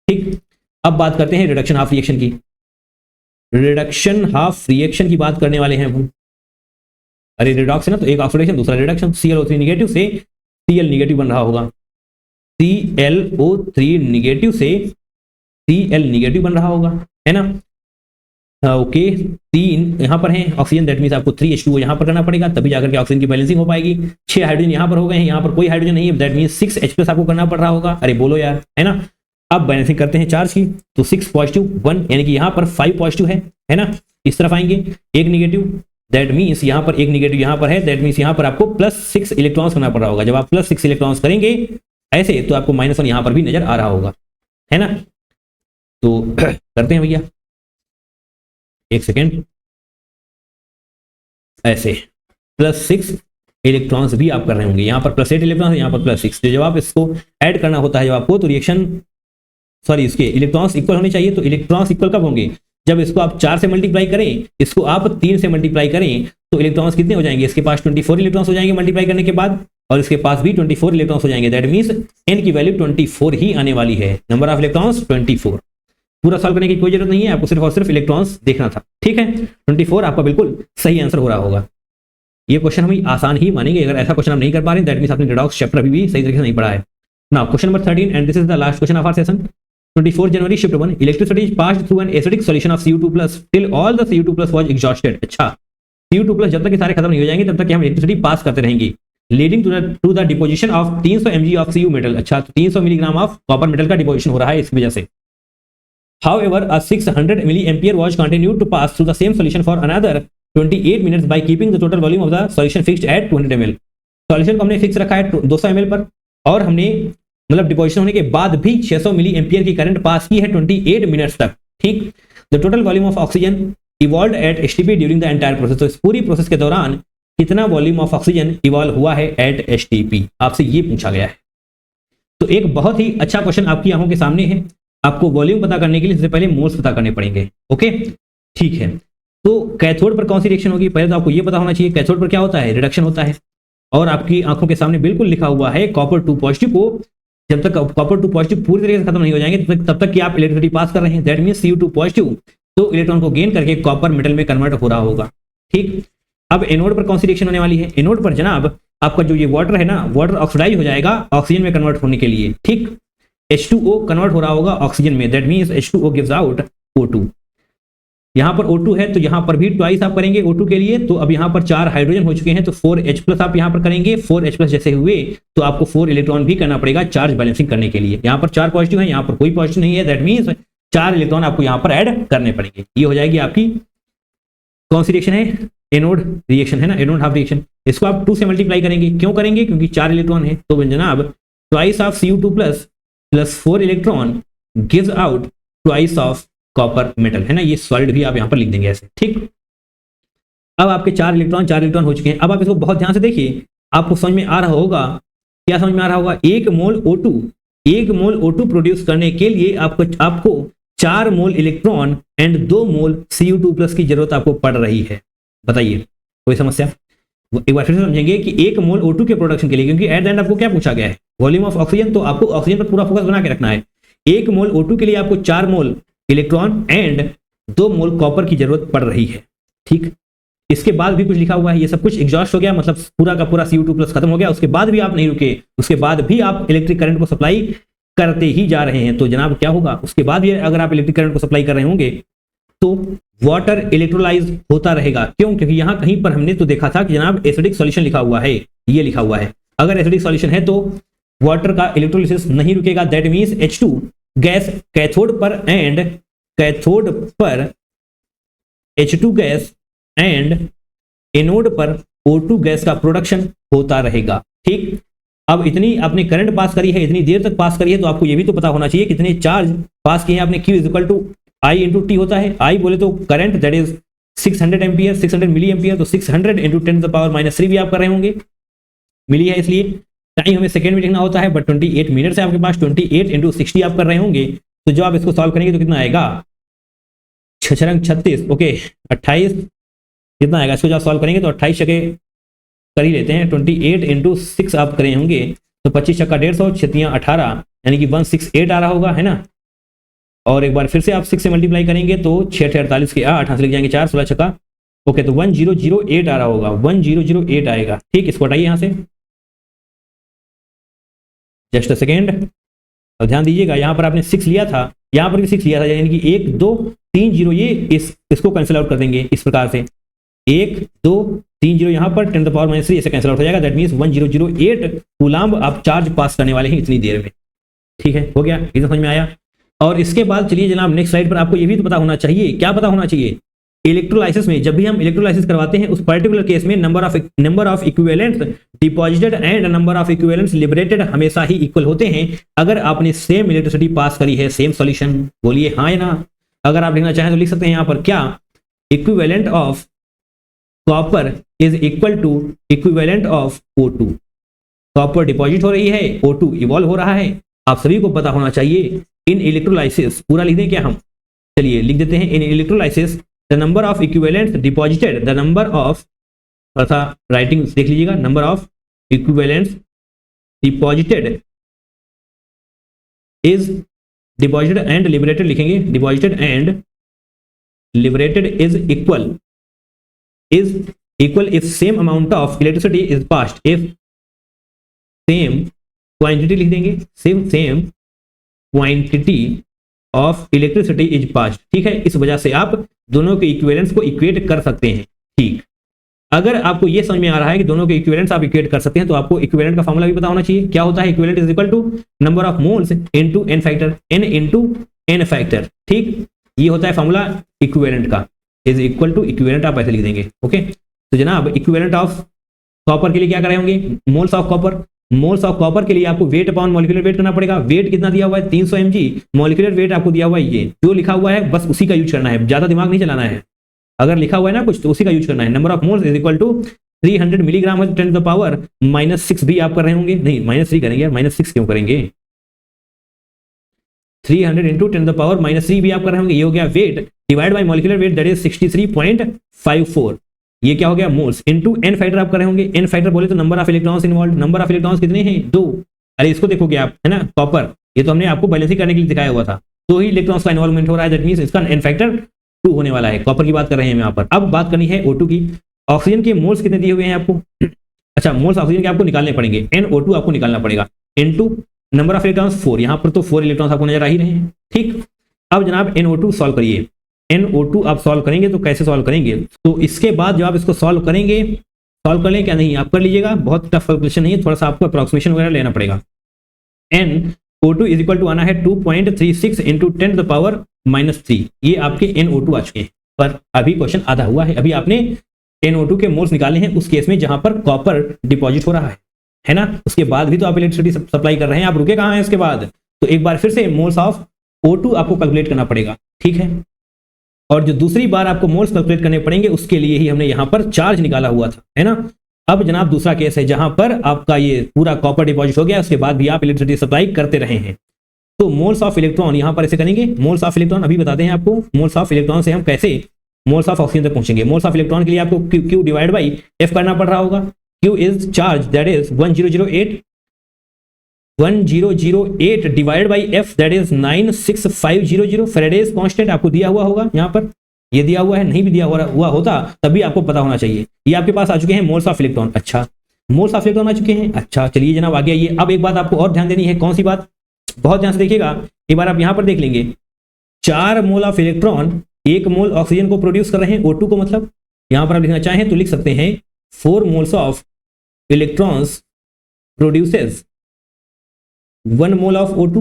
Speaker 1: ठीक, अब बात करते हैं रिडक्शन हाफ रिएक्शन की। रिडक्शन हाफ रिएक्शन की बात करने वाले हैं हम। अरे रिडॉक्स है ना, तो एक ऑक्सीडेशन दूसरा रिडक्शन। ClO3 निगेटिव से Cl निगेटिव बन रहा होगा, ClO3 निगेटिव से Cl निगेटिव बन रहा होगा, है ना। ओके, 3 यहाँ पर है ऑक्सीजन, दैट मीन्स आपको 3H2O यहाँ पर करना पड़ेगा, तभी जाकर के ऑक्सीजन की बैलेंसिंग हो पाएगी। 6 हाइड्रोजन यहाँ पर हो गए हैं, यहाँ पर कोई हाइड्रोजन नहीं है, दैट मीन्स 6H+ आपको करना पड़ रहा होगा। अरे बोलो यार, है ना। अब बैलेंसिंग करते हैं चार्ज की, तो 6 पॉजिटिव 1 यानी कि यहाँ पर 5 पॉजिटिव है ना। इस तरफ आएंगे, एक निगेटिव, दैट मीन्स यहाँ पर एक निगेटिव यहाँ पर है, दैट मीन्स यहाँ पर आपको +6 इलेक्ट्रॉन्स करना पड़ रहा होगा। जब आप +6 इलेक्ट्रॉन्स करेंगे ऐसे, तो आपको -1 यहाँ पर भी नजर आ रहा होगा, है ना। तो करते हैं भैया, एक सेकेंड, ऐसे +6 इलेक्ट्रॉन्स भी आप कर रहे होंगे। यहाँ पर +8 इलेक्ट्रॉन्स, यहाँ पर +6। तो जब आप इसको ऐड करना होता है जब आपको, तो रिएक्शन इसके इलेक्ट्रॉन्स इक्वल होने चाहिए। तो इलेक्ट्रॉन्स इक्वल कब होंगे? जब इसको आप 4 से मल्टीप्लाई करें, इसको आप 3 से मल्टीप्लाई करें, तो इलेक्ट्रॉन्स कितने हो जाएंगे? इसके पास 24 इलेक्ट्रॉन्स हो जाएंगे मल्टीप्लाई करने के बाद, और इसके पास भी 24 इलेक्ट्रॉन्स हो जाएंगे। दैट मीन्स n की वैल्यू 24 ही आने वाली है। Number of electrons 24। पूरा सॉल्व करने की कोई जरूरत नहीं है, आपको सिर्फ और सिर्फ इलेक्ट्रॉन्स देखना था, ठीक है। 24 आपका बिल्कुल सही आंसर हो रहा होगा। ये क्वेश्चन हम आसान ही मानेंगे। अगर ऐसा क्वेश्चन आप नहीं कर पा रहे, दैट मीन्स आपने रिडॉक्स चैप्टर अभी भी सही तरीके से नहीं पढ़ा है। Now question number 13 and this is the last question of our session. 24 January shift 1 electricity is passed through an acidic solution of Cu2+ till all the Cu2+ was exhausted। अच्छा, Cu2+ जब तक ये सारे खत्म नहीं हो जाएंगे तब तक हम इलेक्ट्रिसिटी पास करते रहेंगे, leading to the deposition of 300 mg of Cu metal. अच्छा, तो 300 मिलीग्राम ऑफ कॉपर मेटल का डिपोजिशन हो रहा है इस वजह से। However, a 600 milliampere was continued to pass through the same solution for another 28 minutes by keeping the total volume of the solution fixed at 200 ml। Solution को हमने fix रखा है 200 ml पर, और हमने मतलब डिपोजिशन होने के बाद भी 600 मिली एम्पियर की करंट पास की है 28 मिनट्स तक। ठीक, the total volume of oxygen evolve eight HTP during the entire process. तो इस पूरी प्रोसेस के दौरान कितना वॉल्यूम ऑफ ऑक्सीजन इवॉल्व हुआ है एट एचटीपी, आपसे ये पूछा गया है। तो एक बहुत ही अच्छा क्वेश्चन आपकी आंखों के सामने है। आपको वॉल्यूम पता करने के लिए सबसे पहले मोल्स पता करने पड़ेंगे। ओके, ठीक है। तो कैथोड पर कौन सी रिएक्शन होगी? पहले तो आपको ये पता होना चाहिए कैथोड पर क्या होता है, रिडक्शन होता है। और आपकी आंखों के सामने बिल्कुल लिखा हुआ है कॉपर 2 पॉजिटिव को जब तक कॉपर 2 पॉजिटिव पूरी तरीके से खत्म नहीं हो जाएंगे तब तक कि आप इलेक्ट्रिसिटी पास कर रहे हैं। दैट मींस Cu2 पॉजिटिव तो इलेक्ट्रॉन को गेन करके कॉपर मेटल में कन्वर्ट हो रहा होगा। ठीक, अब एनोड पर कौन सी रिएक्शन होने वाली है? एनोड पर जनाब आपका जो ये वाटर है ना, वाटर ऑक्सीडाइज हो जाएगा ऑक्सीजन में कन्वर्ट होने के लिए। ठीक, H2O कन्वर्ट हो रहा होगा ऑक्सीजन में, that means H2O gives out O2। यहाँ पर O2 है तो यहाँ पर भी ट्वाइस आप करेंगे O2 के लिए। तो अब यहाँ पर 4 हाइड्रोजन हो चुके हैं, तो 4H+ आप यहाँ पर करेंगे। 4H+ जैसे हुए तो आपको 4 इलेक्ट्रॉन भी करना पड़ेगा चार्ज बैलेंसिंग करने के लिए। यहाँ पर 4 पॉजिटिव है, यहाँ पर कोई पॉजिटिव नहीं है, दैट मीन्स 4 इलेक्ट्रॉन आपको यहाँ पर ऐड करने पड़ेंगे। ये हो जाएगी आपकी कौन सी रिएक्शन है? एनोड रिएक्शन है ना, एनोड हाफ रिएक्शन। इसको आप 2 से मल्टीप्लाई करेंगे, क्यों करेंगे? क्योंकि 4 इलेक्ट्रॉन है। तो जनाब twice of Cu2+ plus 4 electron gives out twice of copper metal, है ना। ये सॉलिड भी आप यहाँ पर लिख देंगे ऐसे। ठीक, अब आपके 4 इलेक्ट्रॉन हो चुके हैं। अब आप इसको बहुत ध्यान से देखिए, आपको समझ में आ रहा होगा। क्या समझ में आ रहा होगा? 1 मोल O2 प्रोड्यूस करने के लिए आपको 4 मोल इलेक्ट्रॉन एंड 2 मोल Cu2+ की जरूरत आपको पड़ रही है। बताइए, कोई समस्या? एक बार फिर से समझेंगे कि 1 मोल O2 के प्रोडक्शन के लिए, क्योंकि एट द एंड आपको क्या पूछा गया है? Volume of oxygen. तो आपको ऑक्सीजन पर पूरा फोकस बना के रखना है। 1 मोल O2 के लिए आपको 4 मोल इलेक्ट्रॉन एंड 2 मोल कॉपर की जरूरत पड़ रही है। ठीक, इसके बाद भी कुछ लिखा हुआ है, ये सब कुछ एग्जॉस्ट हो गया, मतलब पूरा का पूरा Cu2+ खत्म हो गया। उसके बाद भी आप नहीं रुके, उसके बाद भी आप इलेक्ट्रिक करंट को सप्लाई करते ही जा रहे हैं। तो जनाब क्या होगा? उसके बाद भी अगर आप इलेक्ट्रिक करंट को सप्लाई कर रहे होंगे तो वाटर इलेक्ट्रोलाइज होता रहेगा। क्यों? क्योंकि यहाँ कहीं पर हमने तो देखा था कि जनाब एसिडिक सॉल्यूशन लिखा हुआ है, ये लिखा हुआ है। अगर एसिडिक सॉल्यूशन है तो वाटर का इलेक्ट्रोलिसिस नहीं रुकेगा, that means H2 gas cathode पर H2 गैस एंड एनोड पर O2 गैस का प्रोडक्शन होता रहेगा। ठीक, अब इतनी आपने करंट पास करी है, इतनी देर तक पास करी है, तो आपको ये भी तो पता होना चाहिए कितने चार्ज पास किए हैं आपने। Q = I × T होता है। I बोले तो current, that is 600 ampere, 600 milli ampere. तो 600 × 10⁻³ भी आप कर रहे होंगे, मिली है इसलिए। टाइम हमें सेकंड में लिखना होता है, बट 28 मिनट से आपके पास 28 × 60 आप कर रहे होंगे, तो जब आप इसको सॉल्व करेंगे तो कितना आएगा, 36, ओके 28 कितना आएगा, इसको जब सॉल्व करेंगे तो 28 छके कर ही लेते हैं, 28 × 6 आप करे होंगे तो 25 छक्का 150, 6 18 यानी कि 168 आ रहा होगा, है ना। और एक बार फिर से आप 6 से मल्टीप्लाई करेंगे तो 6 48 के 8 लिख जाएंगे 4 16 छक्का, ओके तो 1008 आ रहा होगा, 1008 आएगा। ठीक, इसको हटाइए यहाँ से, जस्ट अ सेकेंड। अब ध्यान दीजिएगा, यहाँ पर आपने 6 लिया था, यहाँ पर भी 6 लिया था, यानी कि 1 2 3 0, ये इसको कैंसिल आउट कर देंगे इस प्रकार से, 1 2 3 0 यहाँ पर 10⁻³ ऐसे कैंसिल आउट हो जाएगा। दैट मीन्स 1008 कूलाम्ब आप चार्ज पास करने वाले हैं इतनी देर में। ठीक है, हो गया, इतना समझ में आया। और इसके बाद चलिए जनाब नेक्स्ट स्लाइड पर, आपको ये भी तो पता होना चाहिए, क्या पता होना चाहिए, इलेक्ट्रोलाइसिस में जब भी हम इलेक्ट्रोलाइसिस करवाते हैं उस पर्टिकुलर केस में number of equivalents deposited and number of equivalents liberated हमेशा ही इक्वल होते हैं। अगर आपने सेम इलेक्ट्रिसिटी पास करी है, सेम सॉल्यूशन, बोलिए हाँ या ना। अगर आप लिखना चाहें तो लिख सकते हैं यहाँ पर, क्या equivalent of copper is equal to equivalent of O2। Copper deposit हो रही है, O2 इवॉल्व हो रहा है, आप सभी को पता होना चाहिए। इन इलेक्ट्रोलाइसिस पूरा लिख दें क्या हम, चलिए लिख देते हैं, in electrolysis the number of equivalents deposited, the number of, अर्थात राइटिंग देख लीजिएगा, number of equivalents deposited is deposited and liberated लिखेंगे, deposited and liberated is equal if same amount of electricity is passed, if same quantity लिख देंगे, same quantity of electricity is passed. ठीक है, इस वजह से आप दोनों के इक्विवेलेंट्स को इक्वेट कर सकते हैं। ठीक, अगर आपको यह समझ में आ रहा है कि दोनों के इक्विवेलेंट्स आप इक्वेट कर सकते हैं, तो आपको इक्विवेलेंट का फॉर्मूला भी पता होना चाहिए। क्या होता है, equivalent is equal to number of moles into n factor, n into n factor. ठीक, ये होता है फॉर्मूला इक्विवेलेंट का, इज इक्वल टू इक्विवेलेंट आप ऐसे लिख देंगे। ओके, तो जनाब इक्विवेलेंट ऑफ कॉपर के लिए क्या कर रहे होंगे, moles of copper, moles of copper के लिए आपको वेट अपॉन मॉलिक्यूलर वेट करना पड़ेगा। वेट कितना दिया हुआ है, 300 mg, मॉलिक्यूलर वेट आपको दिया हुआ है, ये जो लिखा हुआ है बस उसी का यूज करना है, ज्यादा दिमाग नहीं चलाना है। अगर लिखा हुआ है ना कुछ तो उसी का यूज करना है। Number of moles is equal to 300 milligram 10⁻⁻6 भी आप कर रहे होंगे, नहीं -3 करेंगे, -6 क्यों करेंगे, 300 इंटू 10⁻⁻3 भी आप कर रहे होंगे। ये हो गया weight divide by molecular weight, that is 63.54। ये क्या हो गया, मोल्स इनटू n फैक्टर आप कर रहे होंगे। n फैक्टर बोले तो number of electrons involve, number of electrons कितने हैं, 2। अरे इसको देखोगे आप, है ना, कॉपर, ये तो हमने आपको बैलेंसिंग करने के लिए दिखाया हुआ था, तो ही इलेक्ट्रॉन्स का इन्वॉल्वमेंट हो रहा है, दैट मींस इसका n फैक्टर 2 होने वाला है। कॉपर की बात कर रहे हैं यहाँ पर। अब बात करनी है O2 की। ऑक्सीजन के मोल्स कितने दिए हुए हैं आपको, अच्छा मोल्स ऑक्सीजन के आपको निकालने पड़ेंगे, NO2 आपको निकालना पड़ेगा, N2 नंबर ऑफ इलेक्ट्रॉन्स 4, यहाँ पर तो 4 इलेक्ट्रॉन्स आपको नजर आ ही रहे हैं। ठीक, अब जनाब NO2 सॉल्व करिए। NO2 आप सॉल्व करेंगे तो कैसे सॉल्व करेंगे, तो इसके बाद जब आप इसको सॉल्व करेंगे, सॉल्व कर लें क्या, नहीं आप कर लीजिएगा, बहुत टफ कैलकुलेशन नहीं है, थोड़ा सा आपको अप्रॉक्सीमेशन वगैरह लेना पड़ेगा। NO2 इज इक्वल टू आना है 2.36 इंटू 10⁻⁻3, ये आपके NO2 आ चुके हैं। पर अभी क्वेश्चन आधा हुआ है, अभी आपने NO2 के मोल्स निकाले हैं उस केस में जहां पर कॉपर डिपॉजिट हो रहा है ना, उसके बाद भी तो आप इलेक्ट्रिसिटी सप्लाई कर रहे हैं, आप रुके कहाँ हैं उसके बाद। तो एक बार फिर से मोल्स ऑफ O2 आपको कैलकुलेट करना पड़ेगा। ठीक है, और जो दूसरी बार आपको मोल्स कैलकुलेट करने पड़ेंगे उसके लिए ही हमने यहाँ पर चार्ज निकाला हुआ था, है ना। अब जनाब दूसरा केस है जहां पर आपका ये पूरा कॉपर डिपॉजिट हो गया, उसके बाद भी आप इलेक्ट्रिसिटी सप्लाई करते रहे हैं। तो मोल्स ऑफ इलेक्ट्रॉन यहाँ पर ऐसे करेंगे, मोल्स ऑफ इलेक्ट्रॉन अभी बताते हैं आपको, मोल्स ऑफ इलेक्ट्रॉन से हम कैसे मोल्स ऑफ ऑक्सीजन तक पहुंचेंगे। मोल्स ऑफ इलेक्ट्रॉन के लिए आपको Q डिवाइड बाई F करना पड़ रहा होगा। Q is charge, that is 1008 divide by F, that is 96500 Faraday's constant आपको दिया हुआ होगा। यहाँ पर ये दिया हुआ है, नहीं भी दिया हुआ होता तब भी आपको पता होना चाहिए। ये आपके पास आ चुके हैं मोल्स ऑफ इलेक्ट्रॉन। अच्छा, मोल्स ऑफ इलेक्ट्रॉन आ चुके हैं। अच्छा चलिए जनाब आगे आइए। अब एक बात आपको और ध्यान देनी है, कौन सी बात, बहुत ध्यान से देखिएगा, एक बार आप यहाँ पर देख लेंगे, 4 mole of electron 1 mole oxygen को प्रोड्यूस कर रहे हैं, O2 को, मतलब यहाँ पर आप लिखना चाहें तो लिख सकते हैं 4 moles of electrons produces 1 mole of O2।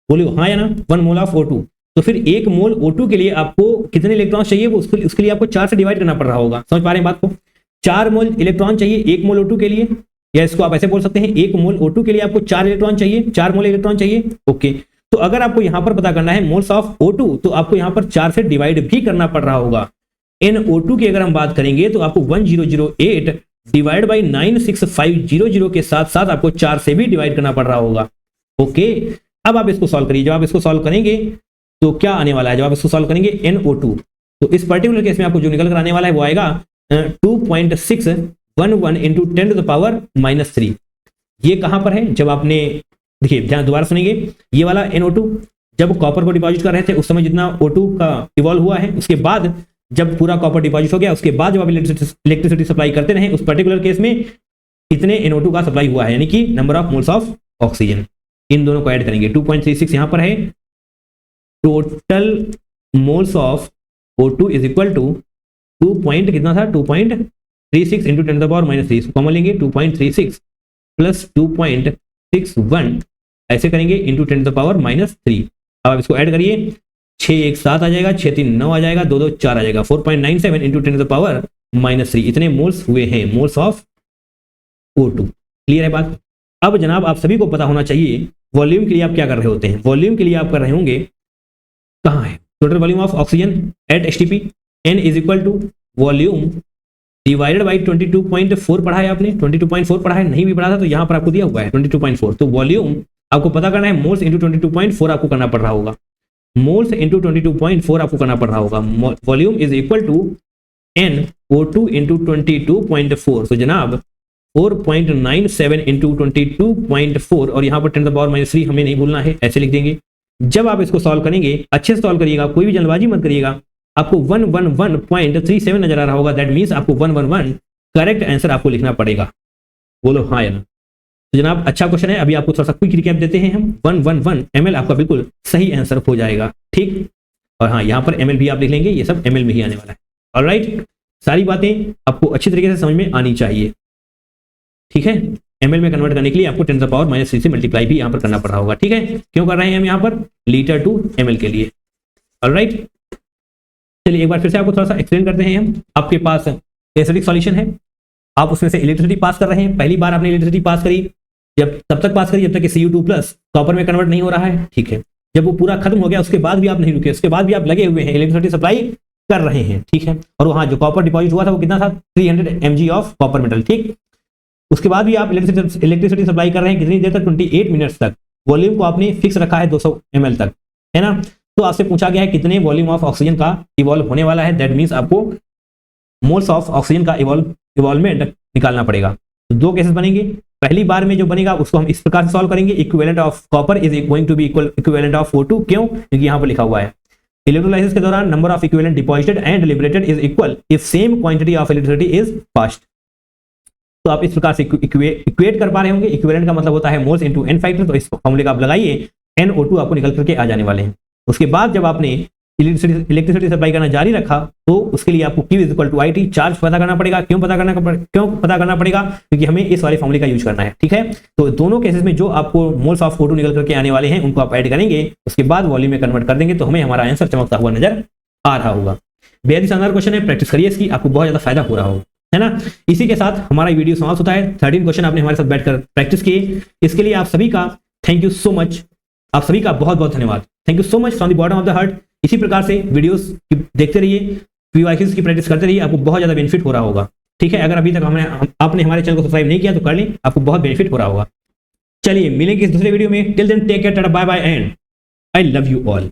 Speaker 1: बोलिए हाँ या ना, 1 मोल ऑफ O2। तो फिर 1 मोल O2 के लिए आपको कितने इलेक्ट्रॉन्स चाहिए, वो उसके लिए आपको 4 से डिवाइड करना पड़ रहा होगा। समझ पा रहे हैं बात को, 4 मोल इलेक्ट्रॉन चाहिए 1 मोल O2 के लिए, या इसको आप ऐसे बोल सकते हैं 1 मोल O2 के लिए आपको 4 इलेक्ट्रॉन चाहिए, 4 मोल इलेक्ट्रॉन चाहिए। ओके, तो अगर आपको यहां पर पता करना है मोल्स ऑफ O2, तो आपको यहां पर 4 से डिवाइड भी करना पड़ रहा होगा। NO2 की अगर हम बात करेंगे तो आपको 1008 डिवाइड बाई 96500 के साथ साथ आपको 4 से भी डिवाइड करना पड़ रहा होगा। ओके, अब आप इसको सॉल्व करिए। जब आप इसको सॉल्व करेंगे तो क्या आने वाला है, जब आप इसको सॉल्व करेंगे NO2, तो इस पर्टिकुलर केस में आपको जो निकल कर आने वाला है वो आएगा 2.611 इंटू 10⁻³ ये कहां पर है, जब आपने देखिए ध्यान दोबारा सुनेंगे, ये वाला NO2 जब कॉपर को डिपॉजिट कर रहे थे उस समय जितना O2 का इवॉल्व हुआ है, उसके बाद जब पूरा कॉपर डिपॉजिट हो गया उसके बाद जब आप इलेक्ट्रिसिटी सप्लाई करते रहे, उस पर्टिकुलर केस में इतने NO2 का सप्लाई हुआ है, यानी कि number of moles of oxygen. इन दोनों को ऐड करेंगे, 2.36 यहां पर है, total moles of O2 is equal to 2 कितना था 2.36 इंटू 10⁻³ कॉमन लेंगे, 2.36 प्लस 2.61 ऐसे करेंगे इंटू 10⁻³ अब आप इसको ऐड करिए, 6 1 7 आ जाएगा, 6 3 9 आ जाएगा, 2 2 4 आ जाएगा, 4.97 इंटू 10⁻³ इतने मोल्स हुए हैं, मोल्स ऑफ O2। क्लियर है बात। अब जनाब आप सभी को पता होना चाहिए वॉल्यूम के लिए आप क्या कर रहे होते हैं। वॉल्यूम के लिए आप कर रहे होंगे, कहाँ है total volume of oxygen at HTP, N is equal to volume divided by 22.4 पढ़ा है आपने, 22.4 पढ़ा है, नहीं भी पढ़ा था तो यहाँ पर आपको दिया हुआ है 22.4, तो वॉल्यूम आपको पता करना है, मोल्स इंटू 22.4 आपको करना पड़ रहा होगा, मोल्स इंटू 22.4 आपको करना पड़ रहा होगा। Volume is equal to NO2 into 22.4, तो जनाब 4.97 इंटू 22.4 और यहाँ पर 10⁻³ हमें नहीं भूलना है, ऐसे लिख देंगे। जब आप इसको सॉल्व करेंगे, अच्छे से सॉल्व करिएगा, कोई भी जल्दबाजी मत करिएगा, आपको 111.37 नजर आ रहा होगा, दैट मीन्स आपको 111 करेक्ट आंसर आपको लिखना पड़ेगा। बोलो हाँ या ना। तो जनाब अच्छा क्वेश्चन है, अभी आपको थोड़ा सा क्विक रिकैप देते हैं हम। 111 ml आपका बिल्कुल सही आंसर हो जाएगा, ठीक। और हाँ यहाँ पर ml भी आप लिख लेंगे, ये सब ml में ही आने वाला है। ऑलराइट, सारी बातें आपको अच्छी तरीके से समझ में आनी चाहिए, ठीक है। ml में कन्वर्ट करने के लिए आपको 10⁻³ से मल्टीप्लाई भी यहाँ पर करना पड़ रहा होगा, ठीक है। क्यों कर रहे हैं हम यहाँ पर, लीटर टू ml के लिए। ऑलराइट, चलिए एक बार फिर से आपको थोड़ा सा एक्सप्लेन करते हैं हम। आपके पास एसिडिक सॉल्यूशन है, आप उसमें से इलेक्ट्रिसिटी पास कर रहे हैं, पहली बार आपने इलेक्ट्रिसिटी पास करी, जब तब तक पास करी जब तक कि Cu2+ कॉपर में कन्वर्ट नहीं हो रहा है, ठीक है। जब वो पूरा खत्म हो गया उसके बाद भी आप नहीं रुके, उसके बाद भी आप लगे हुए हैं, इलेक्ट्रिसिटी सप्लाई कर रहे हैं, ठीक है। और वहाँ जो कॉपर डिपॉजिट हुआ था वो कितना था, 300 mg ऑफ कॉपर मेटल, ठीक। उसके बाद भी आप इलेक्ट्रिसिटी सप्लाई कर रहे हैं, कितनी देर तक, 28 मिनट्स तक। वॉल्यूम को आपने फिक्स रखा है 200 ml तक, है ना। तो आपसे पूछा गया है कितने वॉल्यूम ऑफ ऑक्सीजन का इवॉल्व होने वाला है, दैट मीन्स आपको मोल्स ऑफ ऑक्सीजन का इवॉल्वमेंट निकालना पड़ेगा। तो दो केसेस बनेंगे, पहली बार में जो बनेगा उसको हम इस प्रकार से सॉल्व करेंगे, equivalent of copper is going to be equivalent of O2, क्यों, क्योंकि यहाँ पर लिखा हुआ है इलेक्ट्रोलाइसिस के दौरान number of equivalent deposited and liberated is equal if same quantity of electricity is passed. तो आप इस प्रकार से इक्वेट कर पा रहे होंगे, इक्विवेलेंट का मतलब होता है मोल्स इंटू n फैक्टर, तो इस फॉर्मूले का आप लगाइए, NO2 आपको निकल करके आ जाने वाले हैं। उसके बाद जब आपने इलेक्ट्रिसिटी सप्लाई करना जारी रखा तो उसके लिए आपको Q is equal to IT, charge पता करना पड़ेगा। क्यों पता करना पड़ेगा, क्योंकि हमें इस वाले फॉर्मूले का यूज करना है, ठीक है। तो दोनों केसेस में जो आपको मोल्स ऑफ O2 निकल करके आने वाले हैं उनको आप ऐड करेंगे, उसके बाद वॉल्यूम में कन्वर्ट कर देंगे, तो हमें हमारा आंसर चमकता हुआ नजर आ रहा होगा। बेहद ही शानदार क्वेश्चन है, प्रैक्टिस करिए इसकी, आपको बहुत ज्यादा फायदा हो रहा होगा, है ना। इसी के साथ हमारा वीडियो समाप्त होता है। 13 क्वेश्चन आपने हमारे साथ बैठकर प्रैक्टिस किए, इसके लिए आप सभी का थैंक यू सो मच, आप सभी का बहुत बहुत धन्यवाद। Thank you so much from the bottom of the heart. इसी प्रकार से वीडियोस देखते रहिए, PYQs की प्रैक्टिस करते रहिए, आपको बहुत ज्यादा बेनिफिट हो रहा होगा, ठीक है। अगर अभी तक आपने हमारे चैनल को सब्सक्राइब नहीं किया तो कर लें, आपको बहुत बेनिफिट हो रहा होगा। चलिए मिलेंगे इस दूसरे वीडियो में, till then take care, tata bye bye and I love you all.